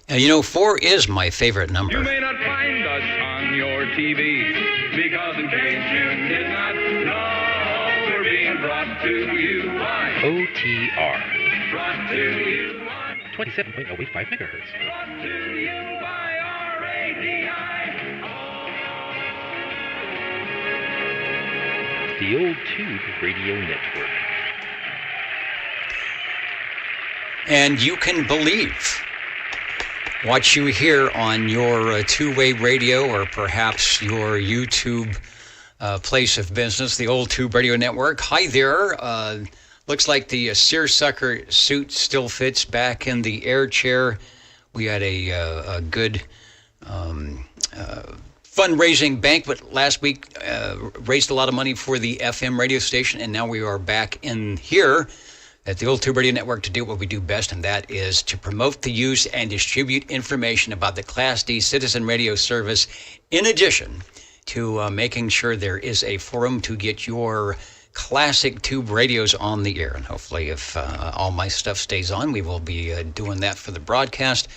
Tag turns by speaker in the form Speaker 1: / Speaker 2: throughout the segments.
Speaker 1: You know, 4 is my favorite number.
Speaker 2: You may not find us on your TV, because in case you did not know, we're being brought to you by
Speaker 3: OTR.
Speaker 2: Brought to you by
Speaker 3: 27.085 megahertz.
Speaker 2: Brought to you by RADI.
Speaker 3: The Old Tube Radio Network.
Speaker 1: And you can believe what you hear on your two-way radio or perhaps your YouTube place of business, the Old Tube Radio Network. Hi there. Looks like the seersucker suit still fits back in the air chair. We had a good fundraising banquet last week, raised a lot of money for the FM radio station, and now we are back in here at the Old Tube Radio Network to do what we do best, and that is to promote the use and distribute information about the Class D citizen radio service, in addition to making sure there is a forum to get your classic tube radios on the air. And hopefully, if all my stuff stays on, we will be doing that for the broadcast.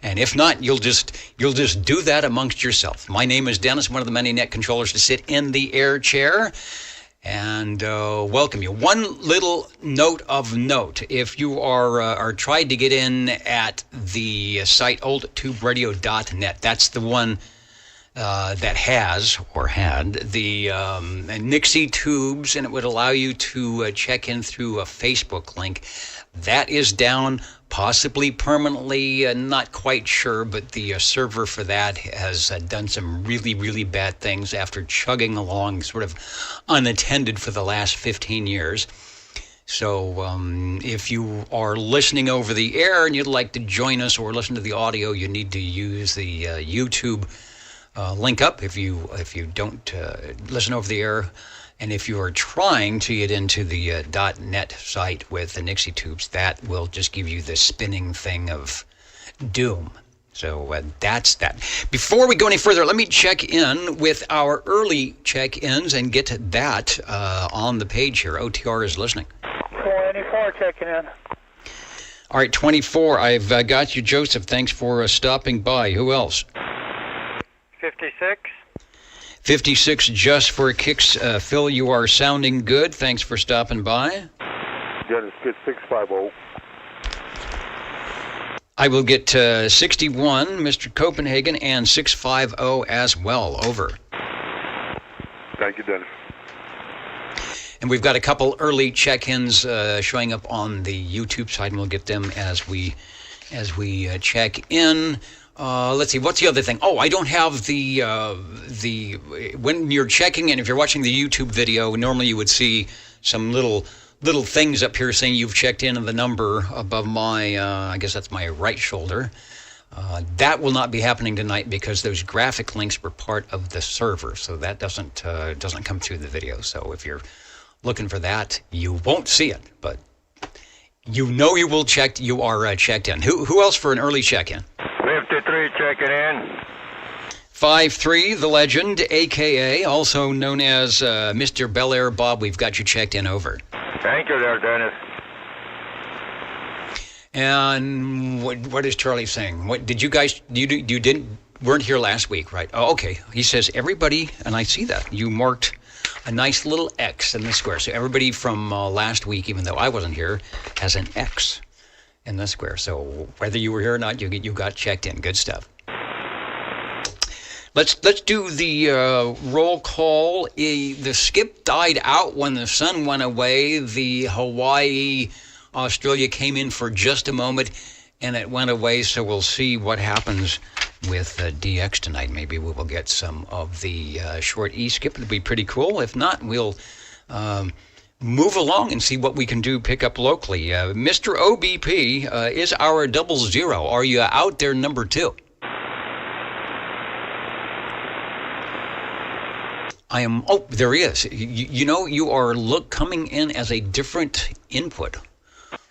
Speaker 1: And if not, you'll just do that amongst yourself. My name is Dennis, one of the many net controllers to sit in the air chair. And welcome you. One little note of note: if you are tried to get in at the site oldtuberadio.net, that's the one that has or had the Nixie tubes, and it would allow you to check in through a Facebook link. That is down, possibly permanently, not quite sure, but the server for that has done some really, really bad things after chugging along sort of unattended for the last 15 years. So if you are listening over the air and you'd like to join us or listen to the audio, you need to use the YouTube link up if you don't listen over the air. And if you are trying to get into the .net site with the Nixie tubes, that will just give you the spinning thing of doom. So that's that. Before we go any further, let me check in with our early check-ins and get that on the page here. OTR is listening.
Speaker 4: 24 checking in.
Speaker 1: All right, 24. I've got you, Joseph. Thanks for stopping by. Who else?
Speaker 4: 56.
Speaker 1: 56 just for kicks. Phil, you are sounding good. Thanks for stopping by.
Speaker 5: Dennis, get 650.
Speaker 1: I will get 61, Mr. Copenhagen, and 650 as well. Over.
Speaker 5: Thank you, Dennis.
Speaker 1: And we've got a couple early check-ins showing up on the YouTube side, and we'll get them as we check in. Let's see, what's the other thing? Oh, I don't have the when you're checking in, if you're watching the YouTube video, normally you would see some little things up here saying you've checked in, and the number above my, I guess that's my right shoulder. That will not be happening tonight because those graphic links were part of the server, so that doesn't come through the video. So if you're looking for that, you won't see it, but you know you are checked in. Who else for an early check-in?
Speaker 5: 53 checking in.
Speaker 1: 53, the legend, a.k.a., also known as Mr. Bel Air Bob. We've got you checked in. Over.
Speaker 5: Thank you there, Dennis.
Speaker 1: And what is Charlie saying? What did you guys, weren't here last week, right? Oh, okay. He says everybody, and I see that, you marked a nice little X in the square. So everybody from last week, even though I wasn't here, has an X in the square. So whether you were here or not, you got checked in. Good stuff. Let's do the roll call. The skip died out when the sun went away. The Hawaii, Australia came in for just a moment, and it went away. So we'll see what happens with DX tonight. Maybe we will get some of the short E skip. It'll be pretty cool. If not, we'll move along and see what we can do, pick up locally. Mr. OBP is our 00. Are you out there, number 2? I am. Oh, there he is. You know, you are coming in as a different input.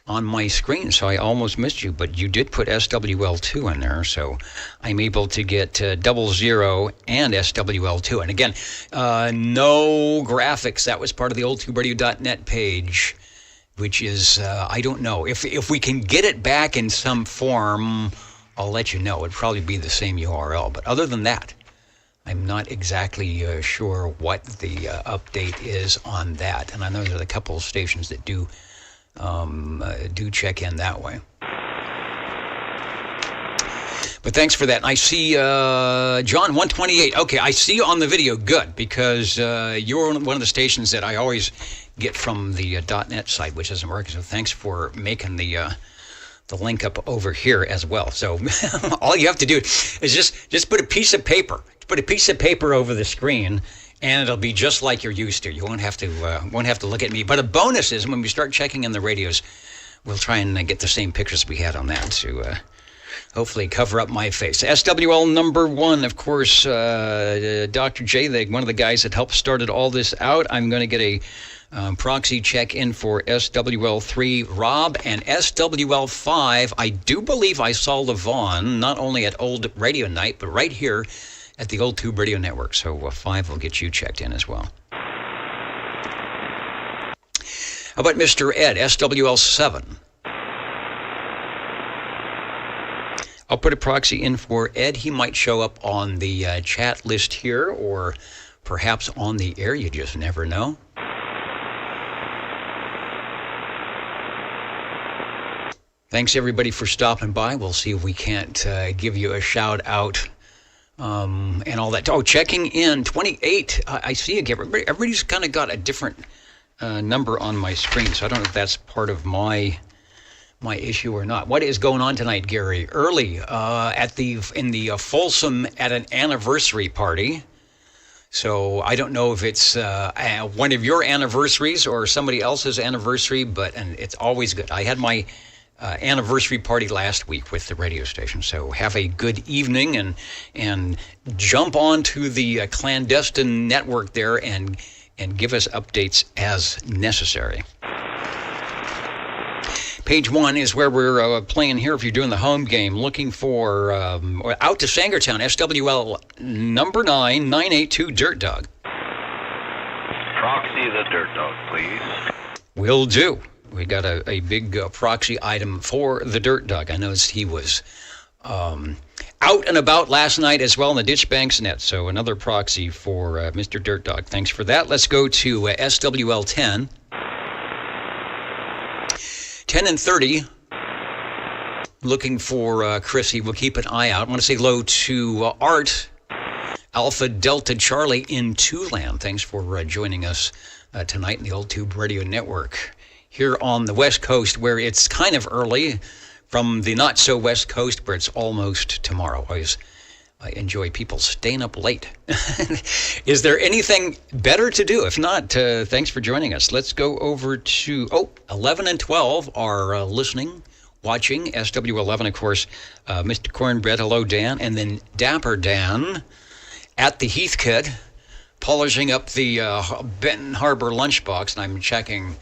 Speaker 1: on my screen, so I almost missed you, but you did put SWL2 in there, so I'm able to get 00 and SWL2. And again, no graphics. That was part of the oldtuberadio.net page, which is, I don't know. If we can get it back in some form, I'll let you know. It'd probably be the same URL, but other than that, I'm not exactly sure what the update is on that. And I know there's a couple of stations that do check in that way. But thanks for that. I see John 128. Okay, I see you on the video. Good, because you're one of the stations that I always get from the .net site, which doesn't work. So thanks for making the link up over here as well. So all you have to do is just put a piece of paper. Put a piece of paper over the screen, and it'll be just like you're used to. You won't have to look at me. But a bonus is when we start checking in the radios, we'll try and get the same pictures we had on that to hopefully cover up my face. SWL number 1, of course, Dr. J, one of the guys that helped started all this out. I'm going to get a proxy check in for SWL3, Rob, and SWL5. I do believe I saw Levon, not only at Old Radio Night, but right here at the Old Tube Radio Network. So 5 will get you checked in as well. How about Mr. Ed, SWL7? I'll put a proxy in for Ed. He might show up on the chat list here, or perhaps on the air. You just never know. Thanks, everybody, for stopping by. We'll see if we can't give you a shout out and all that. Oh, checking in, 28. I see again. Everybody's kind of got a different number on my screen, so I don't know if that's part of my issue or not. What is going on tonight, Gary? Early in the Folsom at an anniversary party. So I don't know if it's one of your anniversaries or somebody else's anniversary, and it's always good. I had my anniversary party last week with the radio station. So have a good evening and jump onto the clandestine network there and give us updates as necessary. Page 1 is where we're playing here. If you're doing the home game, looking for out to Sangertown, SWL number 9, 982 Dirt Dog.
Speaker 6: Proxy the Dirt Dog, please.
Speaker 1: Will do. We got a big proxy item for the Dirt Dog. I noticed he was out and about last night as well in the Ditch Banks net. So another proxy for Mr. Dirt Dog. Thanks for that. Let's go to SWL 10. 10 and 30. Looking for Chrissy. We'll keep an eye out. I want to say hello to Art, Alpha Delta Charlie in Tulan. Thanks for joining us tonight in the Old Tube Radio Network. Here on the West Coast, where it's kind of early, from the not-so-West Coast, where it's almost tomorrow. I enjoy people staying up late. Is there anything better to do? If not, thanks for joining us. Let's go over to, 11 and 12 are listening, watching. SW11, of course, Mr. Cornbread, hello, Dan. And then Dapper Dan at the Heathkit, polishing up the Benton Harbor lunchbox, and I'm checking,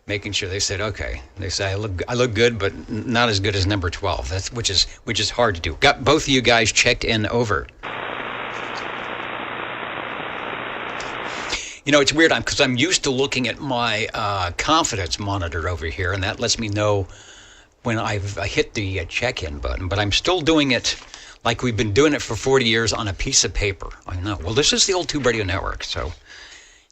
Speaker 1: making sure. They said, okay. They say I look good, but not as good as number 12. Which is hard to do. Got both of you guys checked in over. You know, it's weird because I'm used to looking at my confidence monitor over here, and that lets me know when I've hit the check-in button. But I'm still doing it like we've been doing it for 40 years on a piece of paper. I know. Well, this is the Old Tube Radio Network, so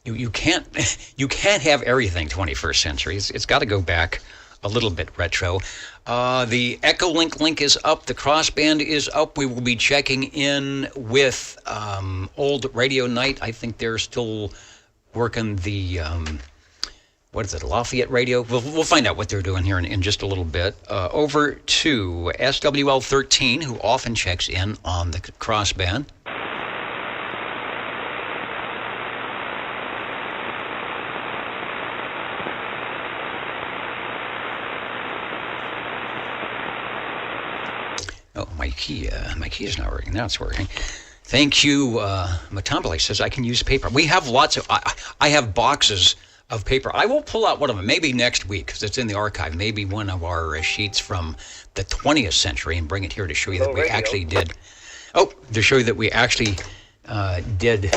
Speaker 1: you can't have everything 21st century. It's got to go back a little bit retro. The Echolink link is up. The crossband is up. We will be checking in with Old Radio Night. I think they're still working the Lafayette Radio. We'll find out what they're doing here in just a little bit. Over to SWL 13, who often checks in on the crossband. Oh, my key is not working. Now it's working. Thank you. Matambale says I can use paper. We have lots of. I have boxes of paper. I will pull out one of them, maybe next week, because it's in the archive, maybe one of our sheets from the 20th century, and bring it here to show you that we actually did. Oh, to show you that we actually did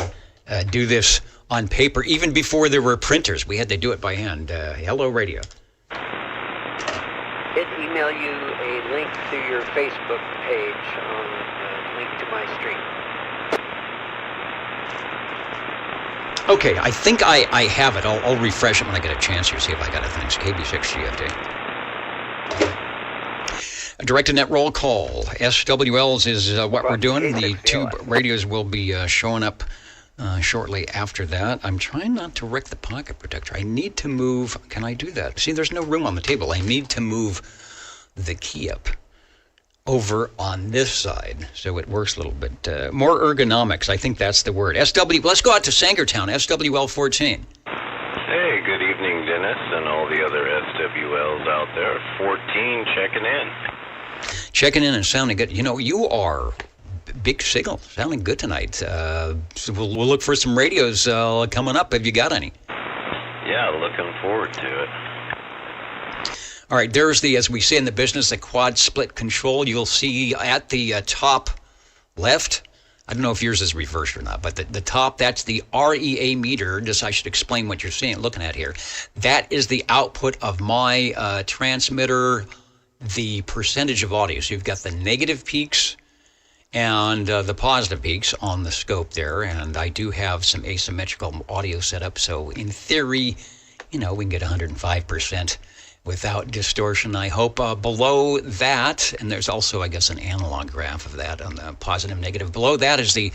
Speaker 1: do this on paper, even before there were printers. We had to do it by hand. Hello, radio.
Speaker 7: Did email you a link to your Facebook page on link to my stream.
Speaker 1: Okay, I think I have it. I'll refresh it when I get a chance here, see if I got it. Thanks. KB6GFD. A direct-to-net roll call. SWLs is what we're doing. The tube radios will be showing up shortly after that. I'm trying not to wreck the pocket protector. I need to move. Can I do that? See, there's no room on the table. I need to move the key up over on this side so it works a little bit more ergonomics. I think that's the word. Let's go out to Sangertown, SWL 14.
Speaker 6: Hey, good evening, Dennis, and all the other SWLs out there. 14 checking in.
Speaker 1: Checking in and sounding good. You know, you are big signal, sounding good tonight. So we'll look for some radios coming up. Have you got any?
Speaker 6: Yeah, looking forward to it.
Speaker 1: All right, there's the, as we say in the business, the quad split control. You'll see at the top left, I don't know if yours is reversed or not, but the top, that's the REA meter. Just I should explain what you're seeing, looking at here. That is the output of my transmitter, the percentage of audio. So you've got the negative peaks and the positive peaks on the scope there. And I do have some asymmetrical audio set up. So in theory, you know, we can get 105% without distortion. I hope below that, and there's also, I guess, an analog graph of that on the positive, negative. Below that is the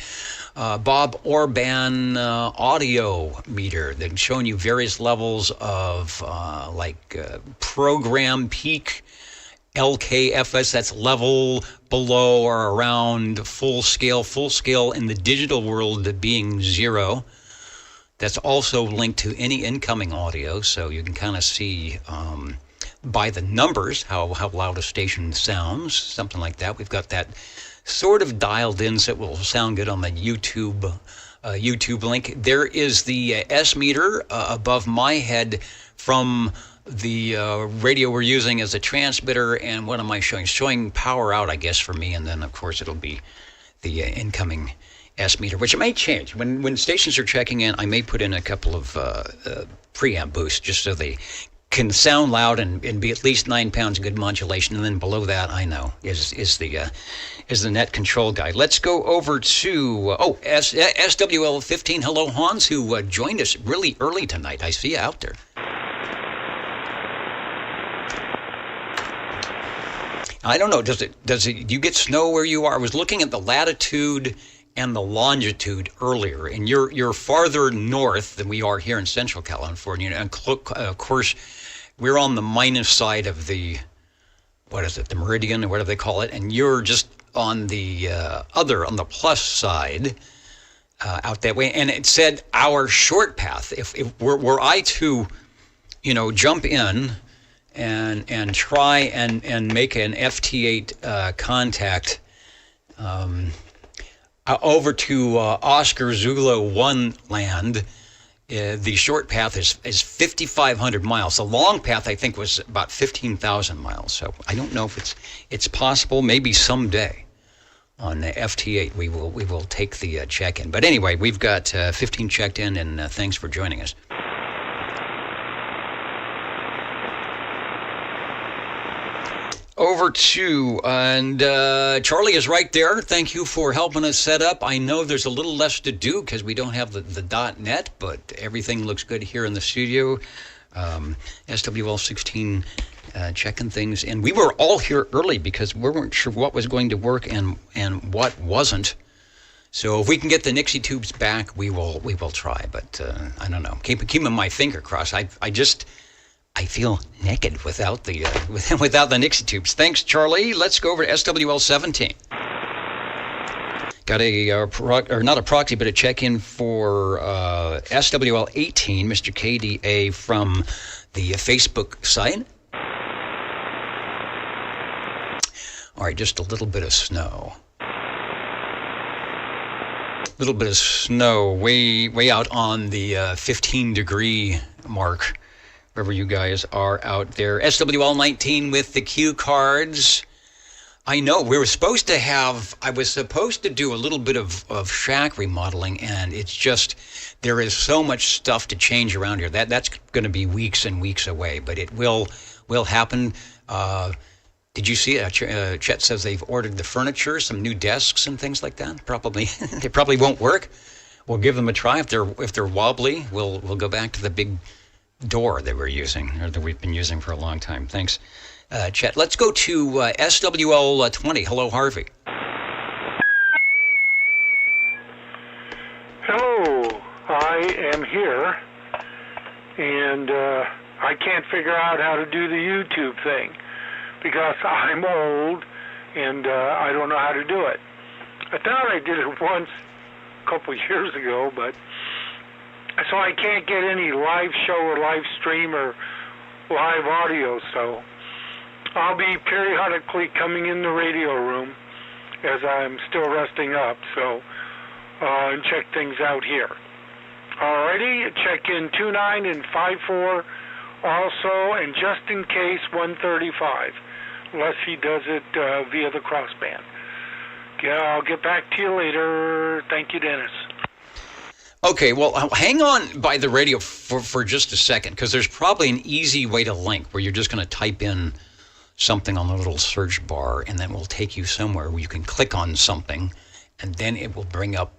Speaker 1: Bob Orban audio meter that's showing you various levels of program peak, LKFS, that's level, below or around full scale in the digital world being 0. That's also linked to any incoming audio, so you can kind of see by the numbers how loud a station sounds, something like that. We've got that sort of dialed in so it will sound good on the YouTube link. There is the S meter above my head from the radio we're using as a transmitter, and what am I showing? Showing power out, I guess, for me, and then, of course, it'll be the incoming S meter, which it may change. When stations are checking in, I may put in a couple of preamp boosts just so they can sound loud and be at least 9 pounds of good modulation. And then below that, I know, is the net control guide. Let's go over to SWL 15. Hello, Hans, who joined us really early tonight. I see you out there. I don't know. Does it? You get snow where you are? I was looking at the latitude and the longitude earlier, and you're farther north than we are here in Central California. And of course, we're on the minus side of the, the meridian, or whatever they call it, and you're just on the on the plus side out that way. And it said our short path. If were I to, jump in and try and make an FT8 contact over to Oscar Zulu 1 land, the short path is 5,500 miles. The long path, I think, was about 15,000 miles. So I don't know if it's possible. Maybe someday on the FT8 we will take the check-in. But anyway, we've got 15 checked in, and thanks for joining us. Over to, and Charlie is right there. Thank you for helping us set up. I know there's a little less to do because we don't have the .net, but everything looks good here in the studio. SWL 16 checking things. And we were all here early because we weren't sure what was going to work and what wasn't. So if we can get the Nixie tubes back, we will try. But I don't know. Keeping my finger crossed. I feel naked without the Nixie tubes. Thanks, Charlie. Let's go over to SWL 17. Got not a proxy, but a check-in for SWL 18, Mr. KDA from the Facebook site. All right, just a little bit of snow. Little bit of snow way out on the 15-degree Mark, wherever you guys are out there. SWL19 with the cue cards. I know I was supposed to do a little bit of shack remodeling, and it's just, there is so much stuff to change around here. That's going to be weeks and weeks away, but it will happen. Did you see it? Chet says they've ordered the furniture, some new desks and things like that. Probably, they probably won't work. We'll give them a try. If they're wobbly, we'll go back to the big door that we're using, or that we've been using for a long time. Thanks, Chet. Let's go to SWL20. Hello, Harvey.
Speaker 8: Hello, I am here, and I can't figure out how to do the YouTube thing because I'm old and I don't know how to do it. I thought I did it once a couple of years ago, but so I can't get any live show or live stream or live audio, so I'll be periodically coming in the radio room as I'm still resting up, so and check things out here. Alrighty, check in 29 and 54 also, and just in case 135, unless he does it via the crossband. Yeah, I'll get back to you later. Thank you, Dennis.
Speaker 1: Okay, well, hang on by the radio for just a second, because there's probably an easy way to link where you're just going to type in something on the little search bar, and then we'll take you somewhere where you can click on something, and then it will bring up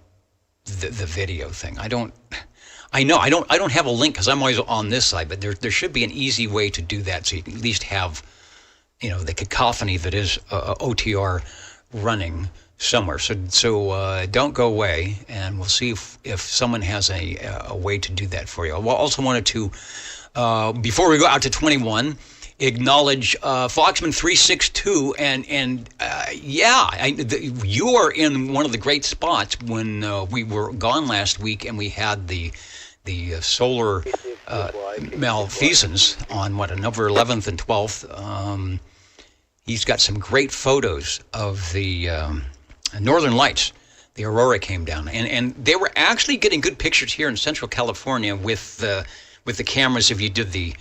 Speaker 1: the video thing. I don't have a link because I'm always on this side, but there should be an easy way to do that, so you can at least have, the cacophony that is OTR running somewhere. So don't go away, and we'll see if someone has a way to do that for you. I also wanted to, before we go out to 21, acknowledge Foxman 362, and you are in one of the great spots when we were gone last week, and we had the solar malfeasance on November 11th and 12th. He's got some great photos of the Northern Lights. The aurora came down, and they were actually getting good pictures here in Central California with the cameras if you did the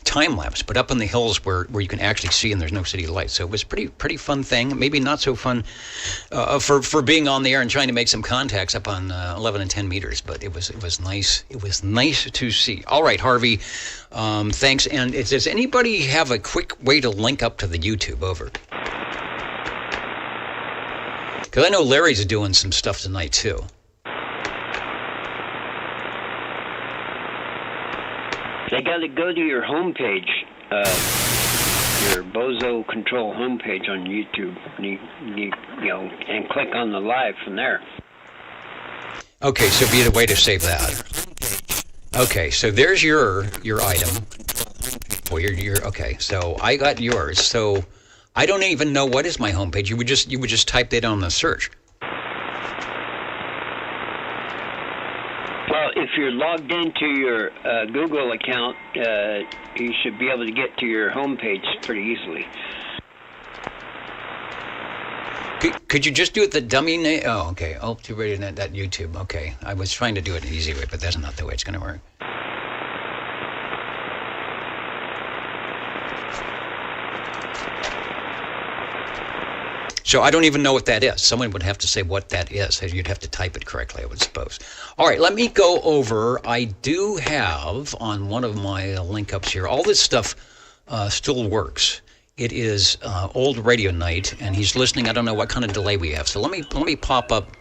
Speaker 1: time lapse, but up in the hills where you can actually see and there's no city lights. So it was pretty fun thing. Maybe not so fun for being on the air and trying to make some contacts up on 11 and 10 meters, but it was nice. It was nice to see. All right, Harvey, thanks. And does anybody have a quick way to link up to the YouTube? Over. Because I know Larry's doing some stuff tonight too.
Speaker 9: They got to go to your homepage, your Bozo Control homepage on YouTube, and click on the live from there.
Speaker 1: Okay, so be the way to save that. Okay, so there's your item. Well, okay. So I got yours. So I don't even know what is my homepage. You would just type that on the search.
Speaker 9: Well, if you're logged into your Google account, you should be able to get to your homepage pretty easily.
Speaker 1: Could you just do it the dummy name? Oh, okay. To RadioNet, that YouTube. Okay. I was trying to do it an easy way, but that's not the way it's going to work. So I don't even know what that is. Someone would have to say what that is. You'd have to type it correctly, I would suppose. All right, let me go over. I do have on one of my link ups here, all this stuff still works. It is Old Radio Night, and he's listening. I don't know what kind of delay we have. So let me pop up.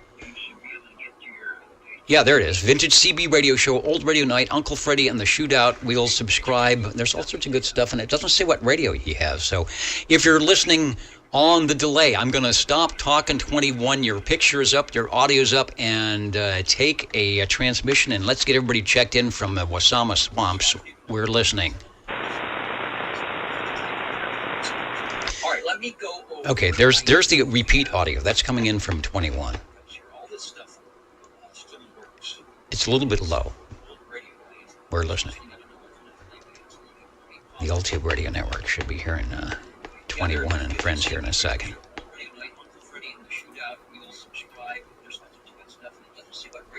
Speaker 1: Yeah, there it is. Vintage CB Radio Show, Old Radio Night, Uncle Freddie and the Shootout. We'll subscribe. There's all sorts of good stuff, and it doesn't say what radio he has. So if you're listening on the delay, I'm going to stop talking 21. Your picture is up, your audio's up, and take a transmission, and let's get everybody checked in from the Wasama Swamps. We're listening. All right, let me go over. Okay, there's the repeat audio. That's coming in from 21. It's a little bit low. We're listening. The Ultube Radio Network should be hearing 21 and friends here in a second.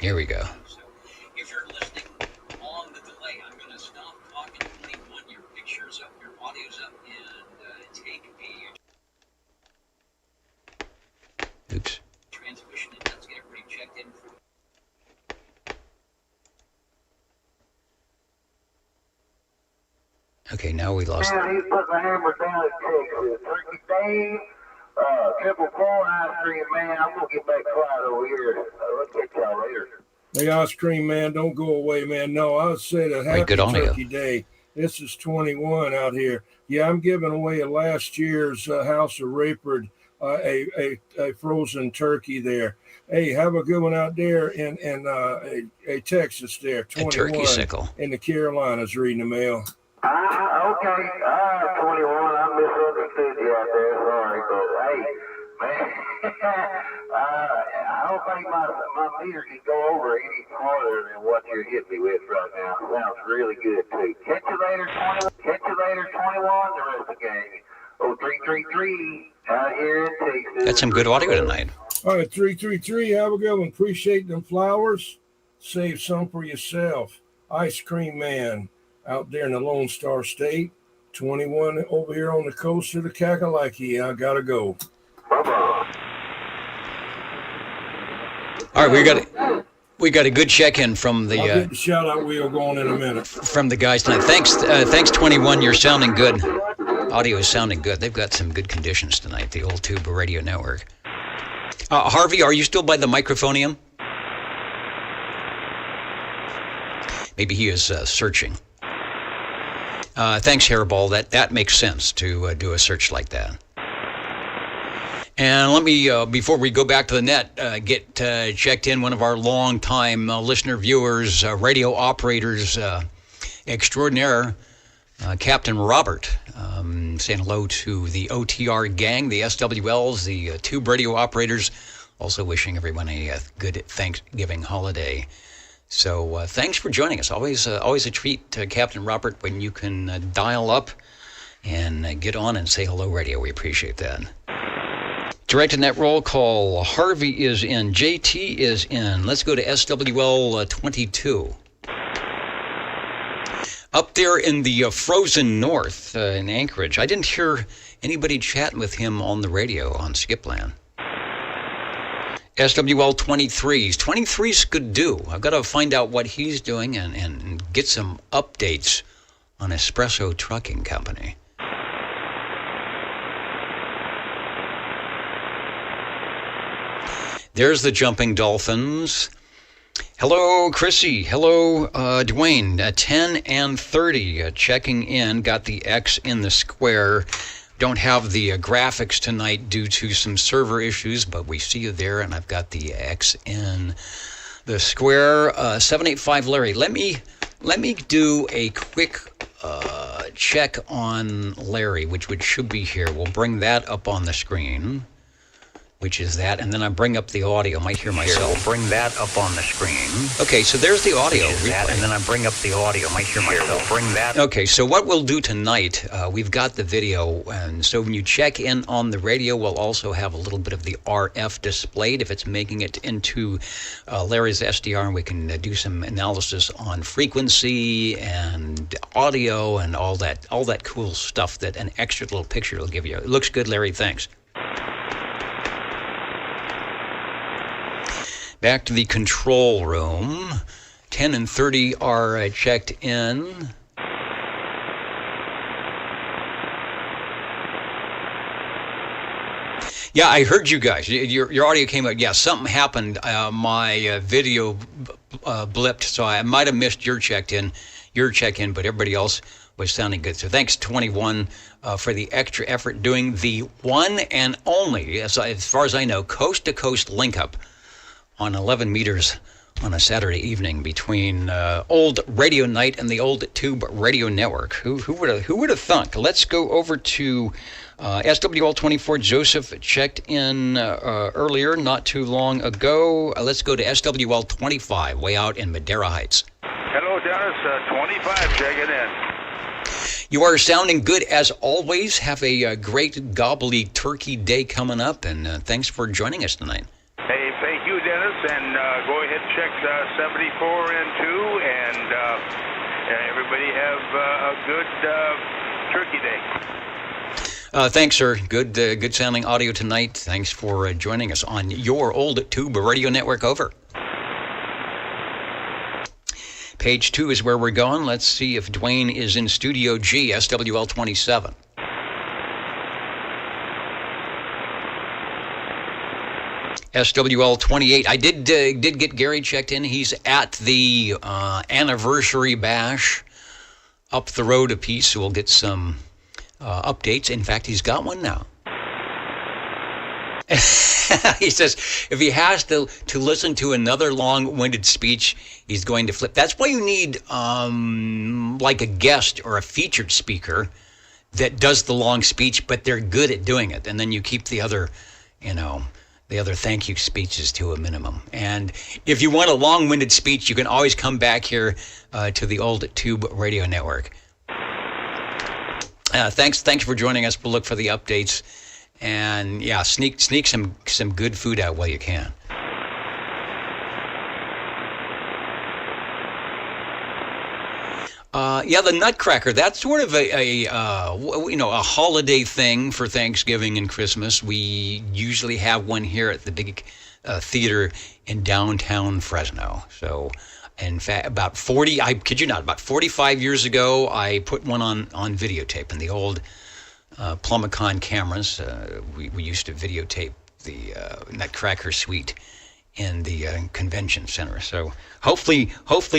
Speaker 1: Here we go. If you're listening on the delay, Okay, now we lost.
Speaker 10: Yeah, he's putting the hammer down at Texas. Turkey Dave, 444 ice cream man. I'm gonna get back quiet over here. Let's catch y'all later.
Speaker 11: Hey, ice cream man, don't go away, man. No, I would say that happy
Speaker 1: good audio.
Speaker 11: Turkey Day. This is 21 out here. Yeah, I'm giving away a last year's House of Rayford, a frozen turkey there. Hey, have a good one out there in Texas there. 21
Speaker 1: A turkey sickle.
Speaker 11: in the Carolinas reading the mail.
Speaker 10: Okay. 21. I misunderstood you out there. Sorry, but hey, man, I don't think my meter can go over any farther than what you're hitting me with right now. Sounds really good too. Catch you later, 21. Catch you later, 21. The rest of the gang. 0333 out here in Texas.
Speaker 1: Got some good audio tonight.
Speaker 11: All right, 333, have a good one. Appreciate them flowers. Save some for yourself. Ice cream man out there in the Lone Star State. 21 over here on the coast of the Kakalaki. I gotta go.
Speaker 1: All right, we got a good check-in from the
Speaker 11: I'll get the shout-out wheel going in a minute.
Speaker 1: from the guys tonight. Thanks 21. You're sounding good. Audio is sounding good. They've got some good conditions tonight. The Old Tuber Radio Network. Harvey, are you still by the microphonium? Maybe he is searching. Thanks, Hairball. That makes sense to do a search like that. And let me, before we go back to the net, get checked in. One of our longtime listener viewers, radio operators extraordinaire, Captain Robert, saying hello to the OTR gang, the SWLs, the tube radio operators. Also wishing everyone a good Thanksgiving holiday. So thanks for joining us. Always a treat, Captain Robert, when you can dial up and get on and say hello, radio. We appreciate that. Directed net roll call. Harvey is in. JT is in. Let's go to SWL 22. Up there in the frozen north in Anchorage. I didn't hear anybody chatting with him on the radio on Skipland. SWL 23s. 23's could do. I've got to find out what he's doing and get some updates on Espresso Trucking Company. There's the Jumping Dolphins. Hello, Chrissy. Hello, Dwayne. 10 and 30 checking in. Got the X in the square. Don't have the graphics tonight due to some server issues, but we see you there, and I've got the X in the square. 785 Larry. Let me do a quick check on Larry, which should be here. We'll bring that up on the screen. Which is that, and then I bring up the audio. Might hear myself. Bring that up on the screen. Okay, so there's the audio. That, and then I bring up the audio. Might hear myself. Bring that. Okay, so what we'll do tonight, we've got the video, and so when you check in on the radio, we'll also have a little bit of the RF displayed if it's making it into Larry's SDR, and we can do some analysis on frequency and audio and all that cool stuff that an extra little picture will give you. It looks good, Larry. Thanks. Back to the control room. 10 and 30 are checked in. Yeah, I heard you guys. Your audio came out. Yeah, something happened. My video blipped, so I might have missed your check-in, but everybody else was sounding good. So thanks, 21, for the extra effort doing the one and only, as far as I know, coast-to-coast link-up on 11 meters on a Saturday evening between Old Radio Night and the Old Tube Radio Network. Who would have thunk? Let's go over to SWL 24. Joseph checked in earlier, not too long ago. Let's go to SWL 25, way out in Madera Heights.
Speaker 5: Hello, Dennis. 25 checking in.
Speaker 1: You are sounding good as always. Have a great gobbly turkey day coming up, and thanks for joining us tonight.
Speaker 5: Hey, thank you, Dennis, and go ahead and check 74 and 2, and everybody have a good turkey day.
Speaker 1: Thanks, sir. Good sounding audio tonight. Thanks for joining us on your Old Tube Radio Network. Over. Page 2 is where we're going. Let's see if Dwayne is in Studio G, SWL 27. SWL 28. I did get Gary checked in. He's at the anniversary bash up the road a piece, so we'll get some updates. In fact, he's got one now. He says if he has to listen to another long-winded speech, he's going to flip. That's why you need like a guest or a featured speaker that does the long speech, but they're good at doing it. And then you keep the other, the other thank you speeches to a minimum. And if you want a long-winded speech, you can always come back here to the old Tube Radio Network. Thanks for joining us. We'll look for the updates. And yeah, sneak some good food out while you can. The Nutcracker, that's sort of a holiday thing for Thanksgiving and Christmas. We usually have one here at the big theater in downtown Fresno. So, in fact, about 45 years ago, I put one on videotape in the old Plumbicon cameras. We used to videotape the Nutcracker suite in the convention center. So hopefully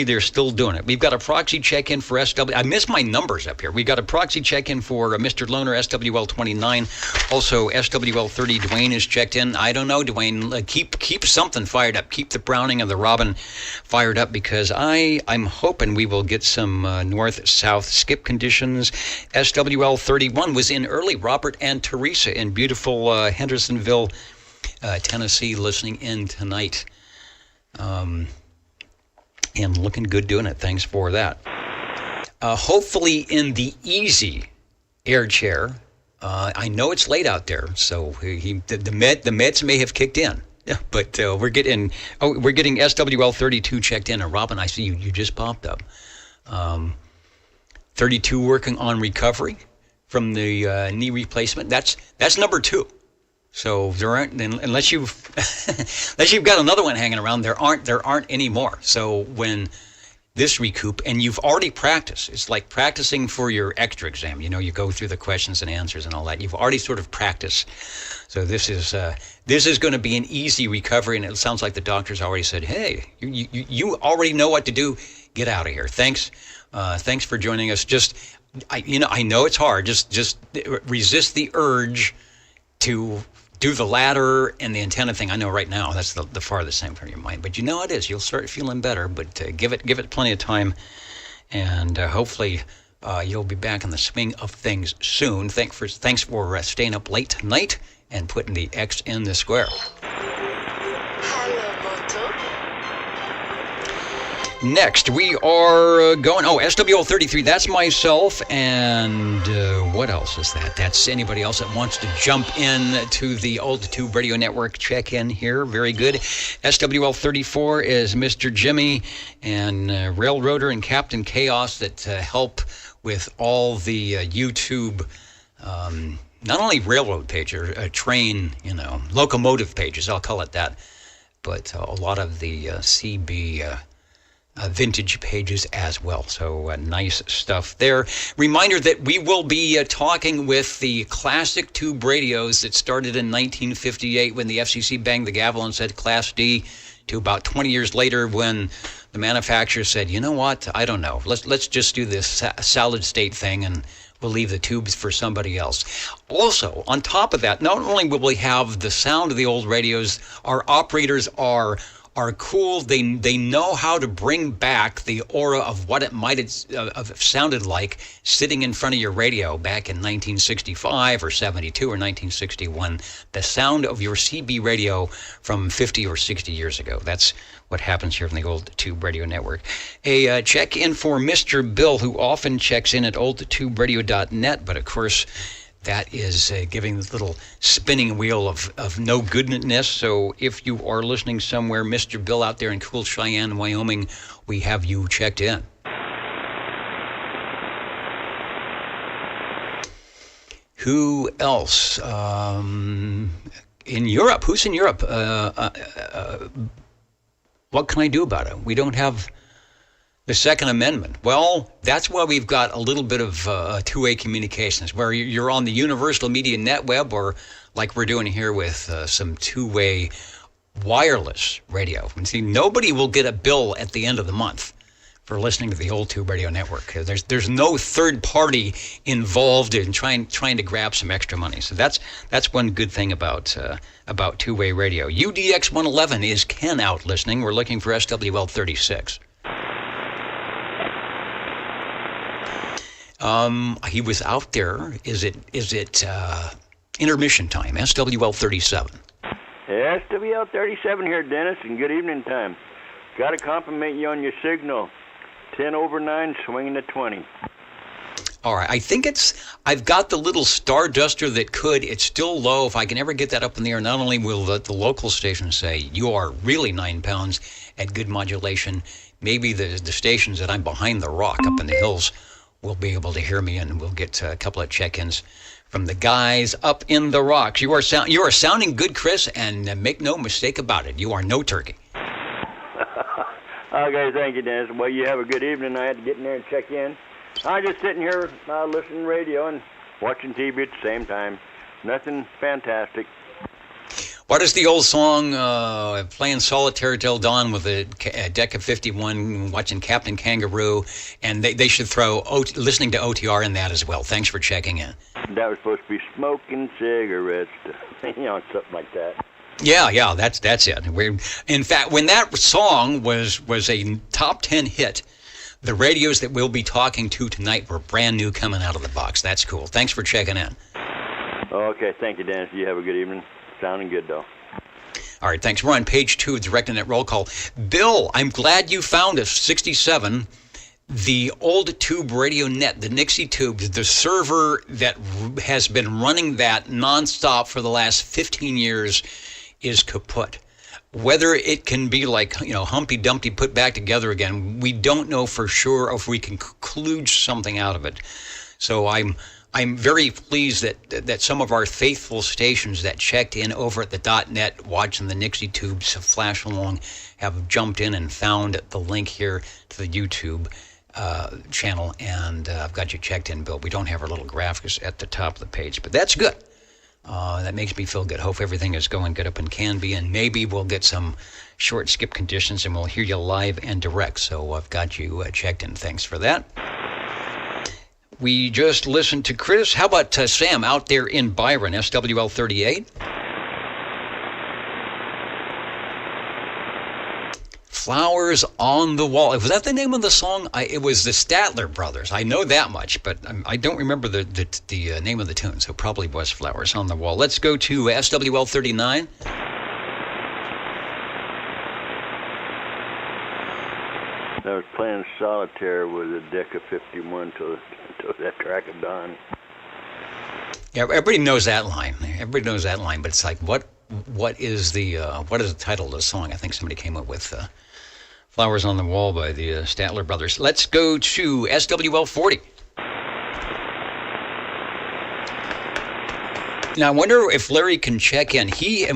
Speaker 1: they're still doing it. We've got a proxy check-in for SW. I missed my numbers up here. We got a proxy check-in for Mr. Loner, SWL 29. Also SWL 30. Dwayne is checked in. I don't know, Dwayne. Keep something fired up. Keep the Browning and the Robin fired up, because I'm hoping we will get some north-south skip conditions. SWL 31 was in early. Robert and Teresa in beautiful Hendersonville, Tennessee, listening in tonight, and looking good doing it. Thanks for that. Hopefully in the easy air chair. I know it's late out there, so the meds may have kicked in, but we're getting SWL 32 checked in. And Robin, I see you just popped up. 32 working on recovery from the knee replacement. That's number 2. So there aren't, unless you've got another one hanging around, there aren't any more. So when this recoup, and you've already practiced, it's like practicing for your extra exam. You go through the questions and answers and all that. You've already sort of practiced. So this is going to be an easy recovery, and it sounds like the doctors already said, "Hey, you already know what to do. Get out of here." Thanks for joining us. I know it's hard. Just resist the urge to do the ladder and the antenna thing. I know right now that's the farthest thing from your mind, but it is. You'll start feeling better, but give it plenty of time, and hopefully you'll be back in the swing of things soon. Thanks for staying up late tonight and putting the X in the square. Next, we are going... SWL 33, that's myself, and what else is that? That's anybody else that wants to jump in to the Old Tube Radio Network check-in here. Very good. SWL 34 is Mr. Jimmy and Railroader and Captain Chaos that help with all the YouTube... not only railroad pages, train, locomotive pages, I'll call it that, but a lot of the CB... vintage pages as well. So nice stuff there. Reminder that we will be talking with the classic tube radios that started in 1958 when the FCC banged the gavel and said Class D, to about 20 years later when the manufacturer said, you know what, I don't know. Let's just do this solid state thing and we'll leave the tubes for somebody else. Also, on top of that, not only will we have the sound of the old radios, our operators are cool. They know how to bring back the aura of what it might have sounded like sitting in front of your radio back in 1965 or 72 or 1961. The sound of your CB radio from 50 or 60 years ago. That's what happens here in the Old Tube Radio Network. A check-in for Mr. Bill, who often checks in at oldtuberadio.net, but of course that is giving this little spinning wheel of no goodness. So if you are listening somewhere, Mr. Bill out there in cool Cheyenne, Wyoming, we have you checked in. Who else? In Europe. Who's in Europe? What can I do about it? We don't have The Second Amendment. Well, that's why we've got a little bit of two-way communications, where you're on the Universal Media NetWeb, or like we're doing here with some two-way wireless radio. And see, nobody will get a bill at the end of the month for listening to the old Tube Radio Network. There's no third party involved in trying to grab some extra money. So that's one good thing about two-way radio. UDX 111 is Ken out listening. We're looking for SWL 36. He was out there. Is it intermission time? SWL 37.
Speaker 12: SWL 37 here, Dennis, and good evening time. Got to compliment you on your signal. 10 over 9, swinging to 20.
Speaker 1: All right. I think I've got the little star duster that could. It's still low. If I can ever get that up in the air, not only will the local station say, you are really 9 pounds at good modulation, maybe the stations that I'm behind the rock up in the hills will be able to hear me, and we'll get a couple of check-ins from the guys up in the rocks. You are sounding good, Chris, and make no mistake about it. You are no turkey.
Speaker 12: Okay, thank you, Dennis. Well, you have a good evening. I had to get in there and check in. I'm just sitting here listening to radio and watching TV at the same time. Nothing fantastic.
Speaker 1: What is the old song, playing Solitaire Till Dawn with a deck of 51, watching Captain Kangaroo, and they should throw listening to OTR in that as well. Thanks for checking in.
Speaker 12: That was supposed to be smoking cigarettes, something like that.
Speaker 1: Yeah, that's it. In fact, when that song was a top 10 hit, the radios that we'll be talking to tonight were brand new coming out of the box. That's cool. Thanks for checking in.
Speaker 12: Okay, thank you, Dennis. You have a good evening. Sounding good, though.
Speaker 1: All right, thanks. We're on page 2 of the DirectNet roll call. Bill, I'm glad you found us. 67, the old Tube Radio Net, the Nixie Tubes, the server that has been running that nonstop for the last 15 years is kaput. Whether it can be like, Humpty Dumpty put back together again, we don't know for sure if we can kludge something out of it. So I'm very pleased that some of our faithful stations that checked in over at the .net watching the Nixie Tubes flash along have jumped in and found the link here to the YouTube channel, and I've got you checked in, Bill. We don't have our little graphics at the top of the page, but that's good. That makes me feel good. Hope everything is going good up in Canby, and maybe we'll get some short skip conditions and we'll hear you live and direct. So I've got you checked in. Thanks for that. We just listened to Chris. How about Sam out there in Byron, SWL 38? Flowers on the Wall. Was that the name of the song? It was the Statler Brothers. I know that much, but I don't remember the name of the tune, so probably was Flowers on the Wall. Let's go to SWL 39.
Speaker 12: I was playing solitaire with a deck of 51 till that crack of dawn.
Speaker 1: Yeah, everybody knows that line. But it's like, what is the title of the song? I think somebody came up with Flowers on the Wall by the Statler Brothers. Let's go to SWL 40. Now, I wonder if Larry can check in.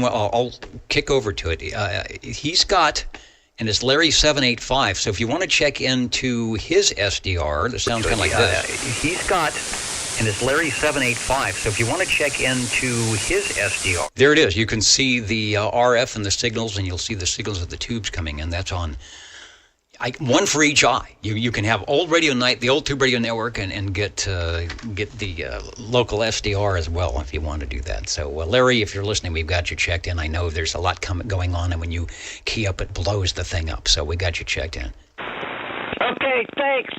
Speaker 1: I'll kick over to it. He's got, and it's Larry 785. So if you want to check into his SDR, that sounds kind of like this. He's got, and it's Larry 785. So if you want to check into his SDR, there it is. You can see the RF and the signals, and you'll see the signals of the tubes coming in. That's on one for each eye. You can have old Radio Night, the old Tube Radio Network, and get the local SDR as well if you want to do that. So Larry, if you're listening, we've got you checked in. I know there's a lot going on, and when you key up, it blows the thing up. So we got you checked in.
Speaker 9: Okay, thanks.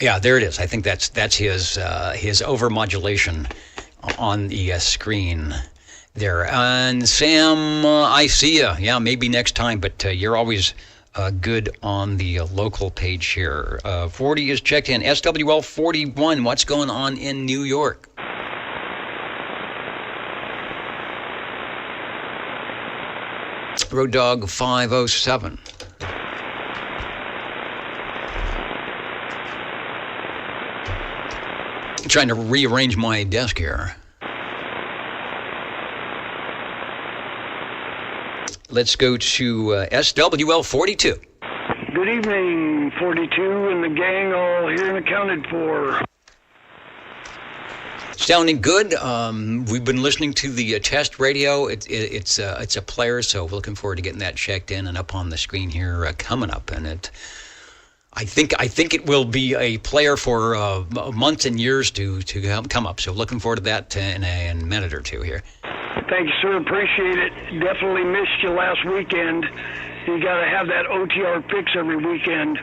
Speaker 1: Yeah, there it is. I think that's his overmodulation on the screen there. And Sam, I see you. Yeah, maybe next time, but you're always good on the local page here. 40 is checked in. SWL 41, what's going on in New York? Road Dog 507. Trying to rearrange my desk here. Let's go to SWL 42.
Speaker 13: Good evening, 42 and the gang all here and accounted for.
Speaker 1: Sounding good. We've been listening to the test radio. It's a player, so we're looking forward to getting that checked in and up on the screen here coming up. And I think it will be a player for months and years to come up. So looking forward to that in a minute or two here.
Speaker 13: Thank you, sir. Appreciate it. Definitely missed you last weekend. You got to have that OTR fix every weekend.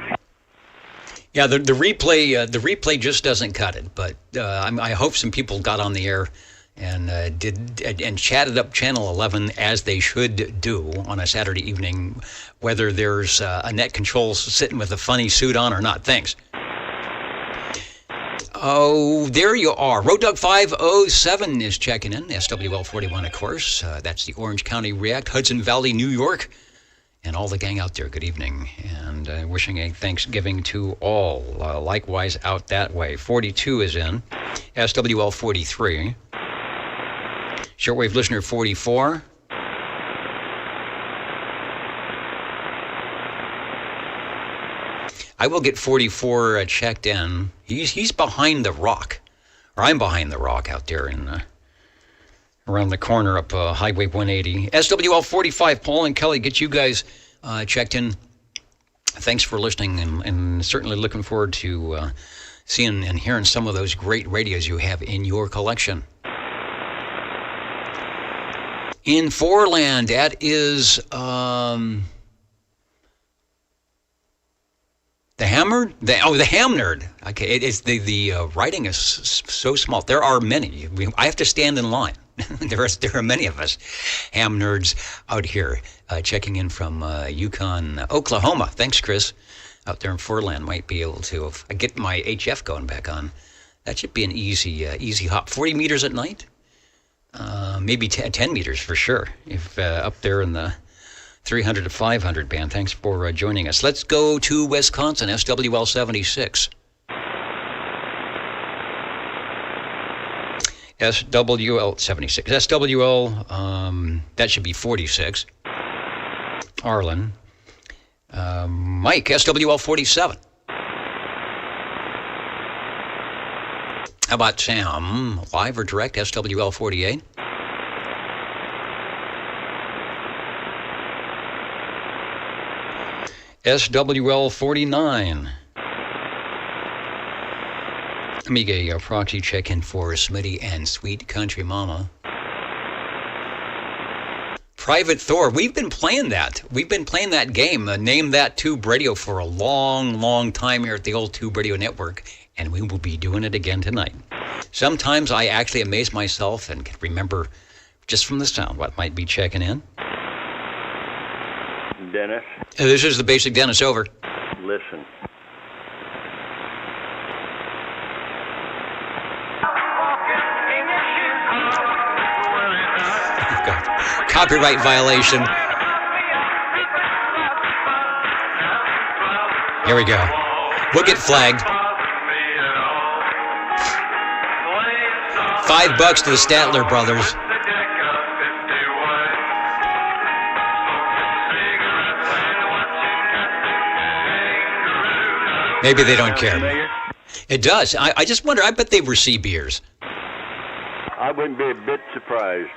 Speaker 1: Yeah, the replay just doesn't cut it. But I hope some people got on the air and chatted up Channel 11 as they should do on a Saturday evening, whether there's a net control sitting with a funny suit on or not. Thanks. Oh, there you are. Road Dog 507 is checking in. SWL 41, of course. That's the Orange County React, Hudson Valley, New York. And all the gang out there, good evening. And wishing a Thanksgiving to all. Likewise out that way. 42 is in. SWL 43. Shortwave listener 44. I will get 44 checked in. He's behind the rock. Or I'm behind the rock out there in around the corner up Highway 180. SWL 45, Paul and Kelly, get you guys checked in. Thanks for listening, and certainly looking forward to seeing and hearing some of those great radios you have in your collection. In Foreland, that is the Hammer? The Ham Nerd. Okay, it's the writing is so small. There are many. I have to stand in line. There are many of us ham nerds out here checking in from Yukon, Oklahoma. Thanks, Chris. Out there in Foreland, might be able to, if I get my HF going back on, that should be an easy hop. 40 meters at night? Maybe 10 meters for sure, if up there in the 300 to 500 band. Thanks for joining us. Let's go to Wisconsin, SWL 76. SWL 76. SWL, that should be 46. Arlen. Mike, SWL 47. How about Sam? Live or direct, SWL 48. SWL 49. Let me get a proxy check-in for Smitty and Sweet Country Mama. Private Thor, we've been playing that. We've been playing that game, Name That Tube Radio, for a long, long time here at the old Tube Radio Network, and we will be doing it again tonight. Sometimes I actually amaze myself and can remember, just from the sound, what might be checking in.
Speaker 12: Dennis.
Speaker 1: This is the basic Dennis, over.
Speaker 12: Listen.
Speaker 1: Copyright violation. Here we go. We'll get flagged. $5 to the Statler brothers. Maybe they don't care. It does. I just wonder. I bet they receive beers.
Speaker 12: I wouldn't be a bit surprised.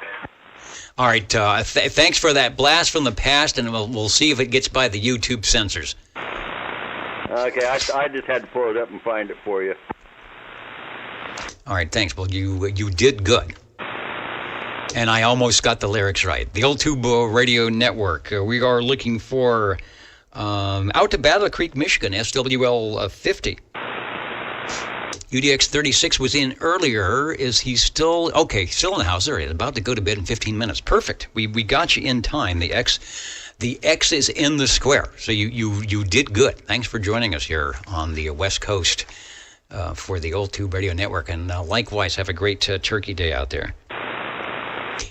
Speaker 1: All right. Thanks for that blast from the past, and we'll see if it gets by the YouTube censors.
Speaker 12: Okay, I just had to pull it up and find it for you.
Speaker 1: All right, thanks. Well, you did good. And I almost got the lyrics right. The Old Tube Radio Network. We are looking for out to Battle Creek, Michigan, SWL 50. UDX 36 was in earlier. Is he still... Okay, still in the house. There he is. About to go to bed in 15 minutes. Perfect. We got you in time. The X is in the square. So you did good. Thanks for joining us here on the West Coast for the Old Tube Radio Network. And likewise, have a great Turkey Day out there.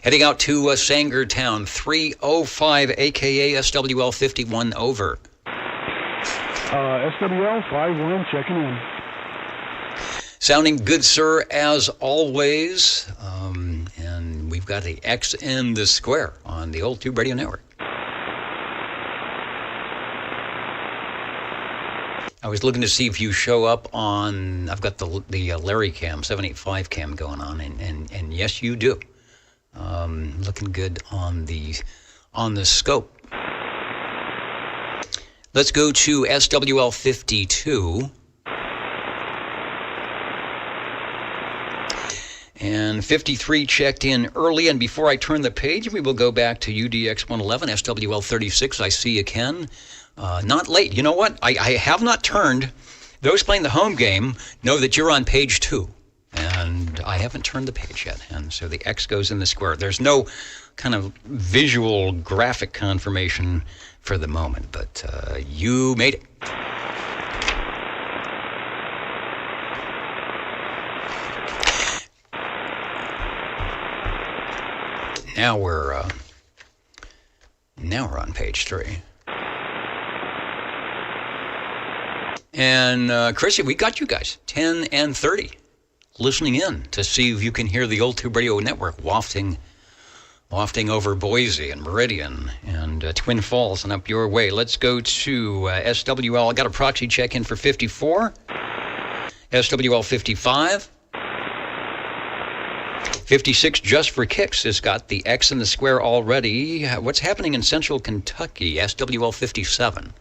Speaker 1: Heading out to Sangertown, 305, a.k.a. SWL 51, over.
Speaker 14: SWL 51, checking in.
Speaker 1: Sounding good, sir, as always. And we've got the X in the square on the Old Tube Radio Network. I was looking to see if you show up on. I've got the Larry cam, 785 cam going on, and yes, you do. Looking good on the scope. Let's go to SWL 52. And 53 checked in early, and before I turn the page, we will go back to UDX 111, SWL 36. I see you, Ken. Not late. You know what? I have not turned. Those playing the home game know that you're on page 2, and I haven't turned the page yet. And so the X goes in the square. There's no kind of visual graphic confirmation for the moment, but you made it. Now we're on page 3. And Chrissy, we got you guys 10 and 30 listening in to see if you can hear the Old Tube Radio Network wafting over Boise and Meridian and Twin Falls and up your way. Let's go to SWL. I got a proxy check in for 54. SWL 55. 56 just for kicks has got the X in the square already. What's happening in Central Kentucky? SWL 57.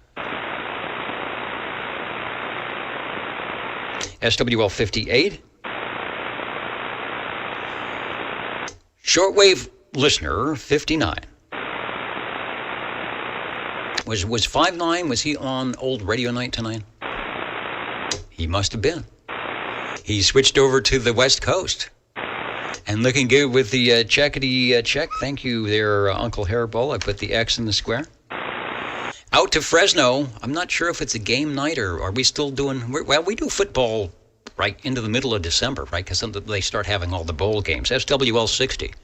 Speaker 1: SWL 58. Shortwave listener 59. Was 59, was he on Old Radio Night tonight? He must have been. He switched over to the West Coast. And looking good with the checkity check. Thank you there, Uncle Hairball. I put the X in the square. Out to Fresno. I'm not sure if it's a game night or are we still doing... Well, we do football right into the middle of December, right? Because they start having all the bowl games. SWL 60.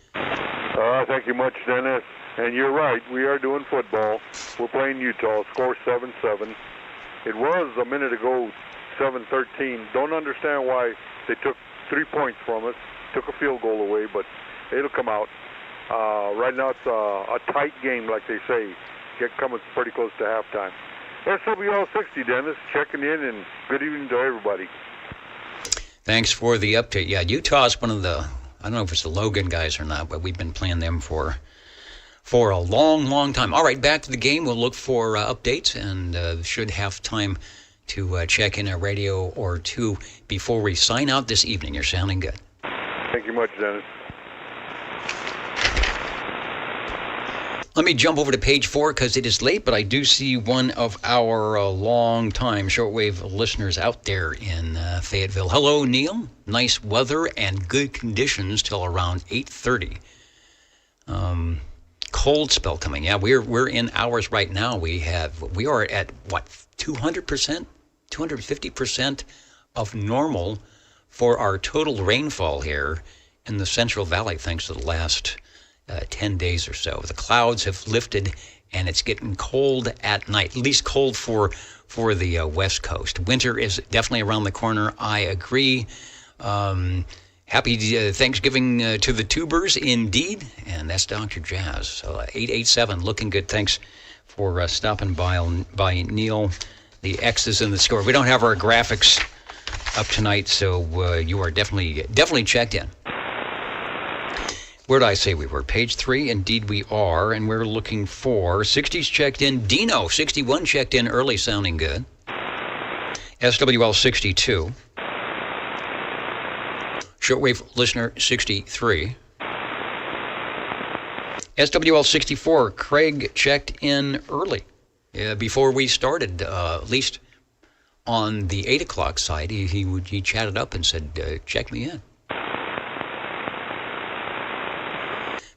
Speaker 15: Thank you much, Dennis. And you're right. We are doing football. We're playing Utah. Score 7-7. It was a minute ago 7-13. Don't understand why they took 3 points from us. Took a field goal away, but it'll come out. Right now it's a tight game, like they say. Coming pretty close to halftime. SWL 60, Dennis, checking in, and good evening to everybody.
Speaker 1: Thanks for the update. Yeah, Utah's one of the, I don't know if it's the Logan guys or not, but we've been playing them for a long, long time. All right, back to the game. We'll look for updates and should have time to check in a radio or two before we sign out this evening. You're sounding good.
Speaker 15: Thank you much, Dennis.
Speaker 1: Let me jump over to page 4 because it is late, but I do see one of our long-time shortwave listeners out there in Fayetteville. Hello, Neil. Nice weather and good conditions till around 8:30. Cold spell coming. Yeah, we're in hours right now. We are at what, 200%, 250% of normal for our total rainfall here in the Central Valley, thanks to the last 10 days or so. The clouds have lifted, and it's getting cold at night, at least cold for the West Coast. Winter is definitely around the corner. I agree. Happy Thanksgiving to the tubers, indeed. And that's Dr. Jazz. So 887, looking good. Thanks for stopping by, Neil. The X is in the score. We don't have our graphics up tonight, so you are definitely checked in. Where did I say we were? Page 3, indeed we are, and we're looking for 60s checked in. Dino, 61 checked in early, sounding good. SWL 62. Shortwave listener 63. SWL 64, Craig checked in early. Before we started, at least on the 8 o'clock side, he chatted up and said, check me in.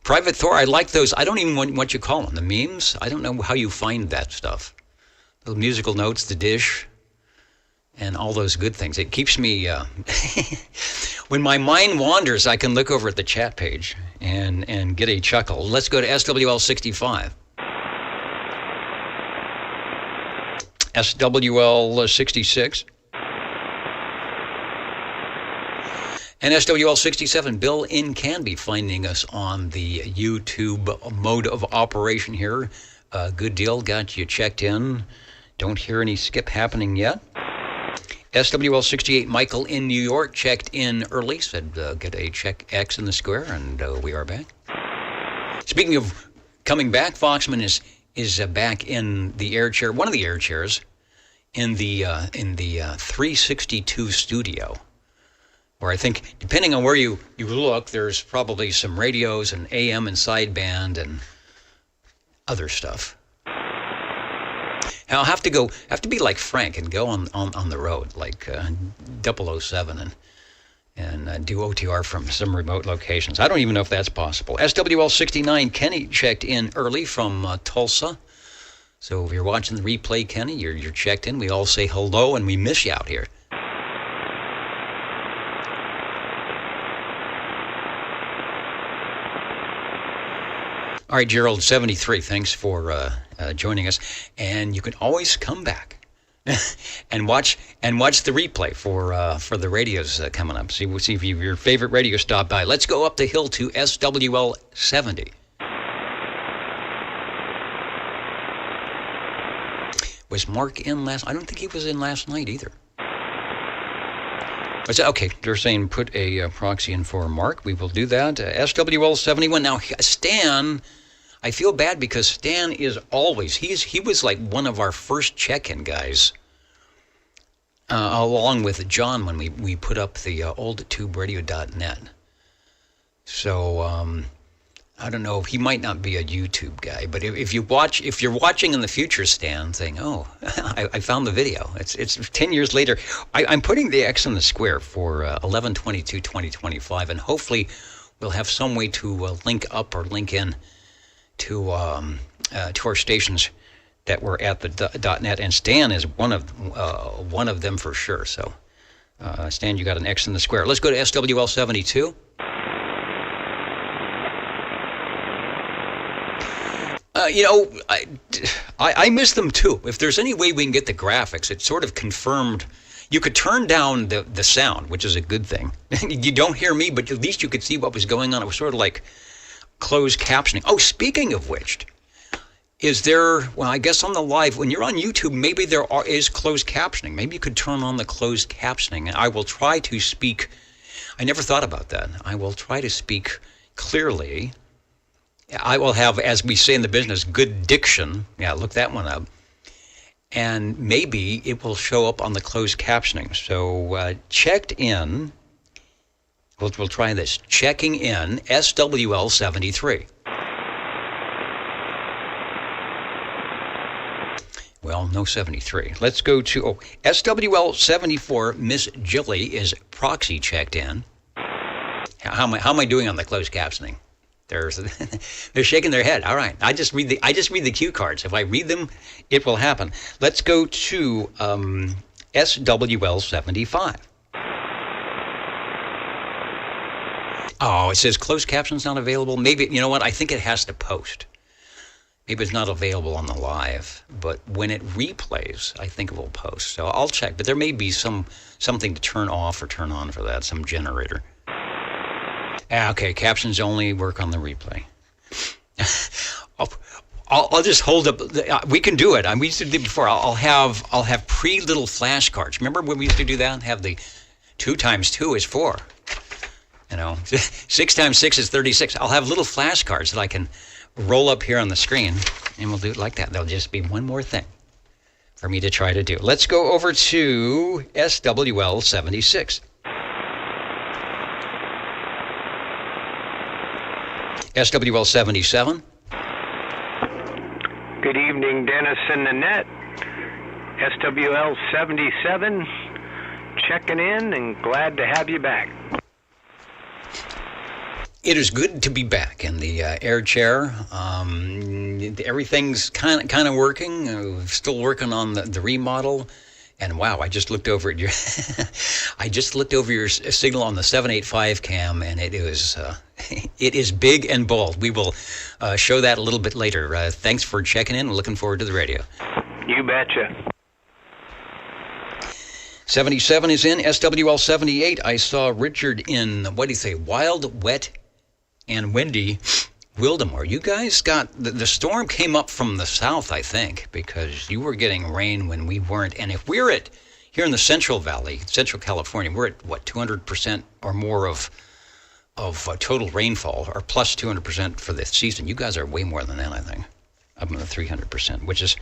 Speaker 1: Private Thor, I like those. I don't even know what you call them, the memes. I don't know how you find that stuff. The musical notes, the dish, and all those good things. It keeps me, when my mind wanders, I can look over at the chat page and get a chuckle. Let's go to SWL 65. SWL 66. And SWL 67, Bill in Canby finding us on the YouTube mode of operation here. Good deal, got you checked in. Don't hear any skip happening yet. SWL 68 Michael in New York checked in early, said get a check X in the square, and we are back. Speaking of coming back, Foxman is back in the air chair, one of the air chairs, in the 362 studio, where I think, depending on where you look, there's probably some radios and AM and sideband and other stuff. I'll have to be like Frank and go on the road, like 007 and do OTR from some remote locations. I don't even know if that's possible. SWL 69 Kenny checked in early from Tulsa. So if you're watching the replay, Kenny, you're checked in. We all say hello, and we miss you out here. All right, Gerald, 73, thanks for joining us. And you can always come back and watch the replay for the radios coming up. See if your favorite radio stopped by. Let's go up the hill to SWL 70. Was Mark in last? I don't think he was in last night either. Okay, they're saying put a proxy in for Mark. We will do that. SWL 71. Now, Stan, I feel bad because Stan is always, he was like one of our first check-in guys, along with John when we put up the old tuberadio.net. So, I don't know, he might not be a YouTube guy, but if you're watching in the future, Stan, saying, oh, I found the video. It's 10 years later. I'm putting the X in the square for 11/22/2025, and hopefully we'll have some way to link up or link in to our stations that were at the .net, and Stan is one of them for sure. So, Stan, you got an X in the square. Let's go to SWL 72. I miss them too. If there's any way we can get the graphics, it sort of confirmed. You could turn down the sound, which is a good thing. You don't hear me, but at least you could see what was going on. It was sort of like closed captioning. Oh, speaking of which, is there, well, I guess on the live, when you're on YouTube, maybe is closed captioning. Maybe you could turn on the closed captioning. I will try to speak. I never thought about that. I will try to speak clearly. I will have, as we say in the business, good diction. Yeah, look that one up. And maybe it will show up on the closed captioning. So checked in. We'll try this. Checking in SWL 73. Well, no 73. Let's go to SWL 74. Miss Jilly is proxy checked in. How am I doing on the closed captioning? They're shaking their head. All right, I just read the cue cards. If I read them, it will happen. Let's go to SWL 75. Oh, it says closed captions not available. Maybe, you know what? I think it has to post. Maybe it's not available on the live, but when it replays, I think it will post. So I'll check. But there may be something to turn off or turn on for that, some generator. Okay, captions only work on the replay. I'll just hold up. We can do it. We used to do it before. I'll have pre-little flashcards. Remember when we used to do that? Have the 2 times 2 is 4. 6 times 6 is 36. I'll have little flashcards that I can roll up here on the screen, and we'll do it like that. There'll just be one more thing for me to try to do. Let's go over to SWL 76. SWL 77.
Speaker 16: Good evening, Dennis and Nanette. SWL 77, checking in and glad to have you back.
Speaker 1: It is good to be back in the air chair. Everything's kind of working. Still working on the remodel. And wow, I just looked over at your signal on the 785 cam, and it is big and bold. We will show that a little bit later. Thanks for checking in. Looking forward to the radio.
Speaker 16: You betcha.
Speaker 1: 77 is in. SWL 78. I saw Richard in, what do you say, wild, wet, and windy Wildemore. You guys got, the storm came up from the south, I think, because you were getting rain when we weren't. And if we're at here in the Central Valley, Central California, we're at, 200% or more of total rainfall, or plus 200% for the season. You guys are way more than that, I think. Up in the 300%, which is,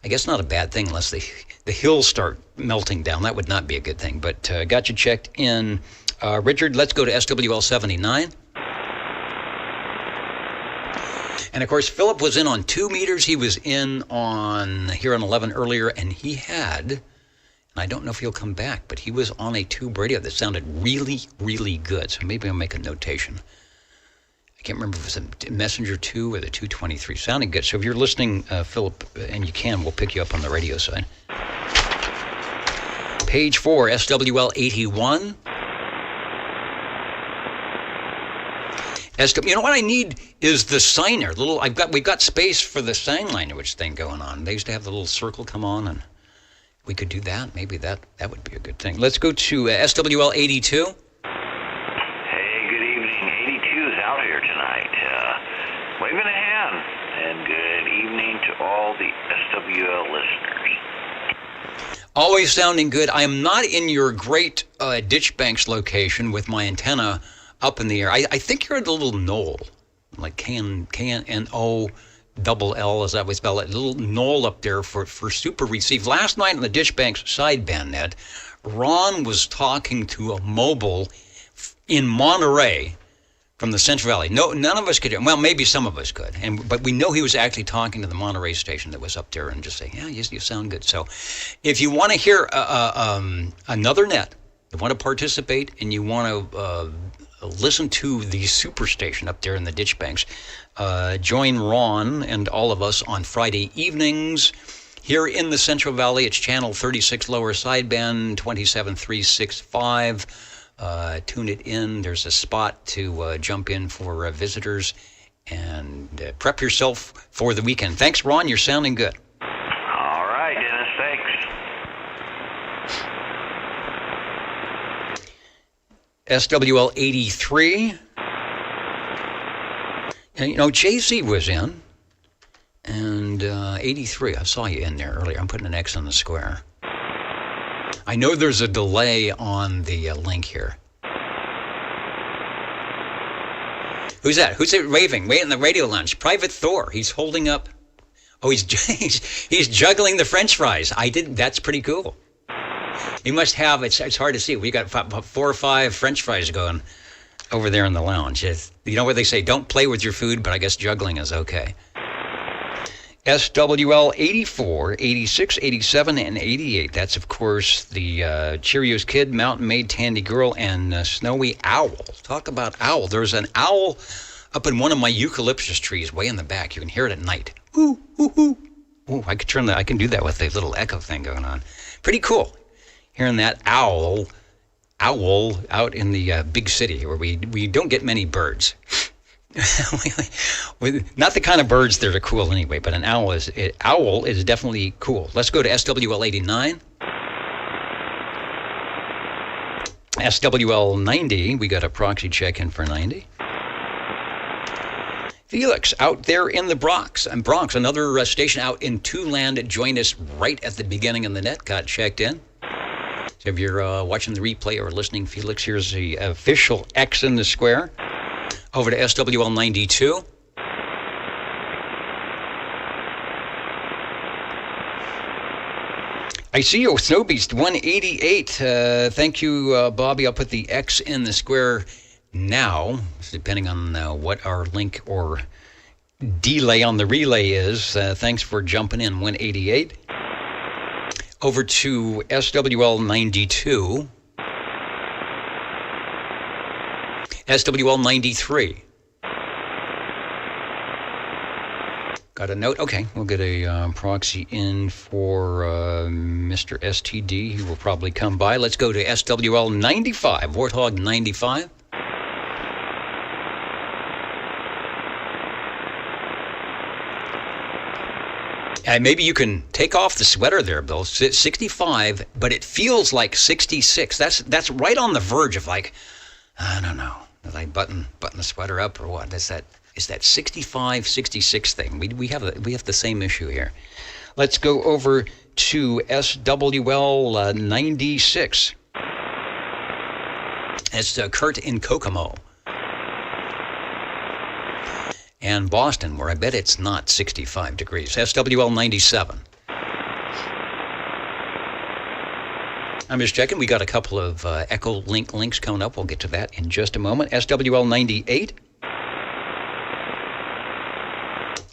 Speaker 1: I guess, not a bad thing unless the hills start melting down. That would not be a good thing. But got you checked in. Richard, let's go to SWL 79. And, of course, Philip was in on 2 meters. He was in here on 11 earlier, and he had, and I don't know if he'll come back, but he was on a tube radio that sounded really, really good. So maybe I'll make a notation. I can't remember if it was a Messenger 2 or the 223. Sounding good. So if you're listening, Philip, and you can, we'll pick you up on the radio side. Page 4, SWL 81. You know what I need is the signer. We've got space for the sign language thing going on. They used to have the little circle come on, and we could do that. Maybe that would be a good thing. Let's go to SWL 82.
Speaker 17: Hey, good evening. 82 is out here tonight. Waving a hand, and good evening to all the SWL listeners.
Speaker 1: Always sounding good. I am not in your great Ditchbanks location with my antenna up in the air. I think you're at a little knoll, like K-N-O double L, as I would spell it, a little knoll up there for super receive. Last night on the Ditchbanks sideband net, Ron was talking to a mobile in Monterey from the Central Valley. No, none of us could hear. Well, maybe some of us could, but we know he was actually talking to the Monterey station that was up there and just saying, yeah, you sound good. So if you want to hear another net, you want to participate, and you want to listen to the superstation up there in the Ditchbanks, join Ron and all of us on Friday evenings here in the Central Valley. It's channel 36 lower sideband 27365. Tune it in. There's a spot to jump in for visitors, and prep yourself for the weekend. Thanks, Ron. You're sounding good.
Speaker 17: All right, Dennis. Thanks.
Speaker 1: SWL 83. And, JC was in. And 83, I saw you in there earlier. I'm putting an X on the square. I know there's a delay on the link here. Who's that? Who's it raving? Wait in the radio lounge. Private Thor. He's holding up. Oh, he's juggling the French fries. That's pretty cool. He must have, it's hard to see. We got 4 or 5 French fries going over there in the lounge. You know what they say, don't play with your food, but I guess juggling is okay. SWL 84, 86, 87, and 88. That's, of course, the Cheerios Kid, Mountain Maid, Tandy Girl, and Snowy Owl. Talk about owl. There's an owl up in one of my eucalyptus trees way in the back. You can hear it at night. Ooh, ooh, ooh. Ooh, I can do that with the little echo thing going on. Pretty cool. Hearing that owl out in the big city where we don't get many birds. Not the kind of birds that are cool anyway, but an owl is definitely cool. Let's go to SWL 89. SWL 90, we got a proxy check-in for 90. Felix, out there in the Bronx, another station out in Two-Land, joined us right at the beginning of the net, got checked in. So if you're watching the replay or listening, Felix, here's the official X in the square. Over to SWL 92. I see you, Snow Beast 188. Thank you, Bobby. I'll put the X in the square now, depending on what our link or delay on the relay is. Thanks for jumping in, 188. Over to SWL 92. SWL 93. Got a note? Okay, we'll get a proxy in for Mr. STD. He will probably come by. Let's go to SWL 95, Warthog 95. Maybe you can take off the sweater there, Bill. 65, but it feels like 66. That's right on the verge of like, I don't know. Did I button the sweater up or what? Is that 65, 66 thing? We have the same issue here. Let's go over to SWL 96. It's Kurt in Kokomo. And Boston, where I bet it's not 65 degrees. SWL 97. I'm just checking. We got a couple of Echo Link links coming up. We'll get to that in just a moment. SWL 98.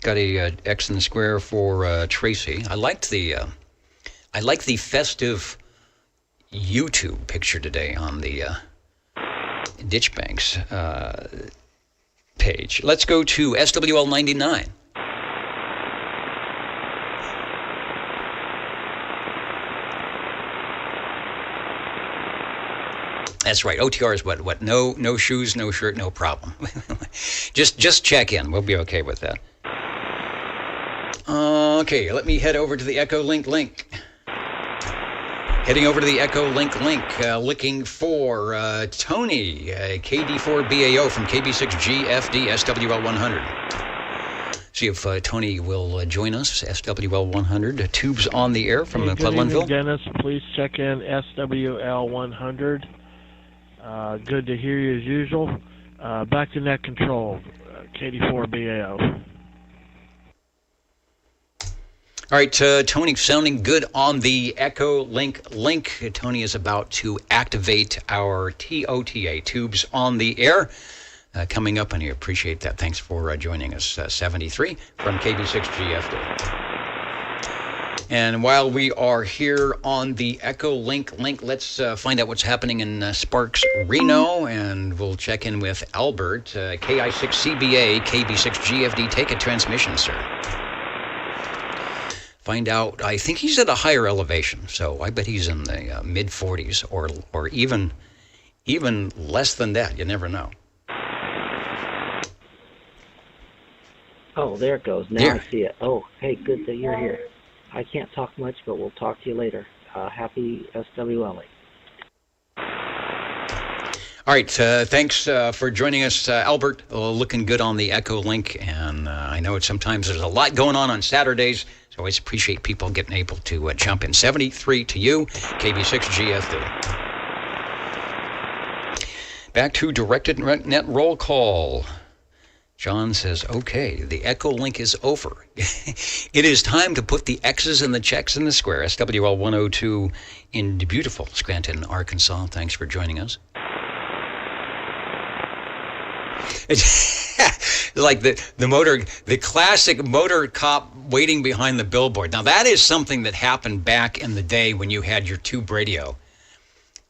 Speaker 1: Got a X in the square for Tracy. I like the festive YouTube picture today on the Ditch Banks page. Let's go to SWL 99. That's right. OTR is what? No shoes, no shirt, no problem. just check in. We'll be okay with that. Okay, let me head over to the Echo Link link. Heading over to the Echo Link link, looking for Tony, KD4BAO from KB6GFD SWL 100. See if Tony will join us. SWL 100. Tubes on the air from Clevelandville.
Speaker 18: Dennis, please check in SWL 100. Good to hear you as usual. Back to net control, KD4BAO.
Speaker 1: All right, Tony, sounding good on the Echo Link link. Tony is about to activate our TOTA, tubes on the air. Coming up, and you appreciate that. Thanks for joining us, 73 from KB6GFD. And while we are here on the Echo Link link, let's find out what's happening in Sparks, Reno, and we'll check in with Albert, KI6CBA, KB6GFD. Take a transmission, sir. Find out, I think he's at a higher elevation, so I bet he's in the mid-40s or even less than that. You never know.
Speaker 19: Oh, there it goes. Now I see it. Oh, hey, good that you're here. I can't talk much, but we'll talk to you later. Happy SWLA.
Speaker 1: All right, thanks for joining us, Albert. Looking good on the Echo Link, and I know sometimes there's a lot going on Saturdays, so I always appreciate people getting able to jump in. 73 to you, KB6GFD. Back to directed net roll call. John says, okay, the Echo Link is over. It is time to put the X's and the checks in the square. SWL 102 in beautiful Scranton, Arkansas. Thanks for joining us. It's like the classic motor cop waiting behind the billboard. Now, that is something that happened back in the day when you had your tube radio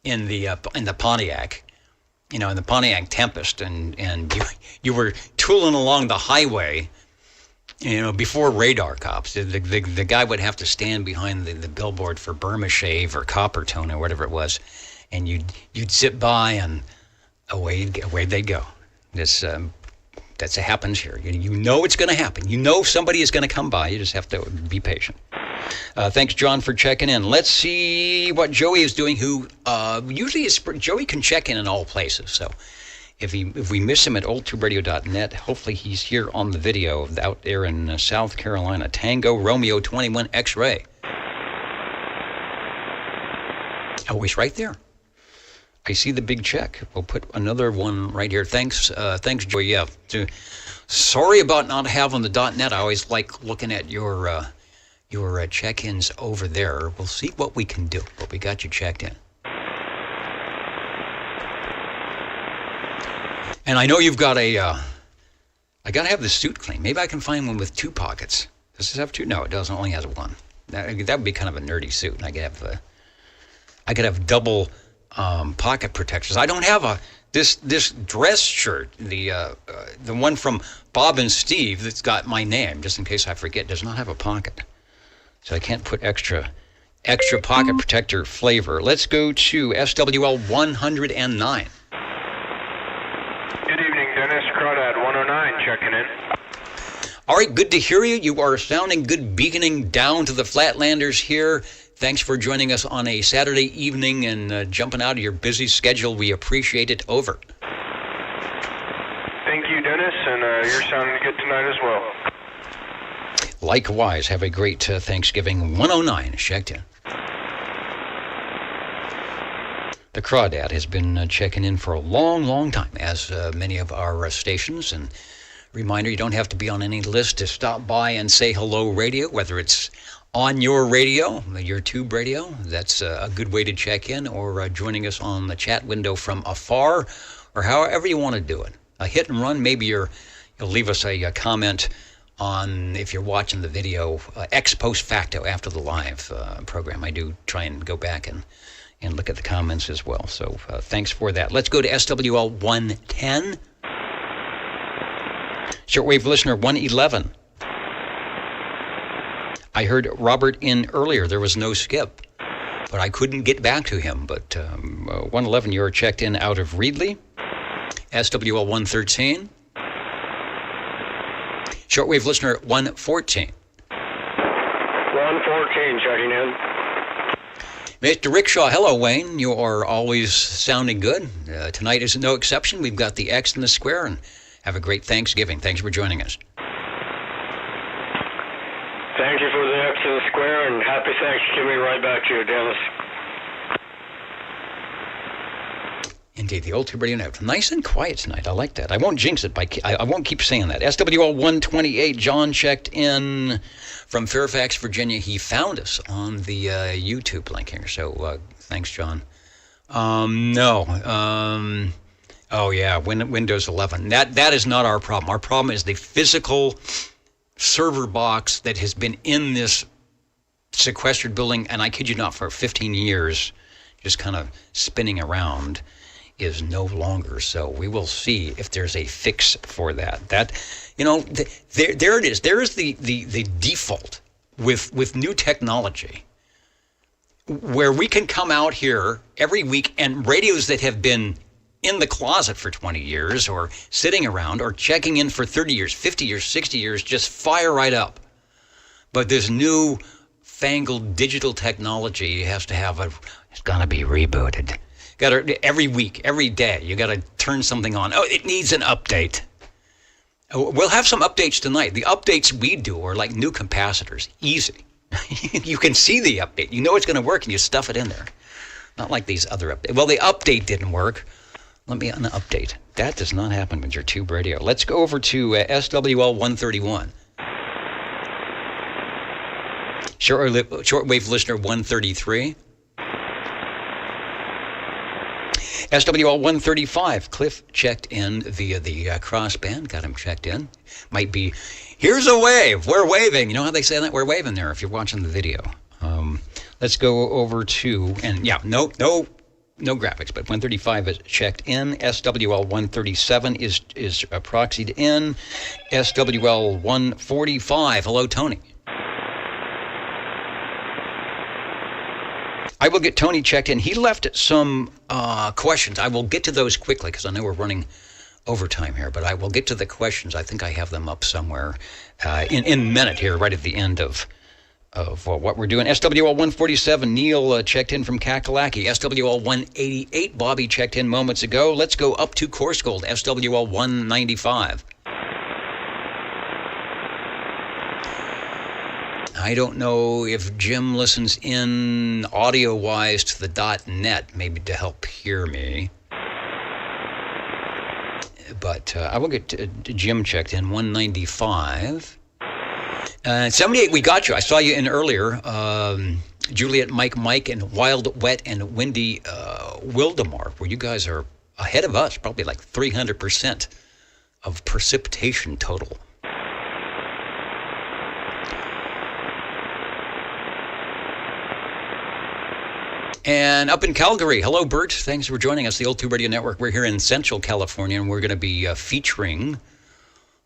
Speaker 1: in the Pontiac. In the Pontiac Tempest, and you were tooling along the highway, before radar cops. The guy would have to stand behind the billboard for Burma Shave or Coppertone or whatever it was, and you'd zip by and away they'd go. That's what happens here. You know it's going to happen. You know somebody is going to come by. You just have to be patient. Thanks, John, for checking in. Let's see what Joey is doing, who usually is... Joey can check in all places, so if we miss him at oldtuberadio.net, hopefully he's here on the video out there in South Carolina. Tango Romeo 21 X-Ray. Oh, he's right there. I see the big check. We'll put another one right here. Thanks, Joey. Yeah. Sorry about not having the .net. I always like looking at your check-ins over there. We'll see what we can do, but we got you checked in. And I know you've got I got to have the suit clean. Maybe I can find one with 2 pockets. Does this have 2? No, it doesn't. It only has 1. That would be kind of a nerdy suit. And I could have double pocket protectors. I don't have this dress shirt, the one from Bob and Steve that's got my name, just in case I forget, does not have a pocket. So I can't put extra pocket protector flavor. Let's go to SWL 109.
Speaker 20: Good evening, Dennis. Crawdad 109 checking in.
Speaker 1: All right, good to hear you. You are sounding good, beaconing down to the Flatlanders here. Thanks for joining us on a Saturday evening and jumping out of your busy schedule. We appreciate it. Over.
Speaker 20: Thank you, Dennis, and you're sounding good tonight as well.
Speaker 1: Likewise, have a great Thanksgiving. 109 checked in. The Crawdad has been checking in for a long, long time, as many of our stations. And reminder, you don't have to be on any list to stop by and say hello radio, whether it's on your radio, your tube radio. That's a good way to check in, or joining us on the chat window from afar, or however you want to do it. A hit and run, maybe you'll leave us a comment on, if you're watching the video, ex post facto after the live program. I do try and go back and look at the comments as well. So thanks for that. Let's go to SWL 110. Shortwave listener 111. I heard Robert in earlier. There was no skip, but I couldn't get back to him. But 111, you're checked in out of Reedley. SWL 113. Shortwave listener 114.
Speaker 20: 114 checking in.
Speaker 1: Mr. Rickshaw, hello, Wayne. You are always sounding good. Tonight is no exception. We've got the X in the square, and have a great Thanksgiving. Thanks for joining us.
Speaker 20: Thank you for the X in the square, and happy Thanksgiving right back to you, Dennis.
Speaker 1: Indeed, the old Tube Radio Network. Nice and quiet tonight. I like that. I won't jinx it. I won't keep saying that. SWL 128, John checked in from Fairfax, Virginia. He found us on the YouTube link here. So thanks, John. Oh, yeah, Windows 11. That is not our problem. Our problem is the physical server box that has been in this sequestered building, and I kid you not, for 15 years, just kind of spinning around, is no longer. So we will see if there's a fix for that. There it is. There is the default with new technology, where we can come out here every week, and radios that have been in the closet for 20 years or sitting around or checking in for 30 years, 50 years, 60 years, just fire right up. But this new fangled digital technology it's going to be rebooted. Every week, every day, you got to turn something on. Oh, it needs an update. We'll have some updates tonight. The updates we do are like new capacitors. Easy. You can see the update. You know it's going to work, and you stuff it in there. Not like these other updates. Well, the update didn't work. Let me update. That does not happen with your tube radio. Let's go over to SWL 131. Shortwave listener 133. SWL 135, Cliff checked in via the crossband. Got him checked in. Might be, here's a wave. We're waving. You know how they say that? We're waving there if you're watching the video. Let's go over to, and yeah, no graphics, but 135 is checked in. SWL 137 is proxied in. SWL 145. Hello, Tony. I will get Tony checked in. He left some questions. I will get to those quickly because I know we're running overtime here, but I will get to the questions. I think I have them up somewhere in a minute here, right at the end of what we're doing. SWL 147, Neil checked in from Kakalaki. SWL 188, Bobby checked in moments ago. Let's go up to Course Gold, SWL 195. I don't know if Jim listens in audio-wise to the .net, maybe to help hear me. But I will get Jim checked in, 195. 78, we got you. I saw you in earlier. Juliet, Mike, and Wild, Wet, and Windy Wildemar, where you guys are ahead of us, probably like 300% of precipitation total. And up in Calgary, hello, Bert. Thanks for joining us, the Old Tube Radio Network. We're here in Central California, and we're going to be featuring,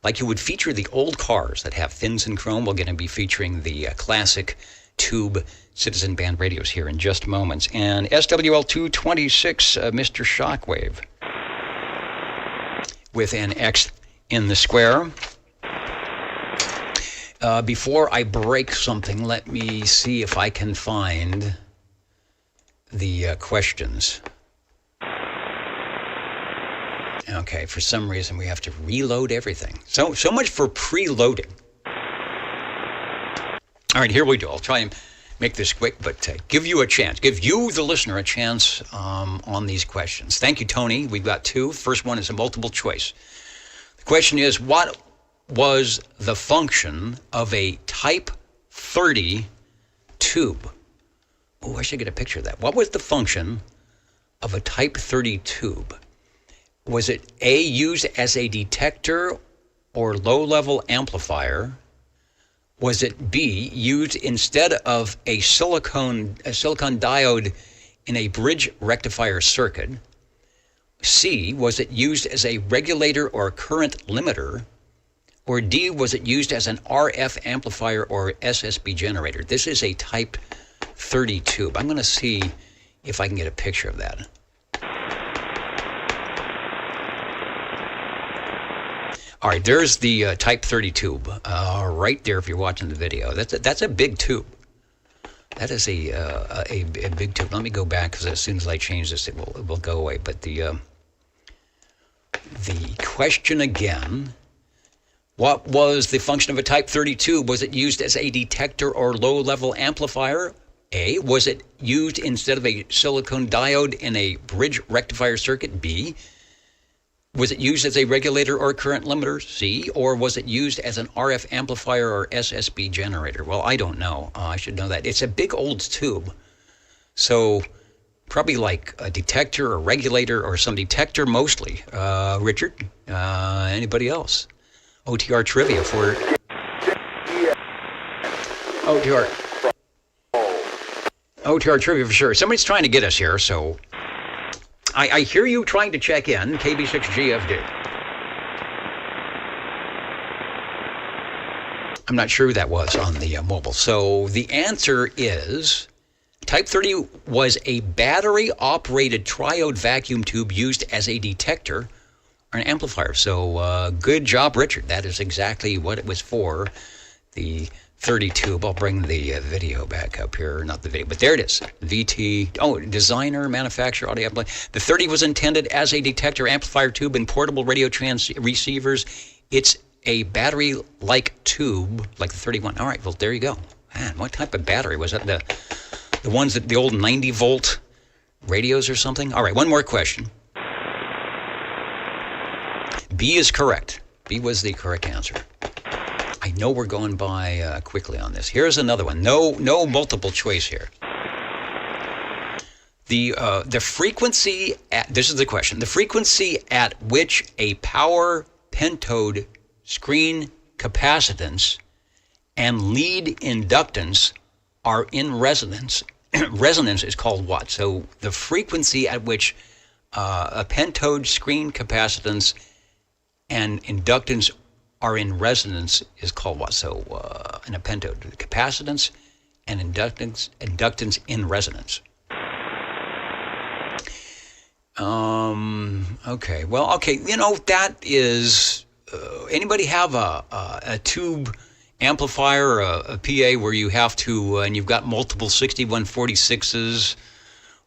Speaker 1: like you would feature the old cars that have fins and chrome, we're going to be featuring the classic tube Citizen Band radios here in just moments. And SWL 226, Mr. Shockwave, with an X in the square. Before I break something, let me see if I can find the questions. Okay, for some reason we have to reload everything. So much for preloading. All right, here we go. I'll try and make this quick, but give you a chance. Give you, the listener, a chance on these questions. Thank you, Tony. We've got two. First one is a multiple choice. The question is, what was the function of a Type 30 tube? Oh, I should get a picture of that. What was the function of a Type 30 tube? Was it A, used as a detector or low-level amplifier? Was it B, used instead of a silicon diode in a bridge rectifier circuit? C, was it used as a regulator or current limiter? Or D, was it used as an RF amplifier or SSB generator? This is a Type 30 tube. I'm going to see if I can get a picture of that. All right, there's the Type 30 tube right there if you're watching the video. That's a big tube. That is a big tube. Let me go back because as soon as I change this, it will go away. But the question again, what was the function of a Type 30 tube? Was it used as a detector or low-level amplifier? A, was it used instead of a silicon diode in a bridge rectifier circuit? B, was it used as a regulator or current limiter? C, or was it used as an RF amplifier or SSB generator? Well, I don't know. I should know that. It's a big old tube. So probably like a detector or regulator or some detector mostly. Richard, anybody else? OTR trivia for OTR trivia for sure. Somebody's trying to get us here, so I hear you trying to check in, KB6GFD. I'm not sure who that was on the mobile. So the answer is Type 30 was a battery-operated triode vacuum tube used as a detector or an amplifier. So good job, Richard. That is exactly what it was for, the 30 tube. I'll bring the video back up here. Not the video, but there it is. VT, designer, manufacturer, audio amplifier. The 30 was intended as a detector amplifier tube in portable radio receivers. It's a battery-like tube, like the 31. All right, well, there you go. Man, what type of battery? Was that the ones that the old 90-volt radios or something? All right, one more question. B is correct. B was the correct answer. I know we're going by quickly on this. Here's another one. No multiple choice here. The frequency this is the question. The frequency at which a power pentode screen capacitance and lead inductance are in resonance. Resonance is called what? So the frequency at which a pentode screen capacitance and inductance are in resonance is called what? So in a pentode, capacitance and inductance in resonance. Okay. Well, okay. You know, that is. Anybody have a tube amplifier or a PA where you have to, and you've got multiple 6146s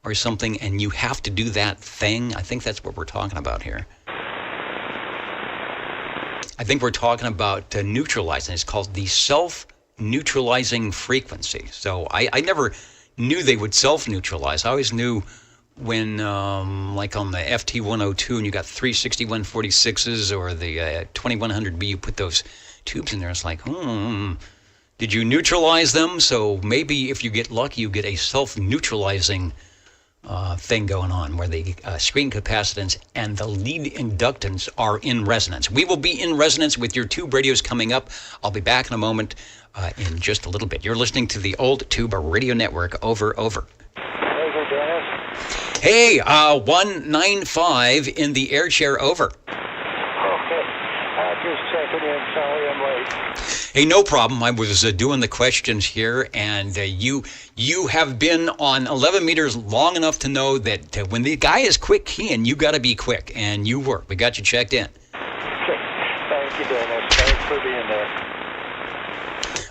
Speaker 1: or something, and you have to do that thing? I think that's what we're talking about here. I think we're talking about neutralizing. It's called the self-neutralizing frequency. So I never knew they would self-neutralize. I always knew when, like on the FT102, and you got 3 6146s or the 2100B, you put those tubes in there. It's like, did you neutralize them? So maybe if you get lucky, you get a self-neutralizing thing going on where the screen capacitance and the lead inductance are in resonance. We will be in resonance with your tube radios coming up. I'll be back in a moment in just a little bit. You're listening to the Old Tube Radio Network. Over.
Speaker 4: Hey, Dennis.
Speaker 1: Hey, 195 in the air chair. Over.
Speaker 4: Okay. Just checking in. Sorry I'm late.
Speaker 1: Hey, no problem. I was doing the questions here, and you have been on 11 meters long enough to know that when the guy is quick keying, you got to be quick, and you were. We got you checked in.
Speaker 4: Thank you, Dennis. Thanks for being there.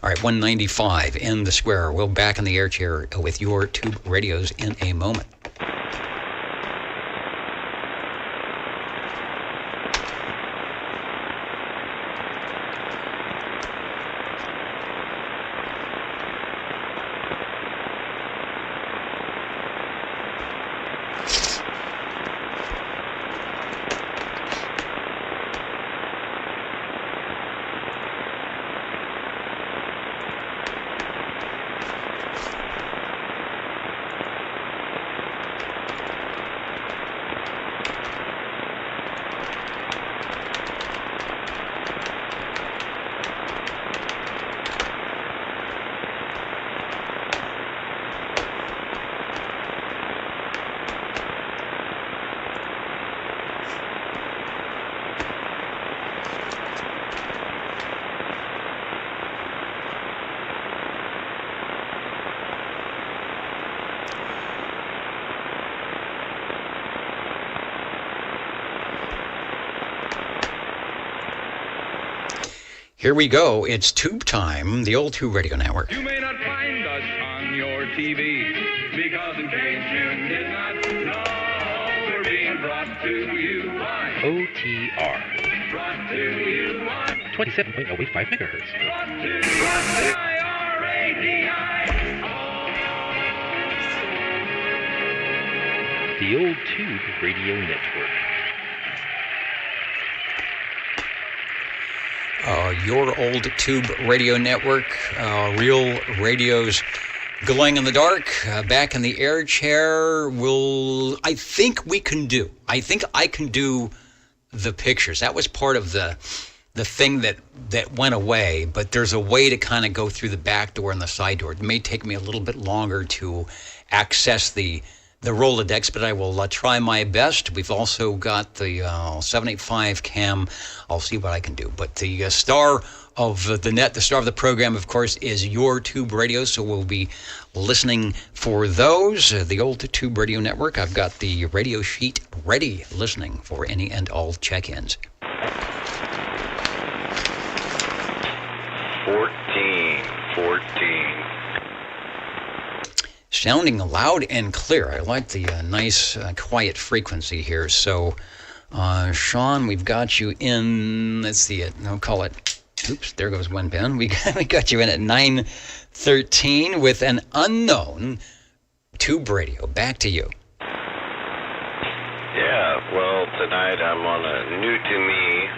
Speaker 1: All right, 195 in the square. We'll back in the air chair with your tube radios in a moment. Here we go. It's Tube Time, the old Tube Radio Network.
Speaker 2: You may not find us on your TV because in case you did not know, we're being brought to you by
Speaker 3: OTR.
Speaker 2: Brought to you by
Speaker 3: 27.085 megahertz.
Speaker 2: Brought to you by RADI.
Speaker 3: The old Tube Radio Network.
Speaker 1: Your old Tube Radio Network, real radios glowing in the dark, back in the air chair. I think I can do the pictures. That was part of the thing that went away, but there's a way to kind of go through the back door and the side door. It may take me a little bit longer to access the Rolodex, but I will try my best. We've also got the 785 cam. I'll see what I can do. But the star of the net, the star of the program, of course, is your Tube Radio, so we'll be listening for those. The old Tube Radio Network. I've got the radio sheet ready, listening for any and all check-ins.
Speaker 6: 14.
Speaker 1: Sounding loud and clear. I like the nice, quiet frequency here. So, Sean, we've got you in, let's see it, I'll call it, oops, there goes one pen. We got you in at 9:13 with an unknown Tube Radio. Back to you.
Speaker 6: Yeah, well, tonight I'm on a new-to-me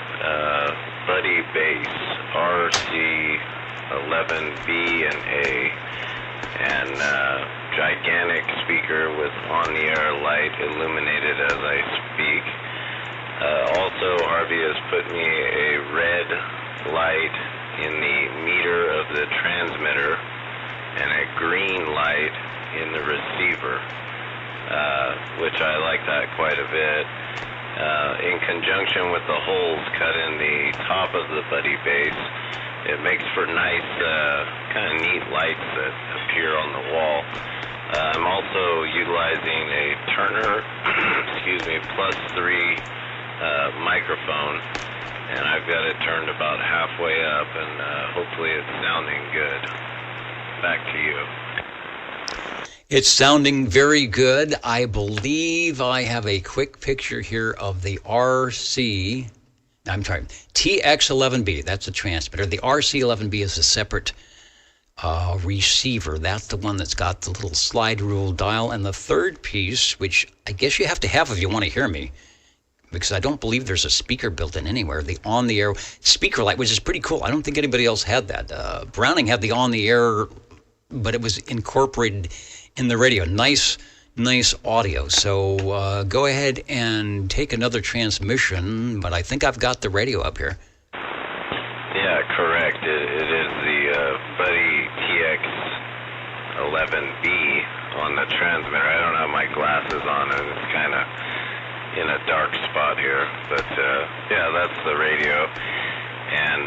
Speaker 6: Buddy Bass RC11B and A, and gigantic speaker with on-the-air light illuminated as I speak. Also, Harvey has put me a red light in the meter of the transmitter and a green light in the receiver, which I like that quite a bit. In conjunction with the holes cut in the top of the Buddy Bass, it makes for nice, kind of neat lights that appear on the wall. I'm also utilizing a Turner, +3 microphone, and I've got it turned about halfway up, and hopefully it's sounding good. Back to you.
Speaker 1: It's sounding very good. I believe I have a quick picture here of the TX11B. That's a transmitter. The RC11B is a separate receiver. That's the one that's got the little slide rule dial. And the third piece, which I guess you have to have if you want to hear me, because I don't believe there's a speaker built in anywhere, the on-the-air speaker light, which is pretty cool. I don't think anybody else had that. Browning had the on-the-air, but it was incorporated in the radio. Nice audio. So go ahead and take another transmission, but I think I've got the radio up here.
Speaker 6: Yeah, correct. It is the Buddy TX11B on the transmitter. I don't have my glasses on, and it's kind of in a dark spot here. But, yeah, that's the radio. And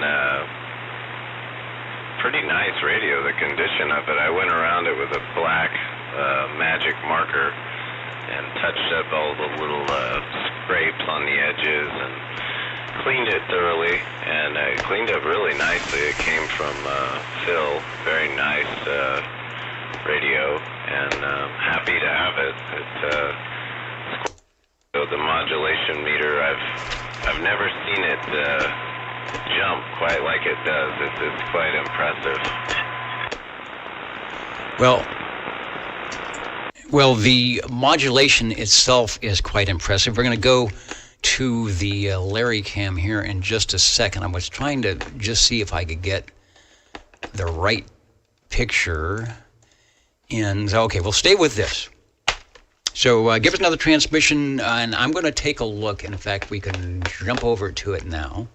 Speaker 6: pretty nice radio, the condition of it. I went around it with a black magic marker and touched up all the little scrapes on the edges and cleaned it thoroughly, and it cleaned up really nicely. It came from Phil. Very nice radio, and happy to have it. The modulation meter, I've never seen it jump quite like it does. It's quite impressive.
Speaker 1: Well, the modulation itself is quite impressive. We're going to go to the Larry cam here in just a second. I was trying to just see if I could get the right picture. And okay, we'll stay with this. So give us another transmission, and I'm going to take a look. And in fact, we can jump over to it now.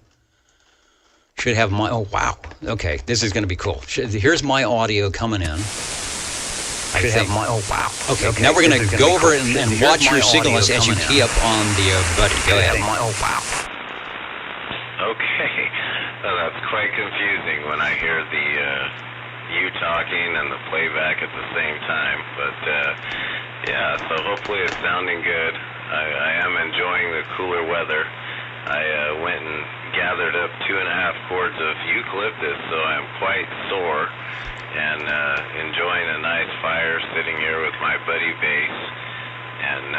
Speaker 1: Should have my, oh, wow. Okay, this is going to be cool. Here's my audio coming in. Okay, now we're going to go over and watch your signal as you key up on the Buddy. Go ahead.
Speaker 6: Okay, well, that's quite confusing when I hear you talking and the playback at the same time. But yeah, so hopefully it's sounding good. I am enjoying the cooler weather. I went and gathered up 2.5 cords of eucalyptus, so I'm quite sore and enjoying a nice fire sitting here with my buddy bass and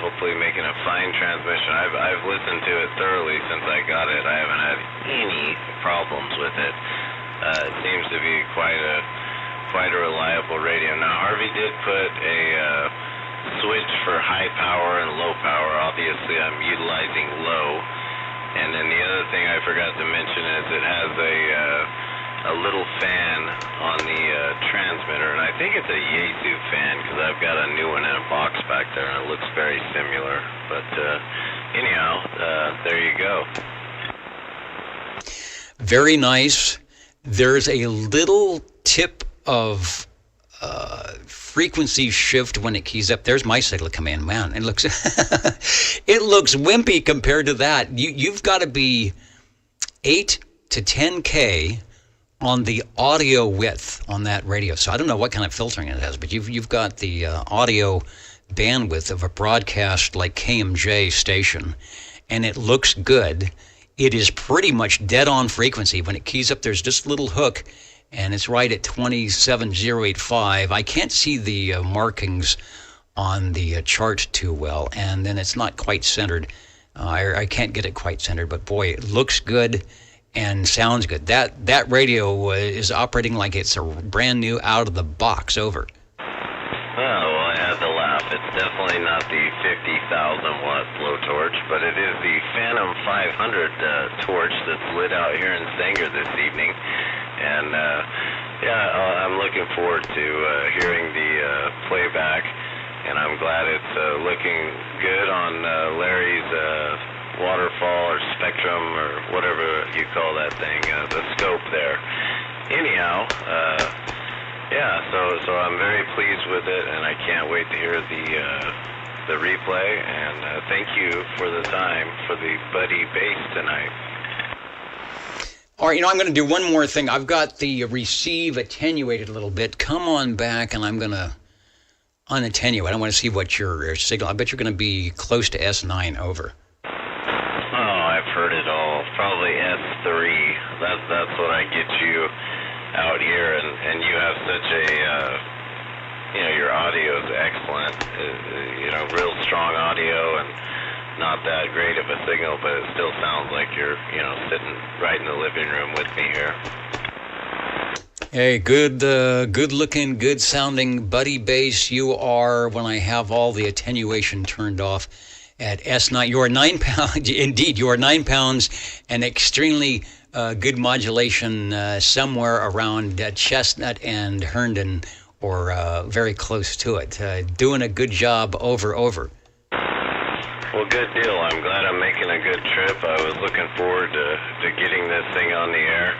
Speaker 6: hopefully making a fine transmission. I've listened to it thoroughly since I got it. I haven't had any problems with it. It seems to be quite a reliable radio. Now, Harvey did put a switch for high power and low power. Obviously, I'm utilizing low. And then the other thing I forgot to mention is it has a little fan on the transmitter, and I think it's a Yaesu fan because I've got a new one in a box back there, and it looks very similar. But anyhow, there you go.
Speaker 1: Very nice. There's a little tip of frequency shift when it keys up. There's my signal command. Man, it looks it looks wimpy compared to that. You've got to be 8 to 10K on the audio width on that radio. So I don't know what kind of filtering it has, but you've got the audio bandwidth of a broadcast like KMJ station, and it looks good. It is pretty much dead on frequency. When it keys up, there's just a little hook, and it's right at 27085. I can't see the markings on the chart too well, and then it's not quite centered. I can't get it quite centered, but boy, it looks good and sounds good. That radio is operating like it's a brand new out of the box. Over.
Speaker 6: Oh, well, I had to laugh. It's definitely not the 50,000 watt blowtorch, but it is the Phantom 500 torch that's lit out here in Sanger this evening. And I'm looking forward to hearing the playback, and I'm glad it's looking good on Larry's waterfall or spectrum or whatever you call that thing, the scope there. Anyhow, so I'm very pleased with it, and I can't wait to hear the replay, and thank you for the time for the Buddy Bass tonight.
Speaker 1: All right, I'm going to do one more thing. I've got the receive attenuated a little bit. Come on back, and I'm going to unattenuate. I want to see what your signal. I bet you're going to be close to S9. Over.
Speaker 6: Oh, I've heard it all. Probably S3. That's what I get you out here, and you have such a, your audio is excellent. Real strong audio and not that great of a signal, but it still sounds like you're, sitting right in the living room with me here.
Speaker 1: Hey, good looking, good sounding Buddy Bass you are when I have all the attenuation turned off at S9. You are 9 pounds, indeed, you are 9 pounds and extremely good modulation somewhere around Chestnut and Herndon or very close to it. Doing a good job. Over.
Speaker 6: Well, good deal. I'm glad I'm making a good trip. I was looking forward to getting this thing on the air,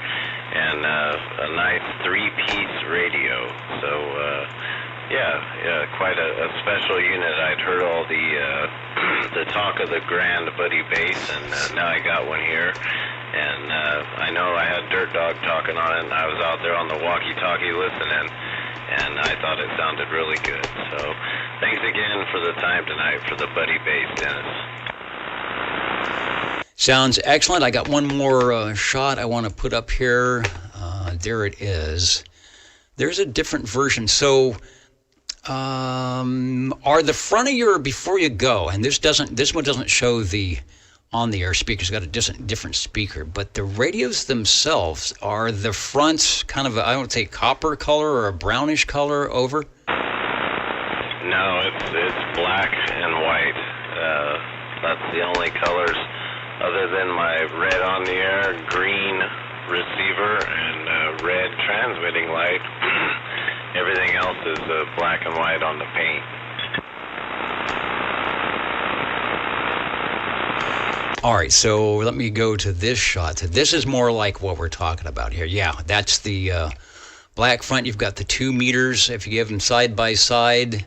Speaker 6: and a nice 3-piece radio. So, quite a special unit. I'd heard all the talk of the Grand Buddy Bass, and now I got one here. And I know I had Dirt Dog talking on it, and I was out there on the walkie-talkie listening, and I thought it sounded really good. So thanks again for the time tonight for the Buddy Bass, Dennis.
Speaker 1: Sounds excellent. I got one more shot I want to put up here. There it is. There's a different version. So are the front of your, before you go, and this one doesn't show the on-the-air speakers, got a different speaker, but the radios themselves, are the fronts kind of, I would say, copper color or a brownish color? Over?
Speaker 6: No, it's black and white. That's the only colors other than my red on-the-air, green receiver, and red transmitting light. Everything else is black and white on the paint.
Speaker 1: All right, so let me go to this shot. This is more like what we're talking about here. Yeah, that's the black front. You've got the 2 meters if you give them side by side.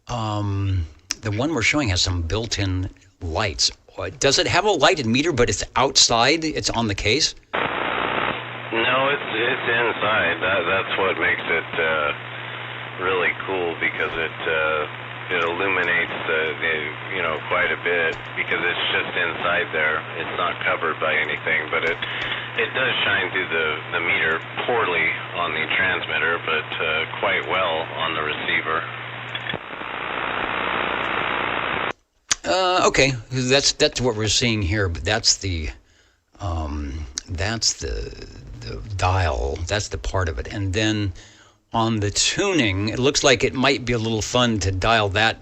Speaker 1: The one we're showing has some built-in lights. Does it have a lighted meter, but it's outside? It's on the case?
Speaker 6: No, it's inside. That's what makes it really cool, because it it illuminates quite a bit because it's just inside there. It's not covered by anything, but it does shine through the meter poorly on the transmitter, but quite well on the receiver.
Speaker 1: Okay, that's what we're seeing here, but that's the dial. That's the part of it, and then on the tuning, it looks like it might be a little fun to dial that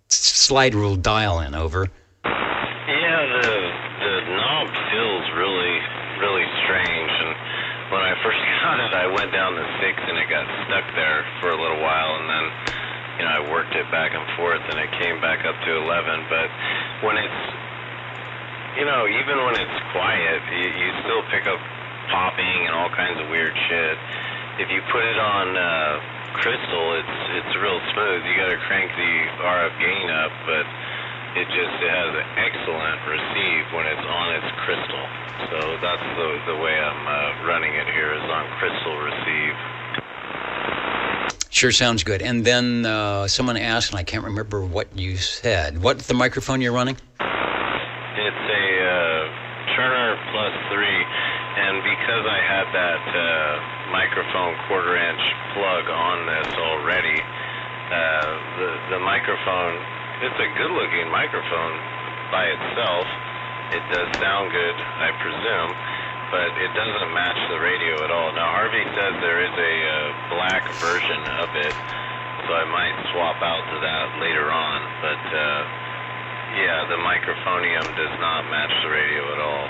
Speaker 1: slide rule dial in over.
Speaker 6: Yeah, the knob feels really, really strange, and when I first got it, I went down to 6 and it got stuck there for a little while, and then I worked it back and forth, and it came back up to 11. But when it's, even when it's quiet, you still pick up popping and all kinds of weird shit. If you put it on crystal, it's real smooth. You got to crank the RF gain up, but it has an excellent receive when it's on its crystal. So that's the way I'm running it here, is on crystal receive.
Speaker 1: Sure sounds good. And then someone asked, and I can't remember what you said. What's the microphone you're running?
Speaker 6: It's a Turner Plus 3, and because I had that microphone quarter-inch plug on this already, the microphone, it's a good-looking microphone by itself. It does sound good, I presume, but it doesn't match the radio at all. Now, Harvey says there is a black version of it, so I might swap out to that later on, but yeah, the microphonium does not match the radio at all.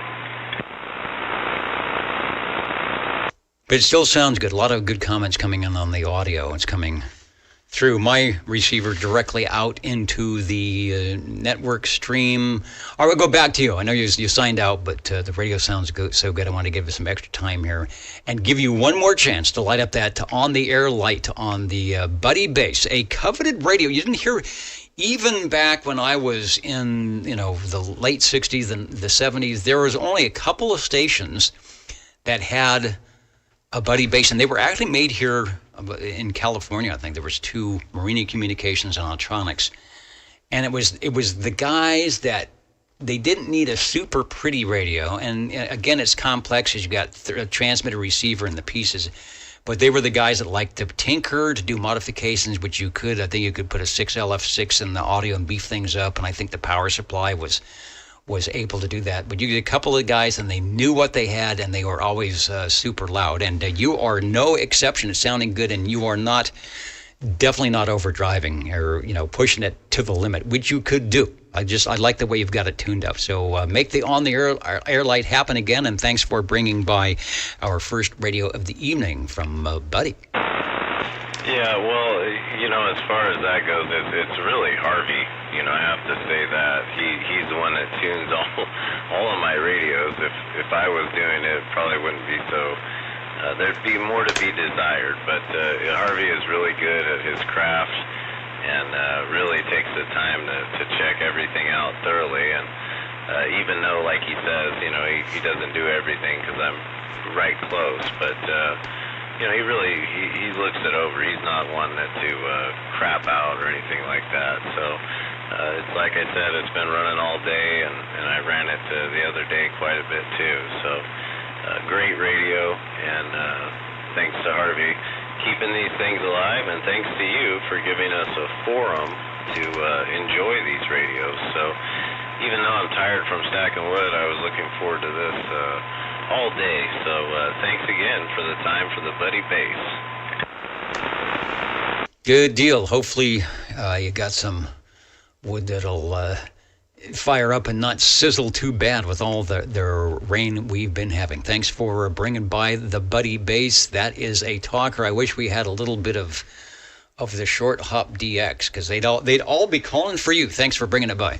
Speaker 1: But it still sounds good. A lot of good comments coming in on the audio. It's coming through my receiver directly out into the network stream. I will go back to you. I know you signed out, but the radio sounds so good. I want to give you some extra time here and give you one more chance to light up that on-the-air light on the Buddy Bass, a coveted radio. You didn't hear, even back when I was in the late 60s and the 70s, there was only a couple of stations that had a Buddy Bass, and they were actually made here in California. I think there was 2, Marine Communications and Electronics, and it was the guys that they didn't need a super pretty radio, and again, it's complex as you got a transmitter, receiver, and the pieces, but they were the guys that liked to tinker, to do modifications, which you could. I think you could put a 6LF6 in the audio and beef things up, and I think the power supply was able to do that. But you get a couple of guys, and they knew what they had, and they were always super loud. And you are no exception to sounding good, and you are definitely not overdriving or pushing it to the limit, which you could do. I like the way you've got it tuned up. So make the on-the-air light happen again, and thanks for bringing by our first radio of the evening from Buddy.
Speaker 6: Yeah, well, as far as that goes, it's really Harvey. I have to say that he's the one that tunes all of my radios. If I was doing it, probably wouldn't be so. There'd be more to be desired. But Harvey is really good at his craft and really takes the time to check everything out thoroughly. And even though, like he says, he doesn't do everything because I'm right close, but. He looks it over. He's not one to crap out or anything like that. So it's like I said, it's been running all day, and I ran it the other day quite a bit too. So great radio, and thanks to Harvey keeping these things alive, and thanks to you for giving us a forum to enjoy these radios. So even though I'm tired from stacking wood, I was looking forward to this all day. So thanks again for the time for the Buddy Bass.
Speaker 1: Good deal. Hopefully you got some wood that'll fire up and not sizzle too bad with all the rain we've been having. Thanks for bringing by the Buddy Bass. That is a talker. I wish we had a little bit of the Short Hop DX, because they'd all be calling for you. Thanks for bringing it by.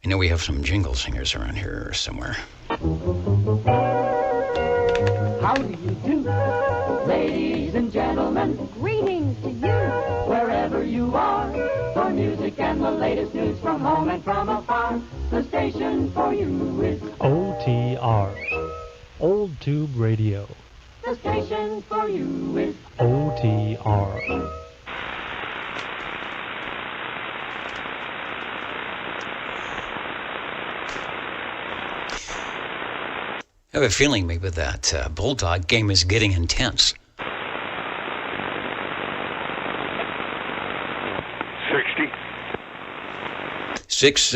Speaker 1: I know we have some jingle singers around here somewhere.
Speaker 21: How do you do, ladies and gentlemen? Greetings to you, wherever you are. For music and the latest news from home and from afar, the station for you is
Speaker 14: OTR. Old Tube Radio.
Speaker 21: the station for you is
Speaker 14: OTR.
Speaker 1: I have a feeling maybe that Bulldog game is getting intense. 60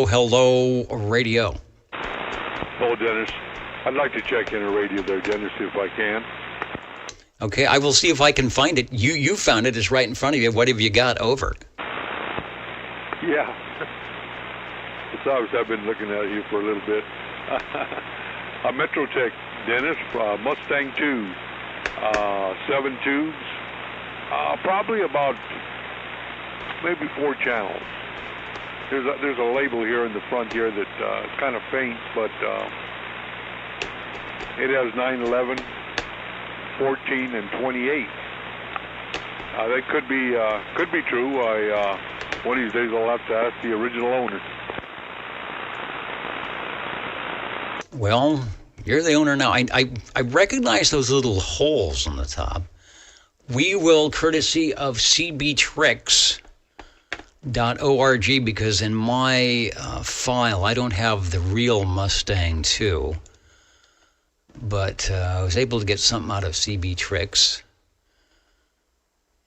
Speaker 1: hello radio.
Speaker 15: Oh, Dennis, I'd like to check in a radio there, Dennis, if I can.
Speaker 1: Okay, I will see if I can find it. You found it. It's right in front of you. What have you got? Over.
Speaker 15: Yeah. It's obvious I've been looking at you for a little bit. A Metrotech, Dennis, Mustang 2, 7 tubes, probably about maybe 4 channels. There's a label here in the front here that is kind of faint, but it has 911, 14, and 28. That could be true. One of these days I'll have to ask the original owner.
Speaker 1: Well, you're the owner now. I recognize those little holes on the top. We will, courtesy of cbtricks.org, because in my file I don't have the real Mustang 2, but I was able to get something out of CB Tricks.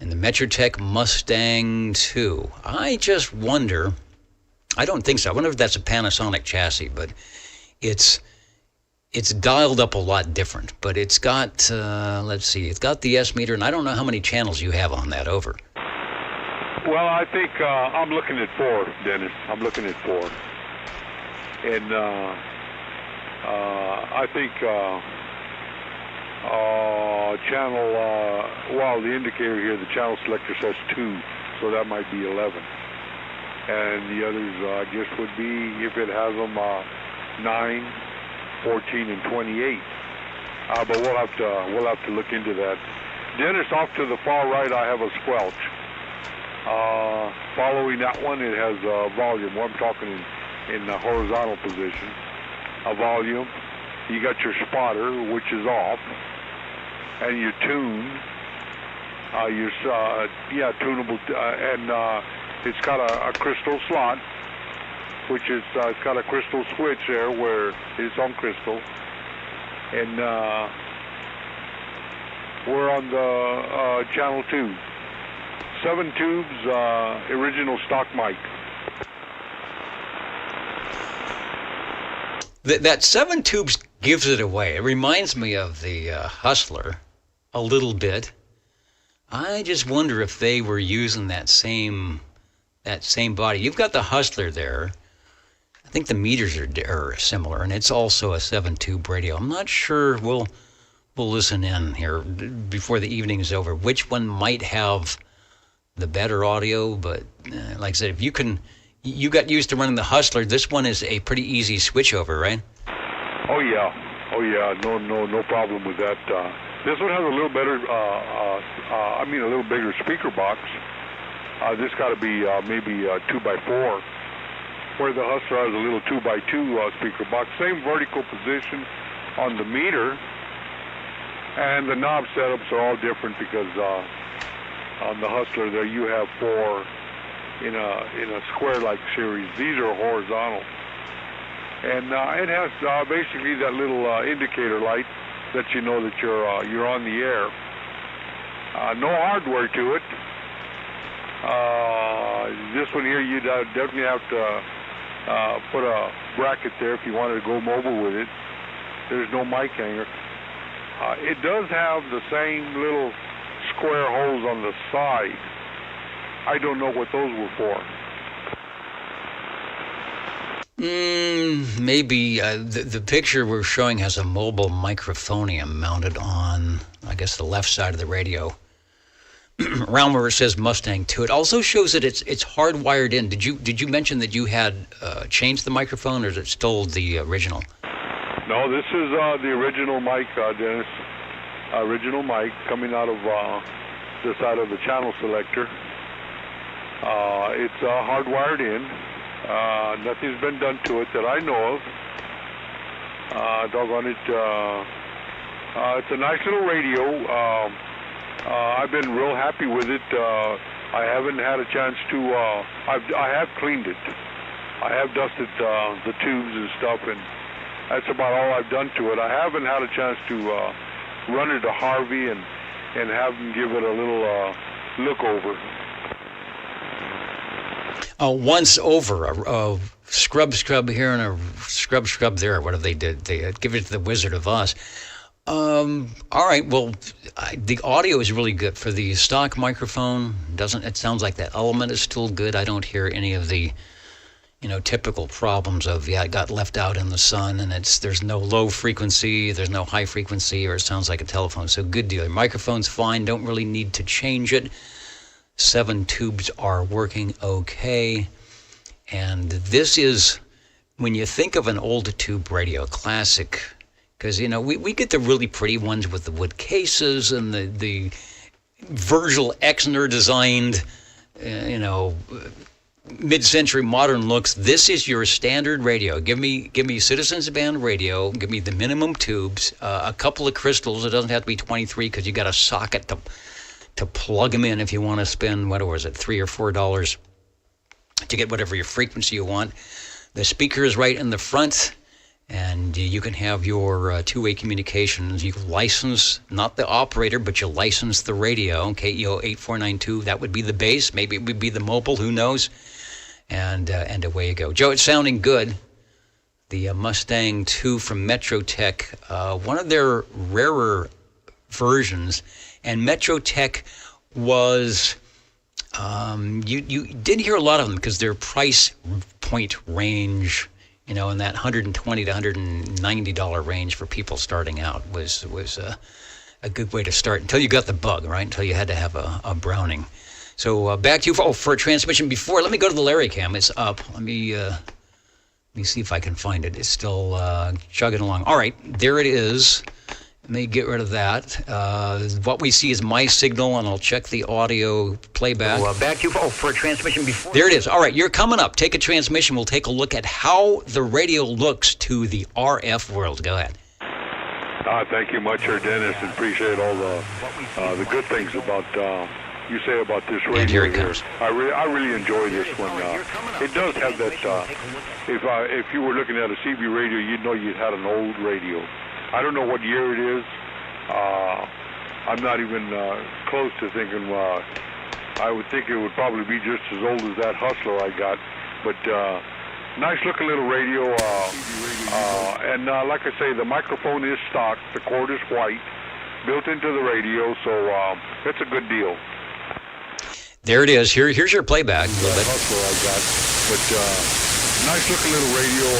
Speaker 1: And the Metrotech Mustang 2. I just wonder, I don't think so. I wonder if that's a Panasonic chassis, but it's dialed up a lot different, but it's got, let's see, it's got the S meter, and I don't know how many channels you have on that. Over.
Speaker 15: Well, I think I'm looking at 4, Dennis. I'm looking at 4. And I think channel, well, the indicator here, the channel selector says 2, so that might be 11. And the others, I guess, would be, if it has them, 9, 14, and 28. But we'll have to look into that. Dennis, off to the far right, I have a squelch. Following that one, it has volume. Well, I'm talking in the horizontal position. A volume. You got your spotter, which is off, and your tune. Tunable, and it's got a crystal slot, which is it's got a crystal switch there where it's on crystal, and we're on the channel 2. 7 tubes, original stock mic.
Speaker 1: That 7 tubes gives it away. It reminds me of the Hustler a little bit. I just wonder if they were using that same body. You've got the Hustler there. I think the meters are similar, and it's also a 7-tube radio. I'm not sure. We'll listen in here before the evening is over. Which one might have the better audio? But like I said, if you got used to running the Hustler, this one is a pretty easy switchover, right?
Speaker 15: Oh yeah, no problem with that. This one has a little better, a little bigger speaker box. This got to be maybe 2x4, where the Hustler has a little 2x2 speaker box. Same vertical position on the meter, and the knob setups are all different because on the Hustler there you have 4 in a square-like series. These are horizontal, and it has basically that little indicator light that you know that you're on the air. No hardware to it. This one here, you'd definitely have to put a bracket there if you wanted to go mobile with it. There's no mic hanger. It does have the same little square holes on the side. I don't know what those were for.
Speaker 1: Maybe the picture we're showing has a mobile microphonium mounted on, I guess, the left side of the radio, around where it says Mustang 2. It also shows that it's hardwired in. Did you mention that you had changed the microphone, or is it still the original?
Speaker 15: No, this is the original mic, Dennis. Original mic coming out of the side of the channel selector. It's hardwired in. Nothing's been done to it that I know of. Doggone it. It's a nice little radio. I've been real happy with it. I haven't had a chance to. I have cleaned it. I have dusted the tubes and stuff, and that's about all I've done to it. I haven't had a chance to run it to Harvey and have him give it a little look over.
Speaker 1: Once over, a scrub here and a scrub there. What have they did? They give it to the Wizard of Oz. All right. Well, the audio is really good for the stock microphone. It sounds like that element is still good. I don't hear any of the, typical problems of it got left out in the sun and there's no low frequency, there's no high frequency, or it sounds like a telephone. So good deal. Your microphone's fine. Don't really need to change it. 7 tubes are working okay. And this is, when you think of an old tube radio, classic, because, we get the really pretty ones with the wood cases and the Virgil Exner designed, mid-century modern looks. This is your standard radio. Give me Citizens Band radio. Give me the minimum tubes, a couple of crystals. It doesn't have to be 23 because you got a socket to plug them in if you want to spend, $3 or $4 to get whatever your frequency you want. The speaker is right in the front, and you can have your two-way communications. You license, not the operator, but you license the radio, KEO 8492. That would be the base. Maybe it would be the mobile, who knows? And away you go. Joe, it's sounding good. The Mustang 2 from Metrotech, one of their rarer versions. And Metrotech was, you didn't hear a lot of them because their price point range, in that $120 to $190 range for people starting out was a good way to start until you got the bug, right? Until you had to have a Browning. So back to you for a transmission. Before, let me go to the Larry Cam. It's up. Let me see if I can find it. It's still chugging along. All right, there it is. Let me get rid of that. What we see is my signal, and I'll check the audio playback. Back to you for a transmission before. There it is. All right, you're coming up. Take a transmission. We'll take a look at how the radio looks to the RF world. Go ahead.
Speaker 15: Thank you much, Sir Dennis, and appreciate all the good things about you say about this radio.
Speaker 1: And here it comes.
Speaker 15: I really enjoy this one. It does have that. If you were looking at a CB radio, you'd know you had an old radio. I don't know what year it is. I'm not even close to thinking. I would think it would probably be just as old as that Hustler I got. But nice looking little radio. And like I say, the microphone is stock. The cord is white, built into the radio. So it's a good deal.
Speaker 1: There it is. Here's your playback.
Speaker 15: The Hustler I got. But nice looking little radio.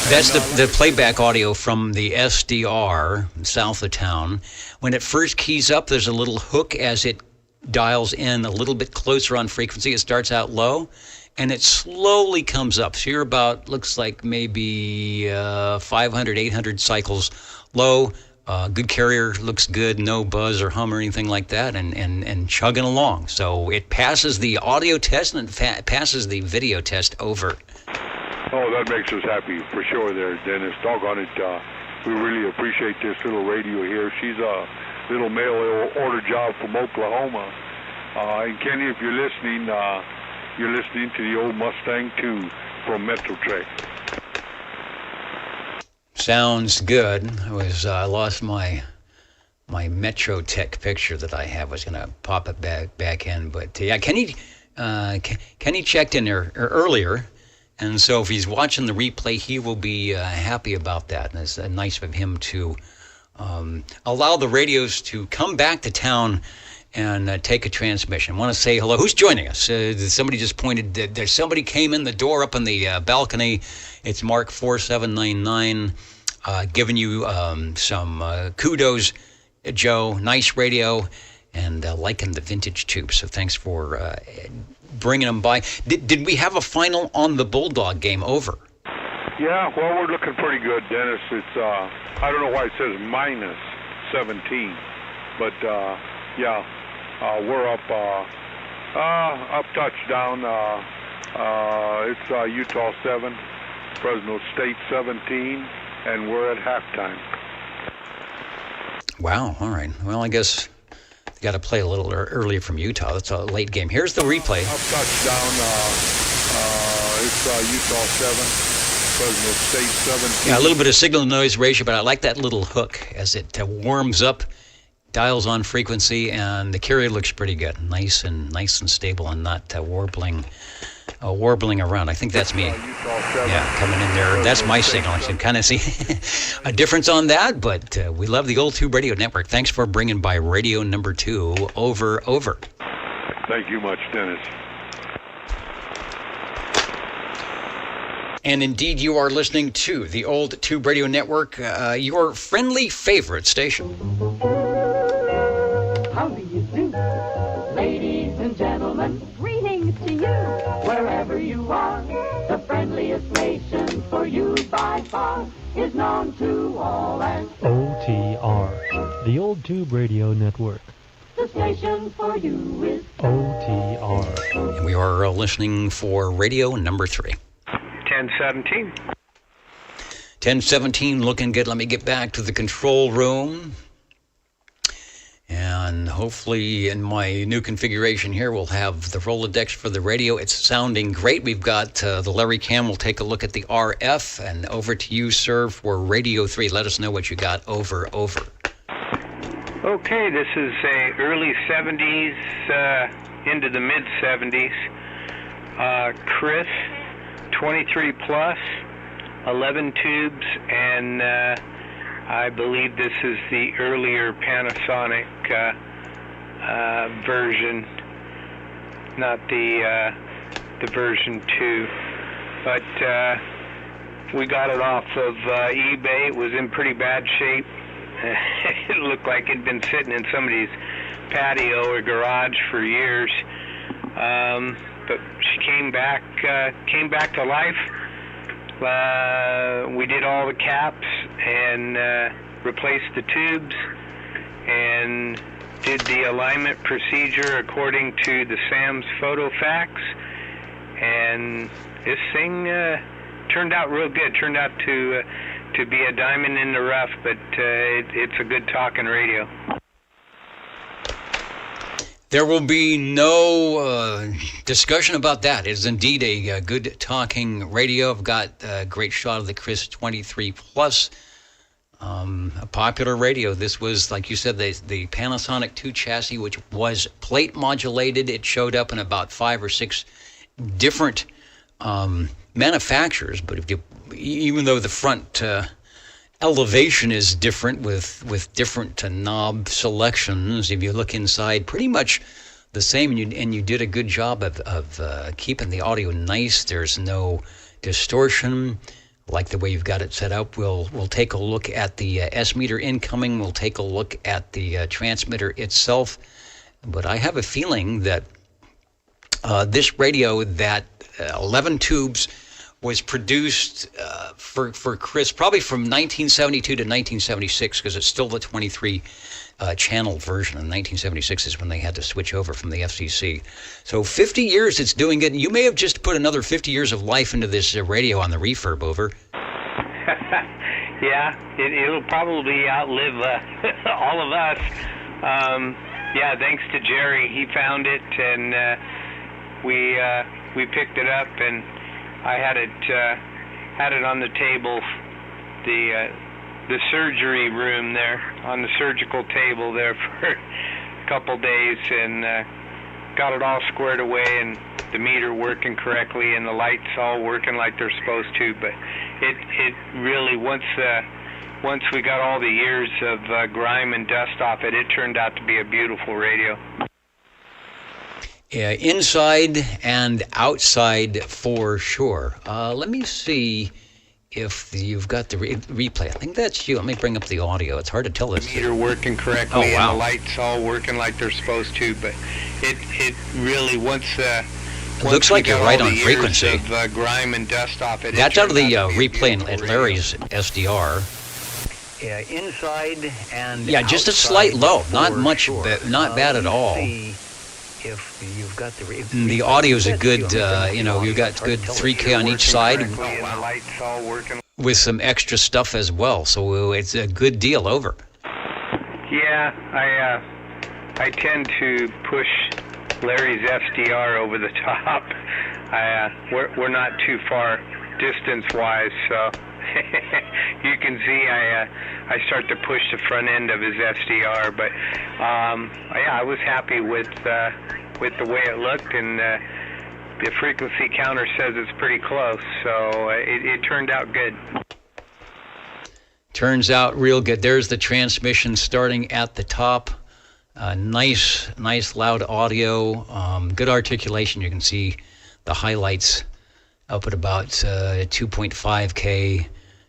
Speaker 1: That's the playback audio from the SDR south of town. When it first keys up, there's a little hook as it dials in a little bit closer on frequency. It starts out low, and it slowly comes up. So you're about, looks like maybe 500, 800 cycles low. Good carrier, looks good, no buzz or hum or anything like that, and chugging along. So it passes the audio test and it passes the video test over.
Speaker 15: Oh, that makes us happy for sure there, Dennis. Doggone it. We really appreciate this little radio here. She's a little mail order job from Oklahoma. And Kenny, if you're listening to the old Mustang 2 from Metrotech.
Speaker 1: Sounds good. I lost my Metrotech picture that I have. I was going to pop it back in. But yeah, Kenny checked in there earlier. And so if he's watching the replay, he will be happy about that. And it's nice of him to allow the radios to come back to town and take a transmission. I want to say hello. Who's joining us? Somebody just pointed. There's somebody came in the door up on the balcony. It's Mark 4799 giving you some kudos, Joe. Nice radio and liking the vintage tubes. So thanks for bringing them by. Did we have a final on the Bulldog game over?
Speaker 15: Yeah, well, we're looking pretty good, Dennis. It's I don't know why it says minus 17, but yeah, we're up touchdown. It's Utah 7, Fresno State 17, and we're at halftime.
Speaker 1: Wow. All right. Well, I guess they got to play a little earlier from Utah. That's a late game. Here's the replay.
Speaker 15: Up touchdown. It's Utah 7. Fresno State 17.
Speaker 1: Yeah, a little bit of signal noise ratio, but I like that little hook as it warms up, dials on frequency, and the carrier looks pretty good, nice and stable, and not warbling around. I think that's me. Yeah, coming in there. That's my signal. I can kind of see a difference on that, but we love the Old Tube Radio Network. Thanks for bringing by radio number 2. Over.
Speaker 15: Thank you much, Dennis.
Speaker 1: And indeed, you are listening to the Old Tube Radio Network, your friendly favorite station.
Speaker 21: How do you do? Ladies and gentlemen, greetings to you. Wherever you are, the friendliest nation for you by far is known to all as
Speaker 14: OTR, the Old Tube Radio Network.
Speaker 21: the station for you is
Speaker 14: OTR.
Speaker 1: And we are listening for radio number 3.
Speaker 16: 1017.
Speaker 1: 1017, looking good. Let me get back to the control room. And hopefully in my new configuration here, we'll have the Rolodex for the radio. It's sounding great. We've got the Larry Cam. We'll take a look at the RF. And over to you, sir, for Radio 3. Let us know what you got. Over.
Speaker 16: Okay, this is a early 70s into the mid 70s. Chris, 23 plus, 11 tubes, and I believe this is the earlier Panasonic version, not the version 2. But we got it off of eBay. It was in pretty bad shape. It looked like it'd been sitting in somebody's patio or garage for years. But she came back to life. We did all the caps and replaced the tubes and did the alignment procedure according to the Sam's photo fax. And this thing turned out real good. Turned out to be a diamond in the rough, but it's a good talking radio.
Speaker 1: There will be no discussion about that. It is indeed a good talking radio. I've got a great shot of the Chris 23 Plus, a popular radio. This was, like you said, the Panasonic 2 chassis, which was plate modulated. It showed up in about 5 or 6 different manufacturers, but even though the front elevation is different with different knob selections, if you look inside, pretty much the same, and you did a good job of keeping the audio nice. There's no distortion, like the way you've got it set up. We'll take a look at the S meter incoming. We'll take a look at the transmitter itself. But I have a feeling that this radio, that 11 tubes, was produced for Chris probably from 1972 to 1976, because it's still the 23 channel version. And 1976 is when they had to switch over from the FCC. So 50 years it's doing it. You may have just put another 50 years of life into this radio on the refurb. Over.
Speaker 16: Yeah, it'll probably outlive all of us. Yeah, thanks to Jerry. He found it, and we picked it up, and I had it on the table, the surgery room there, on the surgical table there for a couple days, and got it all squared away and the meter working correctly and the lights all working like they're supposed to. But it really, once we got all the years of grime and dust off it, it turned out to be a beautiful radio.
Speaker 1: Inside and outside for sure. Let me see if you've got the replay. I think that's you. Let me bring up the audio. It's hard to tell this.
Speaker 16: The meter working correctly
Speaker 1: Oh, wow.
Speaker 16: and the lights all working like they're supposed to. But it really, once
Speaker 1: looks like you're right on frequency.
Speaker 16: Of grime and dust off it.
Speaker 1: That's out of the replay at Larry's SDR. Yeah, inside and just a slight low. Not much, not bad at all. If you've got the audio's a good, you've got good 3K on each side with some extra stuff as well. So it's a good deal over.
Speaker 16: Yeah, I tend to push Larry's SDR over the top. We're not too far distance-wise, so you can see I start to push the front end of his SDR. But I was happy with the way it looked, and the frequency counter says it's pretty close, so it turned out good.
Speaker 1: Turns out real good. There's the transmission starting at the top. Nice loud audio, good articulation. You can see the highlights up at about 2.5K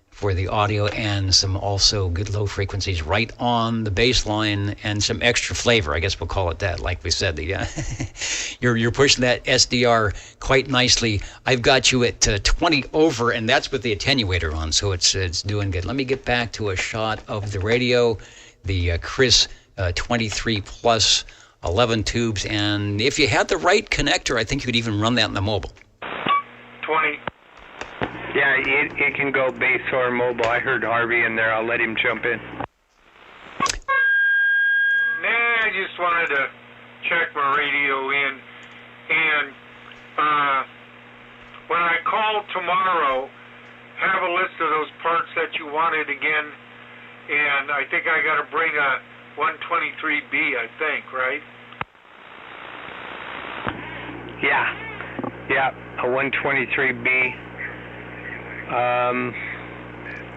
Speaker 1: for the audio, and some also good low frequencies right on the bass line, and some extra flavor. I guess we'll call it that. Like we said, you're pushing that SDR quite nicely. I've got you at 20 over, and that's with the attenuator on, so it's doing good. Let me get back to a shot of the radio, the Chris 23 plus 11 tubes, and if you had the right connector, I think you could even run that in the mobile.
Speaker 16: 20. Yeah, it can go bass or mobile. I heard Harvey in there. I'll let him jump in.
Speaker 8: I just wanted to check my radio in, and when I call tomorrow, have a list of those parts that you wanted again, and I think I got to bring a 123B, I think, right?
Speaker 16: Yeah, a 123B.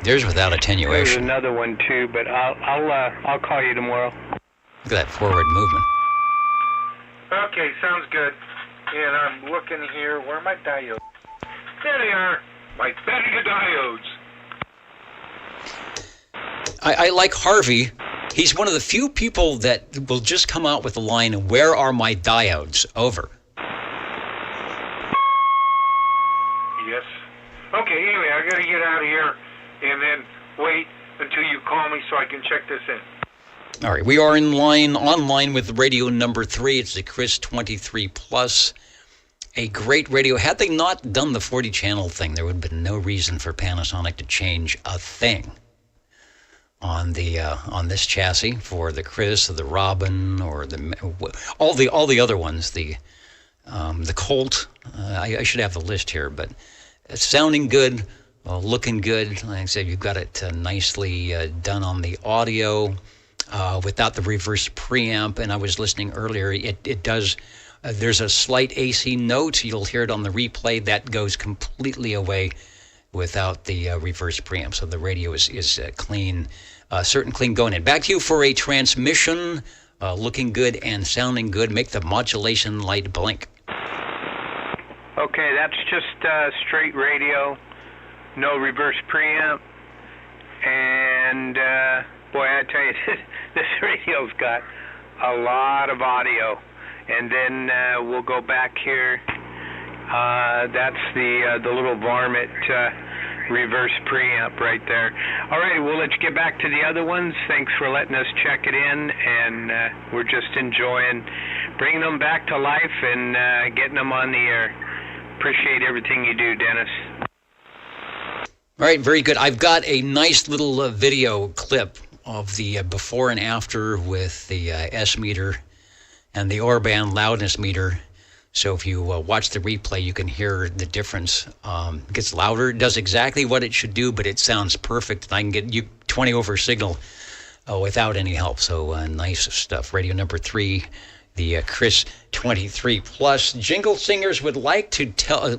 Speaker 1: There's without attenuation.
Speaker 16: There's another one too, but I'll call you tomorrow.
Speaker 1: Look at that forward movement.
Speaker 8: Okay, sounds good. And I'm looking here. Where are my diodes? There they are. My Bega diodes.
Speaker 1: I like Harvey. He's one of the few people that will just come out with the line, "Where are my diodes?" Over.
Speaker 8: Yes. Okay, anyway, I got to get out of here and then wait until you call me so I can check this in.
Speaker 1: All right, we are online with radio number 3. It's the Chris 23 Plus. A great radio. Had they not done the 40 channel thing, there would have been no reason for Panasonic to change a thing on this chassis for the Chris or the Robin or all the other ones. The Colt. I should have the list here, but it's sounding good, looking good. Like I said, you've got it nicely done on the audio without the reverse preamp. And I was listening earlier. It does. There's a slight AC note. You'll hear it on the replay. That goes completely away without the reverse preamp. So the radio is clean, certain clean going in. Back to you for a transmission, looking good and sounding good. Make the modulation light blink.
Speaker 16: Okay, that's just straight radio, no reverse preamp, and boy, I tell you, this radio's got a lot of audio. And then we'll go back here. That's the little varmint reverse preamp right there. All right, well, let's get back to the other ones. Thanks for letting us check it in, and we're just enjoying bringing them back to life and getting them on the air. Appreciate everything you do, Dennis.
Speaker 1: All right, very good. I've got a nice little video clip of the before and after with the S meter and the Orban loudness meter. So if you watch the replay, you can hear the difference. It gets louder. It does exactly what it should do, but it sounds perfect. And I can get you 20 over signal without any help. So nice stuff. Radio number 3 the Chris 23 Plus. Jingle singers would like to tell,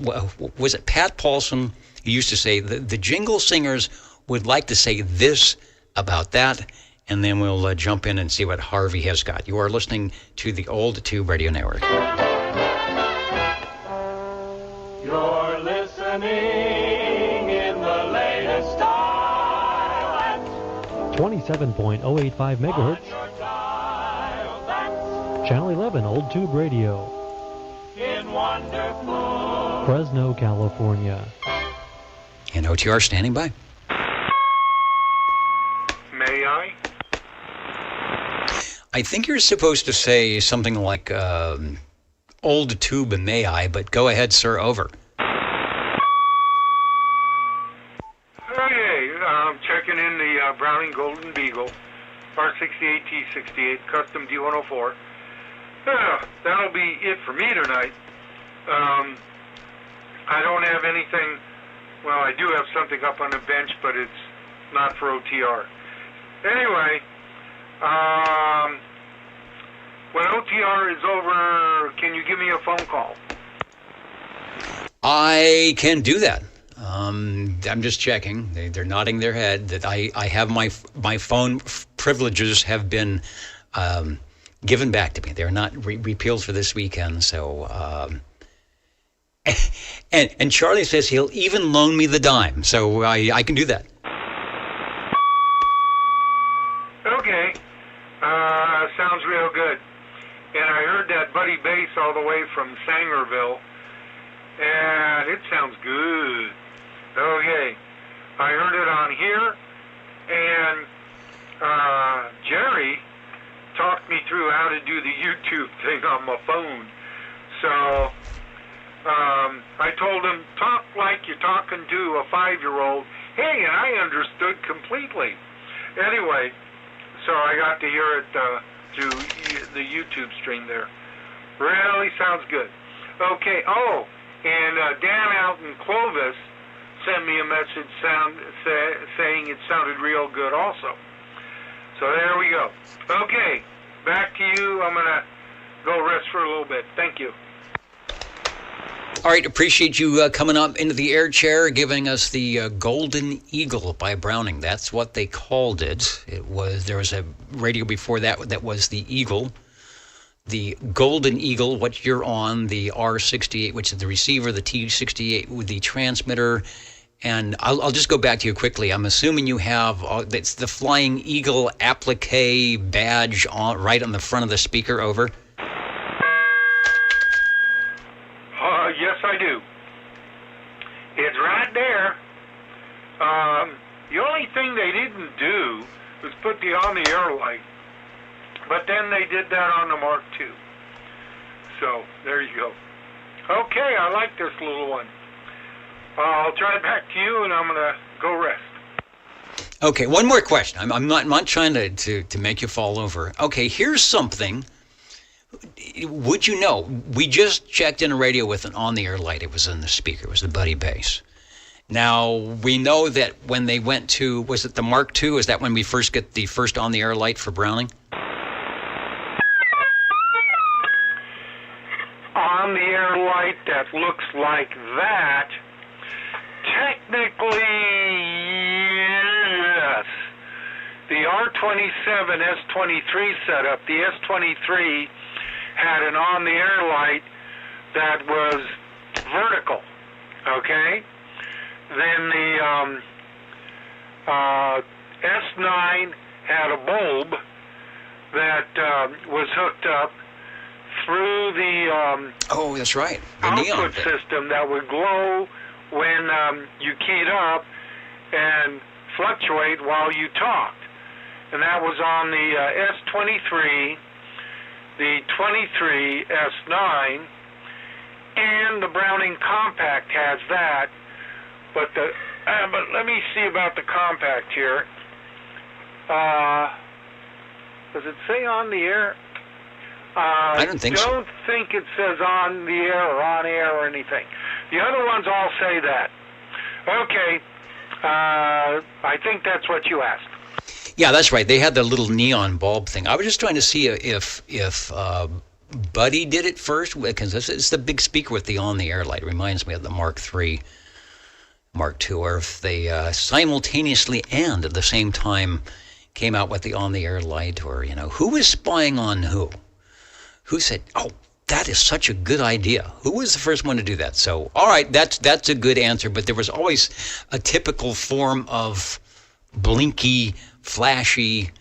Speaker 1: was it Pat Paulson who used to say, the jingle singers would like to say this about that, and then we'll jump in and see what Harvey has got. You are listening to the Old Tube Radio Network.
Speaker 21: You're listening in the latest style.
Speaker 14: 27.085 megahertz. Channel 11, Old Tube Radio.
Speaker 21: In wonderful
Speaker 14: Fresno, California.
Speaker 1: And OTR standing by.
Speaker 8: May I?
Speaker 1: I think you're supposed to say something like, Old Tube and may I, but go ahead, sir, over.
Speaker 8: Okay, I'm checking in the Browning Golden Beagle, R68T68, custom D104. That'll be it for me tonight. I don't have anything, well, I do have something up on the bench, but it's not for OTR. Anyway, when OTR is over, can you give me a phone call?
Speaker 1: I can do that. I'm just checking. They're nodding their head that I have my phone privileges have been given back to me. They're not repealed for this weekend. So, and Charlie says he'll even loan me the dime. So I can do that.
Speaker 8: Okay. Sounds real good. And I heard that Buddy Bass all the way from Sangerville, and it sounds good. Okay. I heard it on here, and Jerry talked me through how to do the YouTube thing on my phone. So I told him, talk like you're talking to a 5-year-old. Hey, and I understood completely. Anyway, so I got to hear it through the YouTube stream there. Really sounds good. Okay, and Dan out in Clovis sent me a message saying it sounded real good also. So there we go. Okay, back to you. I'm going to go rest for a little bit. Thank you.
Speaker 1: All right, appreciate you coming up into the air chair, giving us the Golden Eagle by Browning. That's what they called it. There was a radio before that was the Eagle. The Golden Eagle, what you're on, the R68, which is the receiver, the T68 with the transmitter. And I'll just go back to you quickly. I'm assuming you have, it's the Flying Eagle applique badge right on the front of the speaker, over.
Speaker 8: Yes, I do. It's right there. The only thing they didn't do was put the on-the-air light, but then they did that on the Mark II. So, there you go. Okay, I like this little one. I'll try it back to you, and I'm going to go rest.
Speaker 1: Okay, one more question. I'm not trying to make you fall over. Okay, here's something. Would you know, we just checked in a radio with an on-the-air light. It was in the speaker. It was the Buddy Bass. Now, we know that when they went to, was it the Mark II? Is that when we first get the first on-the-air light for Browning?
Speaker 8: On-the-air light that looks like that, technically, yes. The R27 S23 setup, the S23 had an on-the-air light that was vertical, okay? Then the S9 had a bulb that was hooked up through the
Speaker 1: oh, that's right, the
Speaker 8: output system that would glow when you keyed up and fluctuate while you talked. And that was on the S23, the 23 S9, and the Browning Compact has that. But let me see about the Compact here. Does it say on the air?
Speaker 1: I don't think so.
Speaker 8: Don't think it says on the air or on air or anything. The other ones all say that. Okay, I think that's what you asked.
Speaker 1: Yeah, that's right. They had the little neon bulb thing. I was just trying to see if Buddy did it first, because it's the big speaker with the on-the-air light. It reminds me of the Mark III, Mark II, or if they simultaneously and at the same time came out with the on-the-air light, or, who was spying on who? Who said, oh, that is such a good idea? Who was the first one to do that? So, all right, that's a good answer, but there was always a typical form of blinky, flashy,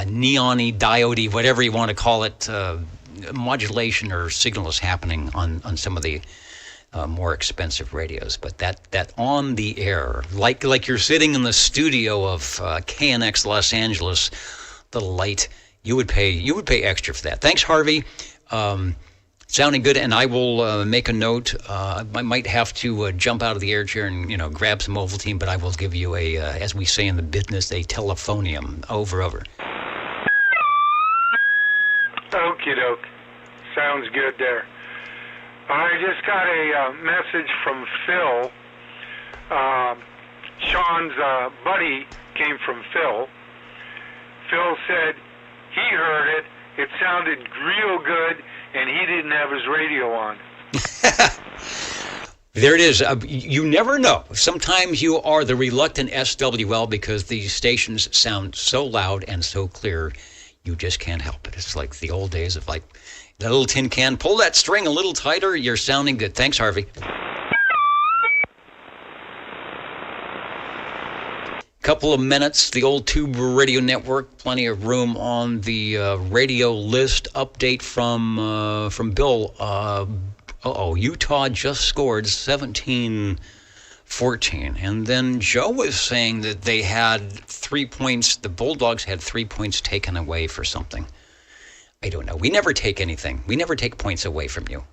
Speaker 1: neon-y, diode-y, whatever you want to call it, modulation or signal is happening on some of the more expensive radios. But that on the air, like you're sitting in the studio of KNX Los Angeles, the light, you would pay extra for that. Thanks, Harvey. Sounding good, and I will make a note. I might have to jump out of the air chair and grab some Ovaltine, but I will give you a, as we say in the business, a telephonium. Over.
Speaker 8: Okie doke. Sounds good there. I just got a message from Phil. Sean's buddy came from Phil. Phil said he heard it. It sounded real good, and he didn't have his radio on.
Speaker 1: There it is. You never know. Sometimes you are the reluctant SWL because these stations sound so loud and so clear, you just can't help it. It's like the old days of like that little tin can. Pull that string a little tighter. You're sounding good. Thanks, Harvey. Couple of minutes, the Old Tube Radio Network, plenty of room on the radio list. Update from Bill. Utah just scored 17-14. And then Joe was saying that they had 3 points, the Bulldogs had 3 points taken away for something. I don't know. We never take anything. We never take points away from you.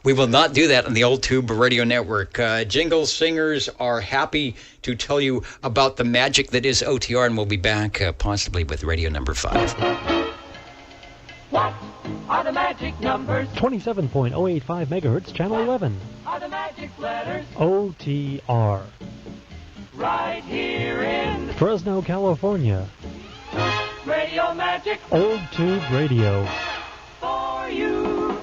Speaker 1: We will not do that on the Old Tube Radio Network. Jingle Singers are happy to tell you about the magic that is OTR, and we'll be back possibly with radio number 5.
Speaker 21: What are the magic numbers?
Speaker 14: 27.085 megahertz, channel 11.
Speaker 21: Are the magic letters?
Speaker 14: OTR.
Speaker 21: Right here in
Speaker 14: Fresno, California.
Speaker 21: Radio Magic.
Speaker 14: Old Tube Radio.
Speaker 21: For you.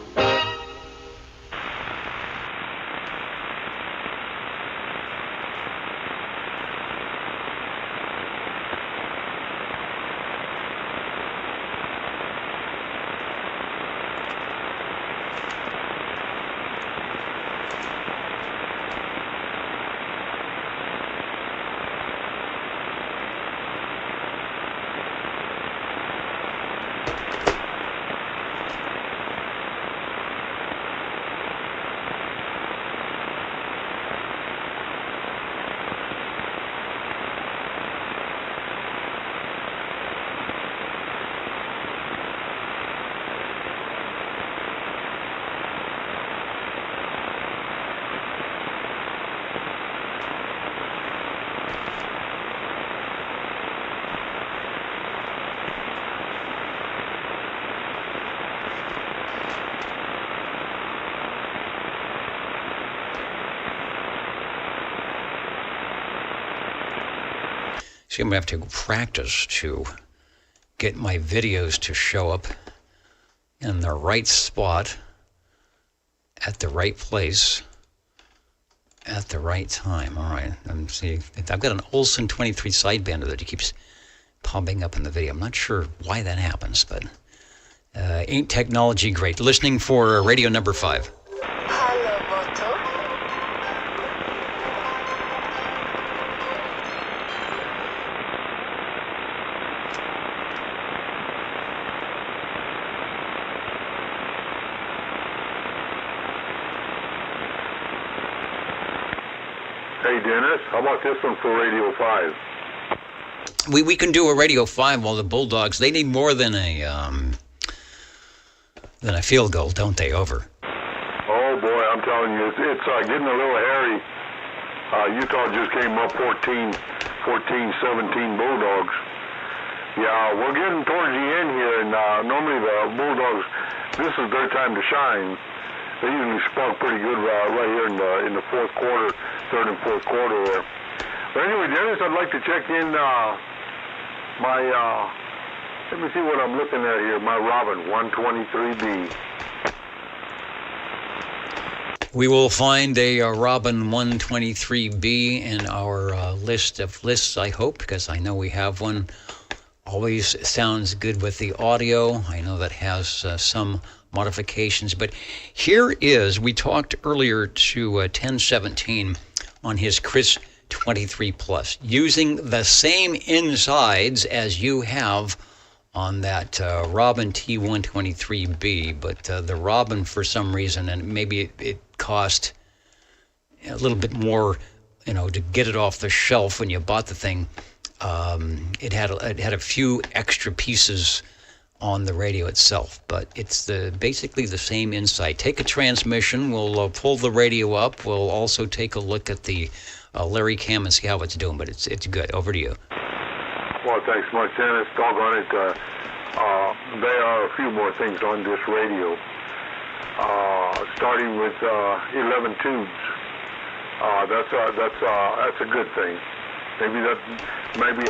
Speaker 1: See, I'm going to have to practice to get my videos to show up in the right spot, at the right place, at the right time. All right. See, I've got an Olsen 23 sidebander that keeps popping up in the video. I'm not sure why that happens, but ain't technology great. Listening for radio number 5.
Speaker 15: Hey, Dennis, how about this one for Radio 5?
Speaker 1: We can do a Radio 5 while the Bulldogs, they need more than a field goal, don't they? Over.
Speaker 15: Oh, boy, I'm telling you, it's getting a little hairy. Utah just came up 14-17 Bulldogs. Yeah, we're getting towards the end here, and normally the Bulldogs, this is their time to shine. They usually spark pretty good right here in the fourth quarter, third and fourth quarter there. But anyway, Dennis, I'd like to check in my Let me see what I'm looking at here. My Robin 123B.
Speaker 1: We will find a Robin 123B in our list of lists, I hope, because I know we have one. Always sounds good with the audio. I know that has some modifications, but here is, we talked earlier to 1017 on his Chris 23 Plus, using the same insides as you have on that Robin T123B, but the Robin, for some reason, and maybe it cost a little bit more, to get it off the shelf when you bought the thing. It had a few extra pieces on the radio itself, but it's basically the same inside. Take a transmission, we'll pull the radio up, we'll also take a look at the Larry Cam and see how it's doing, but it's good. Over to you.
Speaker 15: Well, thanks much, Dennis. Doggone it. There are a few more things on this radio, starting with 11 tubes. That's a good thing. Maybe that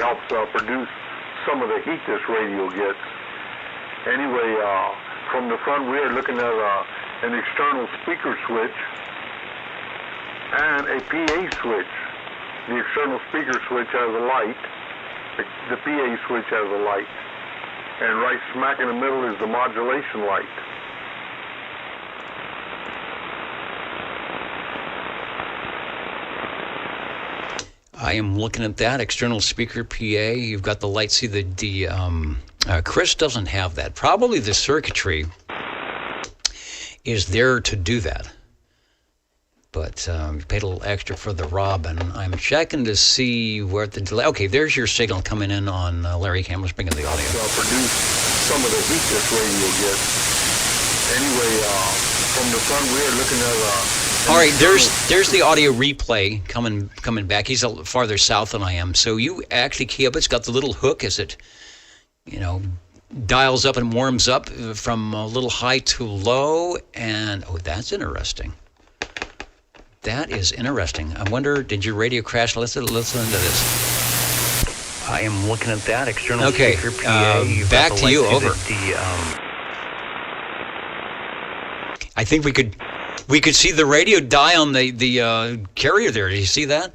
Speaker 15: helps produce some of the heat this radio gets. Anyway, from the front, we are looking at an external speaker switch and a PA switch. The external speaker switch has a light. The PA switch has a light. And right smack in the middle is the modulation light.
Speaker 1: I am looking at that external speaker PA. You've got the light. See, the Chris doesn't have that. Probably the circuitry is there to do that. But you paid a little extra for the Robin. I'm checking to see where the delay. Okay, there's your signal coming in on Larry Cam. Let's bring in the audio.
Speaker 15: Produce some of the heat this radio gets. Anyway, from the front, we're looking at.
Speaker 1: All right, there's the audio replay coming back. He's a little farther south than I am. So you actually key up. It's got the little hook as it, dials up and warms up from a little high to low. And, that's interesting. That is interesting. I wonder, did your radio crash? Listen to this. I am looking at that external speaker PA. Back to you. Over. I think we could see the radio die on the carrier there. Did you see that?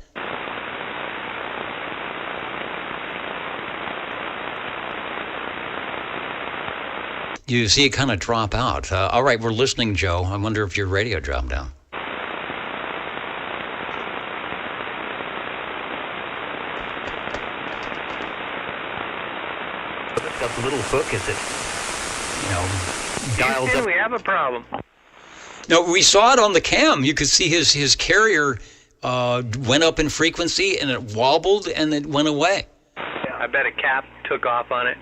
Speaker 1: You see it kind of drop out. All right, we're listening, Joe. I wonder if your radio dropped down. It's got the little hook as it, dials up.
Speaker 16: We have a problem.
Speaker 1: No, we saw it on the cam. You could see his carrier went up in frequency, and it wobbled, and it went away.
Speaker 16: I bet a cap took off on it.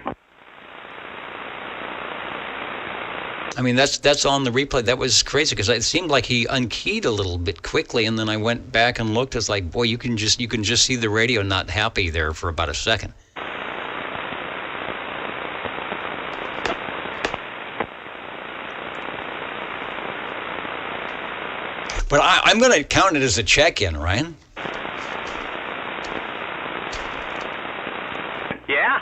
Speaker 1: I mean, that's on the replay. That was crazy because it seemed like he unkeyed a little bit quickly, and then I went back and looked. It's like, boy, you can just see the radio not happy there for about a second. But I'm going to count it as a check-in, Ryan.
Speaker 16: Yeah.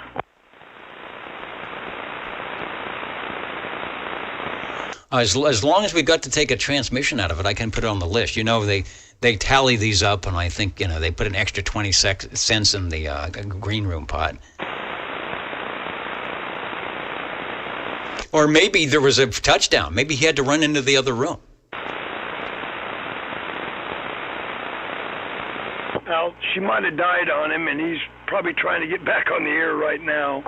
Speaker 1: As long as we got to take a transmission out of it, I can put it on the list. They tally these up, and I think they put an extra 20 cents in the green room pot. Or maybe there was a touchdown. Maybe he had to run into the other room.
Speaker 13: Well, she might have died on him, and he's probably trying to get back on the air right now.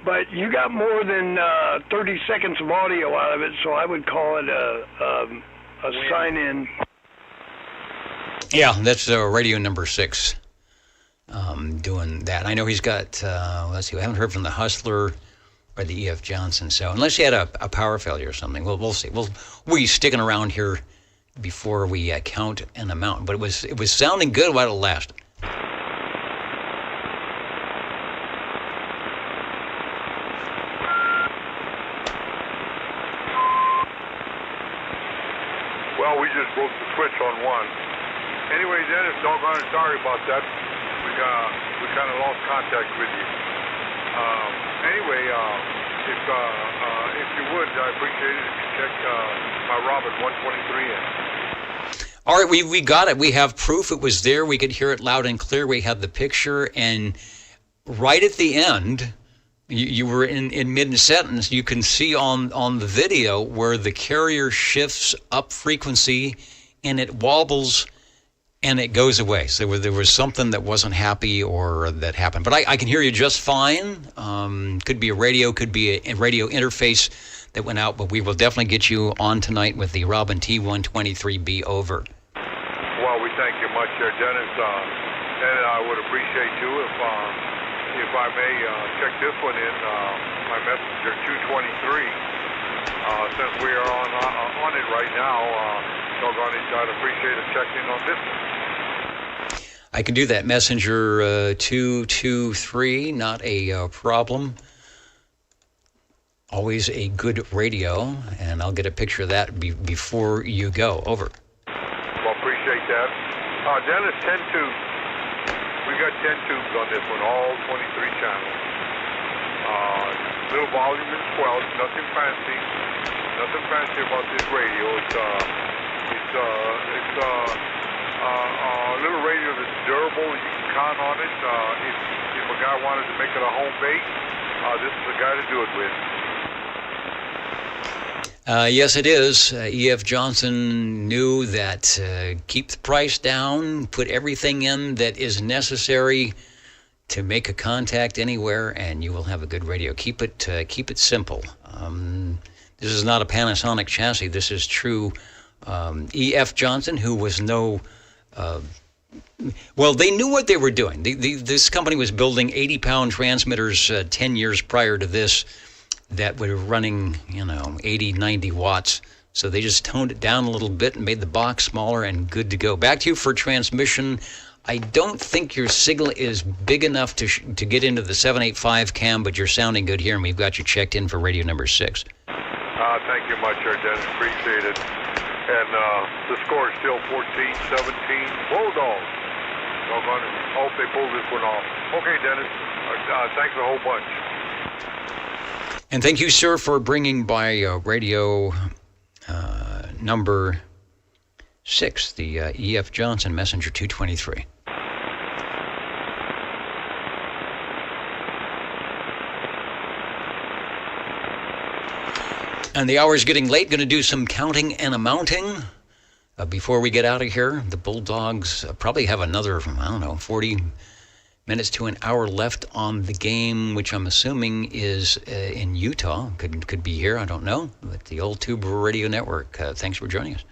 Speaker 13: But you got more than 30 seconds of audio out of it, so I would call it a sign-in.
Speaker 1: Yeah, that's radio number 6 doing that. I know he's got, let's see, we haven't heard from the Hustler or the E.F. Johnson, so unless he had a power failure or something, we'll see. We'll be sticking around here before we count an amount, but it was sounding good while it lasted.
Speaker 15: Well, we just broke the switch on one. Anyway, Dennis, doggone it, sorry about that. we kind of lost contact with you. Anyway, if you would, I appreciate it if you check my Robin 123 in.
Speaker 1: All right, we got it. We have proof it was there. We could hear it loud and clear. We have the picture, and right at the end, you were in mid-sentence. You can see on the video where the carrier shifts up frequency, and it wobbles, and it goes away. So there was something that wasn't happy or that happened. But I can hear you just fine. Could be a radio, could be a radio interface that went out, but we will definitely get you on tonight with the Robin T123B over.
Speaker 15: Well, we thank you much there, Dennis. And I would appreciate you if I may check this one in, my messenger 223. Since we are on it right now, doggone it, I'd appreciate a check in on this one.
Speaker 1: I can do that. Messenger 223, not a problem. Always a good radio, and I'll get a picture of that before you go. Over.
Speaker 15: Well, appreciate that. Dennis, 10 tubes. We got 10 tubes on this one, all 23 channels. Little volume and squelch, nothing fancy. Nothing fancy about this radio. It's a little radio that's durable. You can count on it. If a guy wanted to make it a home base, this is the guy to do it with.
Speaker 1: Yes, it is. E.F. Johnson knew that keep the price down, put everything in that is necessary to make a contact anywhere, and you will have a good radio. Keep it simple. This is not a Panasonic chassis. This is true. E.F. Johnson, who was no... well, they knew what they were doing. This company was building 80-pound transmitters 10 years prior to this that were running, 80, 90 watts. So they just toned it down a little bit and made the box smaller and good to go. Back to you for transmission. I don't think your signal is big enough to get into the 785 cam, but you're sounding good here, and we've got you checked in for radio number 6.
Speaker 15: Thank you much, Dennis. Appreciate it. And the score is still 14-17. Bulldogs. Doggone it. I hope they pull this one off. Okay, Dennis. Thanks a whole bunch.
Speaker 1: And thank you, sir, for bringing by radio number 6, the E.F. Johnson Messenger 223. And the hour's getting late. Going to do some counting and amounting before we get out of here. The Bulldogs probably have another, 40 minutes to an hour left on the game, which I'm assuming is in Utah. Could be here, I don't know. But the Old Tube Radio Network. Thanks for joining us.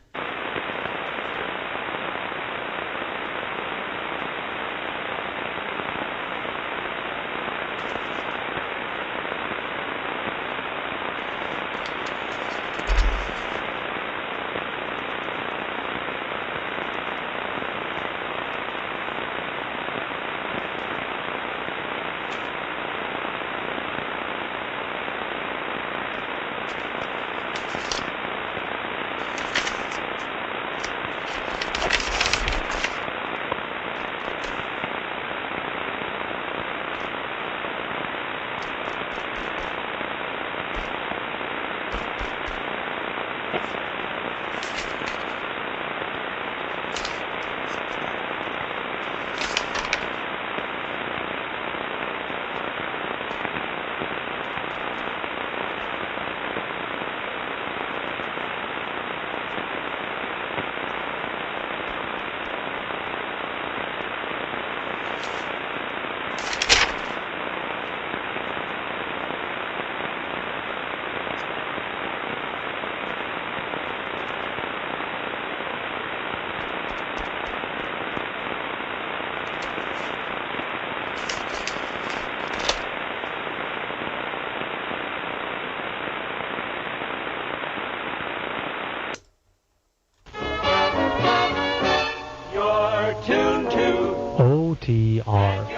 Speaker 14: OTR.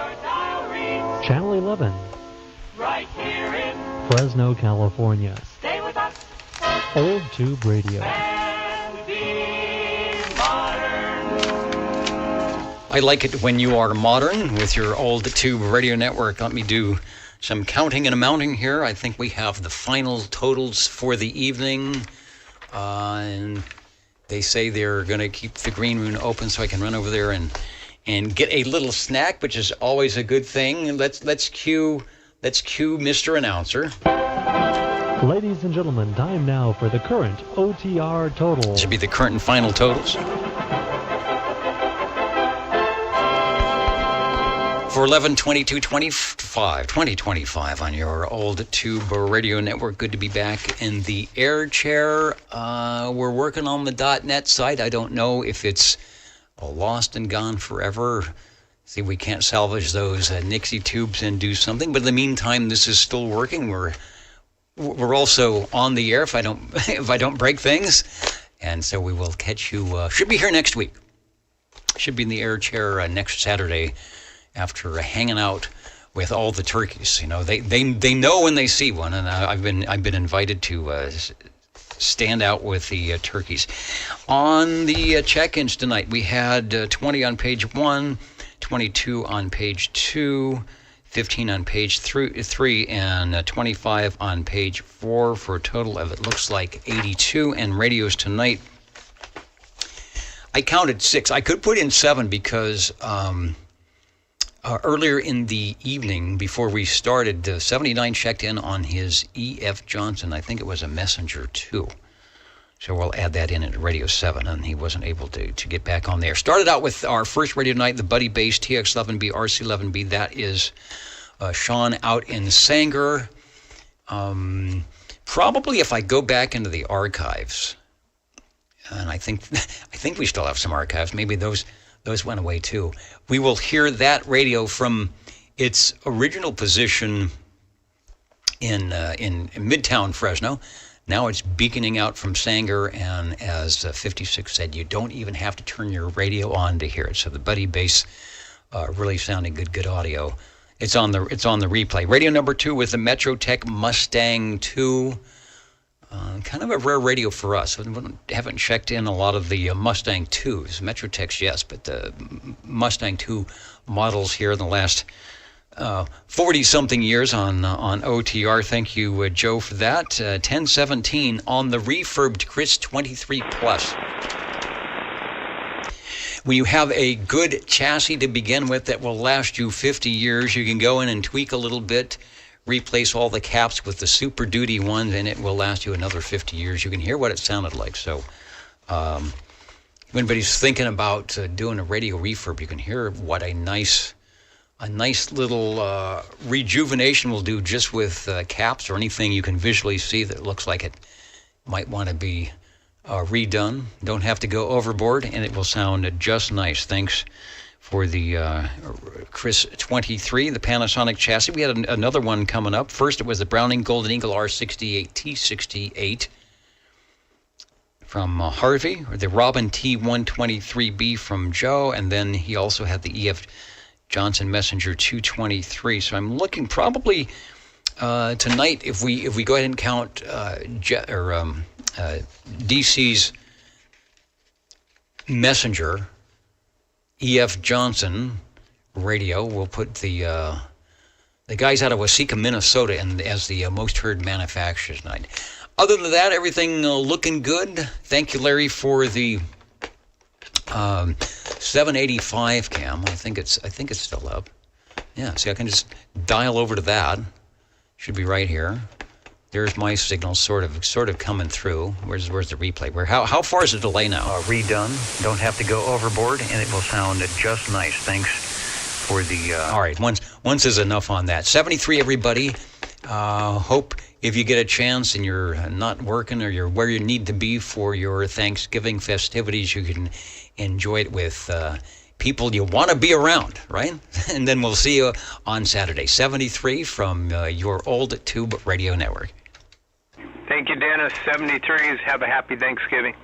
Speaker 14: Channel 11.
Speaker 21: Right here in
Speaker 14: Fresno, California.
Speaker 21: Stay with us.
Speaker 14: Old Tube Radio.
Speaker 21: And be modern.
Speaker 1: I like it when you are modern with your old tube radio network. Let me do some counting and amounting here. I think we have the final totals for the evening. And they say they're going to keep the green room open so I can run over there and get a little snack, which is always a good thing. Let's cue Mr. Announcer.
Speaker 14: Ladies and gentlemen, time now for the current OTR totals.
Speaker 1: Should be the current and final totals. For 11/22/2025 on your old tube radio network. Good to be back in the air chair. We're working on the .net site. I don't know if it's lost and gone forever. See, we can't salvage those Nixie tubes and do something. But in the meantime, this is still working. We're also on the air if I don't break things, and so we will catch you. Should be here next week. Should be in the air chair next Saturday after hanging out with all the turkeys. You know, they know when they see one, and I've been invited to stand out with the turkeys. On the check-ins tonight, we had 20 on page 1, 22 on page 2, 15 on page 3, and 25 on page 4 for a total of, it looks like, 82. And radios tonight, I counted 6. I could put in 7 because earlier in the evening, before we started, 79 checked in on his E.F. Johnson. I think it was a Messenger 2. So we'll add that in at Radio 7, and he wasn't able to get back on there. Started out with our first radio night, the Buddy Bass TX11B, RC11B. That is Sean out in Sanger. Probably if I go back into the archives, and I think we still have some archives, maybe those went away too. We will hear that radio from its original position in Midtown Fresno. Now it's beaconing out from Sanger, and as 56 said, you don't even have to turn your radio on to hear it. So the Buddy Bass really sounding good audio. It's on the replay. Radio number 2 was the Metrotech Mustang 2. Kind of a rare radio for us. We haven't checked in a lot of the Mustang 2s. Metrotechs, yes, but the Mustang 2 models here in the last 40-something years on OTR. Thank you, Joe, for that. 1017 on the refurbed Chris 23 Plus. When you have a good chassis to begin with that will last you 50 years, you can go in and tweak a little bit, replace all the caps with the Super Duty ones, and it will last you another 50 years. You can hear what it sounded like. So if anybody's thinking about doing a radio refurb, you can hear what a nice little rejuvenation will do just with caps or anything you can visually see that looks like it might want to be redone. Don't have to go overboard, and it will sound just nice. Thanks for the Chris 23, the Panasonic chassis. We had another one coming up. First, it was the Browning Golden Eagle R68 T68 from Harvey, or the Robin T123B from Joe, and then he also had the E.F. Johnson Messenger 223. So I'm looking probably tonight, if we go ahead and count DC's Messenger E.F. Johnson radio, we'll put the guys out of Waseca, Minnesota, and as the most heard manufacturers tonight. Other than that, everything looking good. Thank you, Larry, for the 785 cam. I think it's still up. Yeah, see, I can just dial over to that. Should be right here. There's my signal, sort of coming through. Where's the replay? How far is the delay now? Redone. Don't have to go overboard, and it will sound just nice. Thanks for the. All right, once is enough on that. 73, everybody. Hope if you get a chance and you're not working or you're where you need to be for your Thanksgiving festivities, you can enjoy it with people you want to be around, right? And then we'll see you on Saturday. 73 from your old tube radio network.
Speaker 16: Thank you, Dennis. 73s. Have a happy Thanksgiving.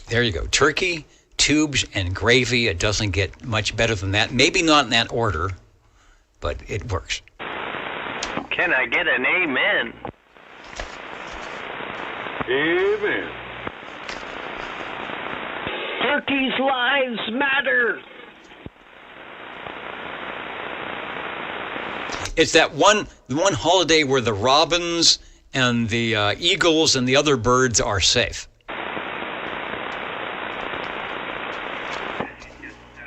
Speaker 1: There you go. Turkey tubes and gravy. It doesn't get much better than that. Maybe not in that order, but it works.
Speaker 16: Can I get an amen?
Speaker 15: Amen.
Speaker 9: Turkeys' lives matter.
Speaker 1: It's that one holiday where the robins and the eagles and the other birds are safe.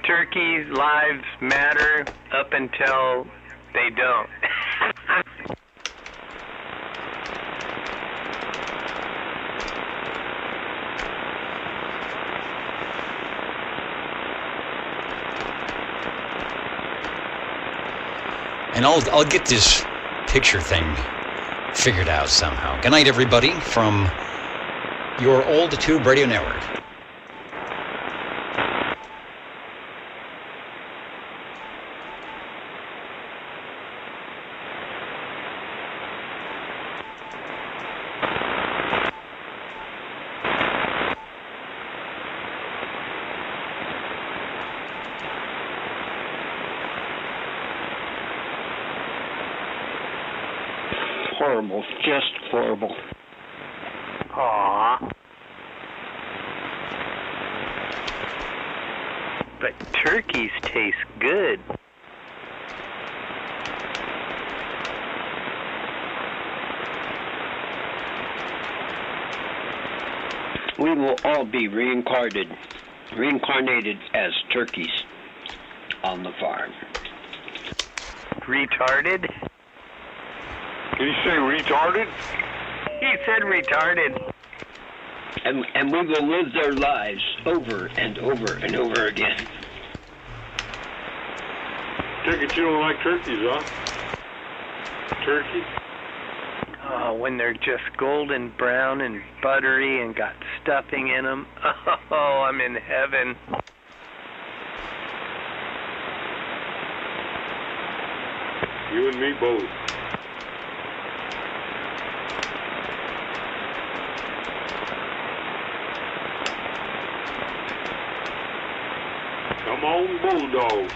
Speaker 16: Turkeys' lives matter up until they don't.
Speaker 1: And I'll get this picture thing figured out somehow. Good night, everybody, from your old Tube Radio Network.
Speaker 9: Horrible, just horrible.
Speaker 16: Aww. But turkeys taste good.
Speaker 9: We will all be reincarnated as turkeys on the farm.
Speaker 16: Retarded?
Speaker 15: Did he say retarded?
Speaker 16: He said retarded.
Speaker 9: And we will live their lives over and over and over again.
Speaker 15: Take it you don't like turkeys, huh? Turkey?
Speaker 16: Oh, when they're just golden brown and buttery and got stuffing in them. Oh, I'm in heaven.
Speaker 15: You and me both. Come on, Bulldogs.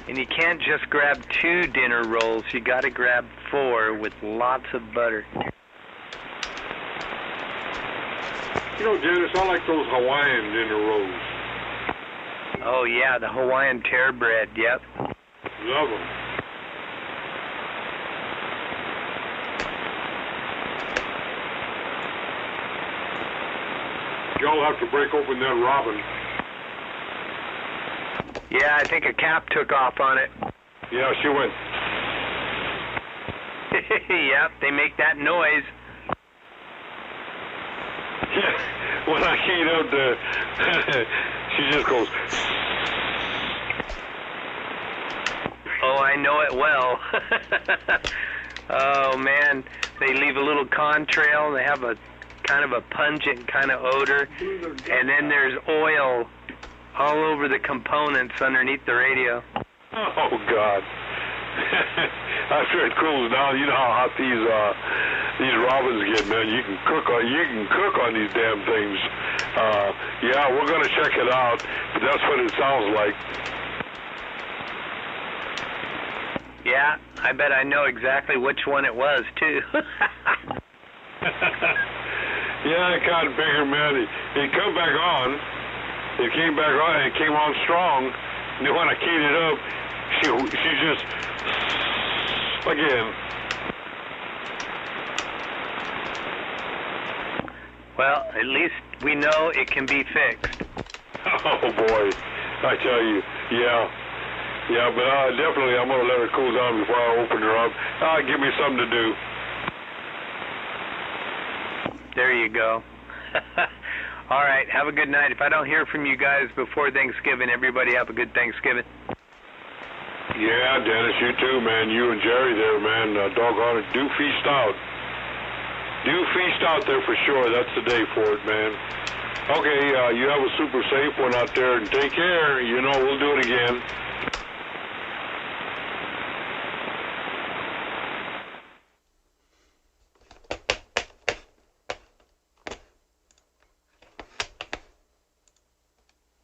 Speaker 16: And you can't just grab 2 dinner rolls. You got to grab 4 with lots of butter.
Speaker 15: You know, Dennis, I like those Hawaiian dinner rolls.
Speaker 16: Oh, yeah, the Hawaiian tear bread, yep.
Speaker 15: Love them. Y'all have to break open that robin.
Speaker 16: Yeah, I think a cap took off on it.
Speaker 15: Yeah, she went.
Speaker 16: Yep, they make that noise.
Speaker 15: Yeah, when I heat up she just goes.
Speaker 16: Oh, I know it well. Oh, man, they leave a little contrail. They have a kind of a pungent kind of odor. And then there's oil all over the components underneath the radio.
Speaker 15: Oh, God. After it cools down, you know how hot these robins get, man. You can cook on these damn things. Yeah, we're gonna check it out, but that's what it sounds like.
Speaker 16: Yeah, I bet I know exactly which one it was too.
Speaker 15: Yeah, I kind of figured, man. It come back on. It came back on. It came on strong. And then when I keyed it up, she just again.
Speaker 16: Well, at least we know it can be fixed.
Speaker 15: Oh boy, I tell you, yeah, but definitely I'm gonna let her cool down before I open her up. Give me something to do.
Speaker 16: There you go. All right, have a good night. If I don't hear from you guys before Thanksgiving, everybody have a good Thanksgiving.
Speaker 15: Yeah, Dennis, you too, man. You and Jerry there, man. Doggone it. Do feast out. Do feast out there for sure. That's the day for it, man. Okay, you have a super safe one out there, and take care. You know, we'll do it again.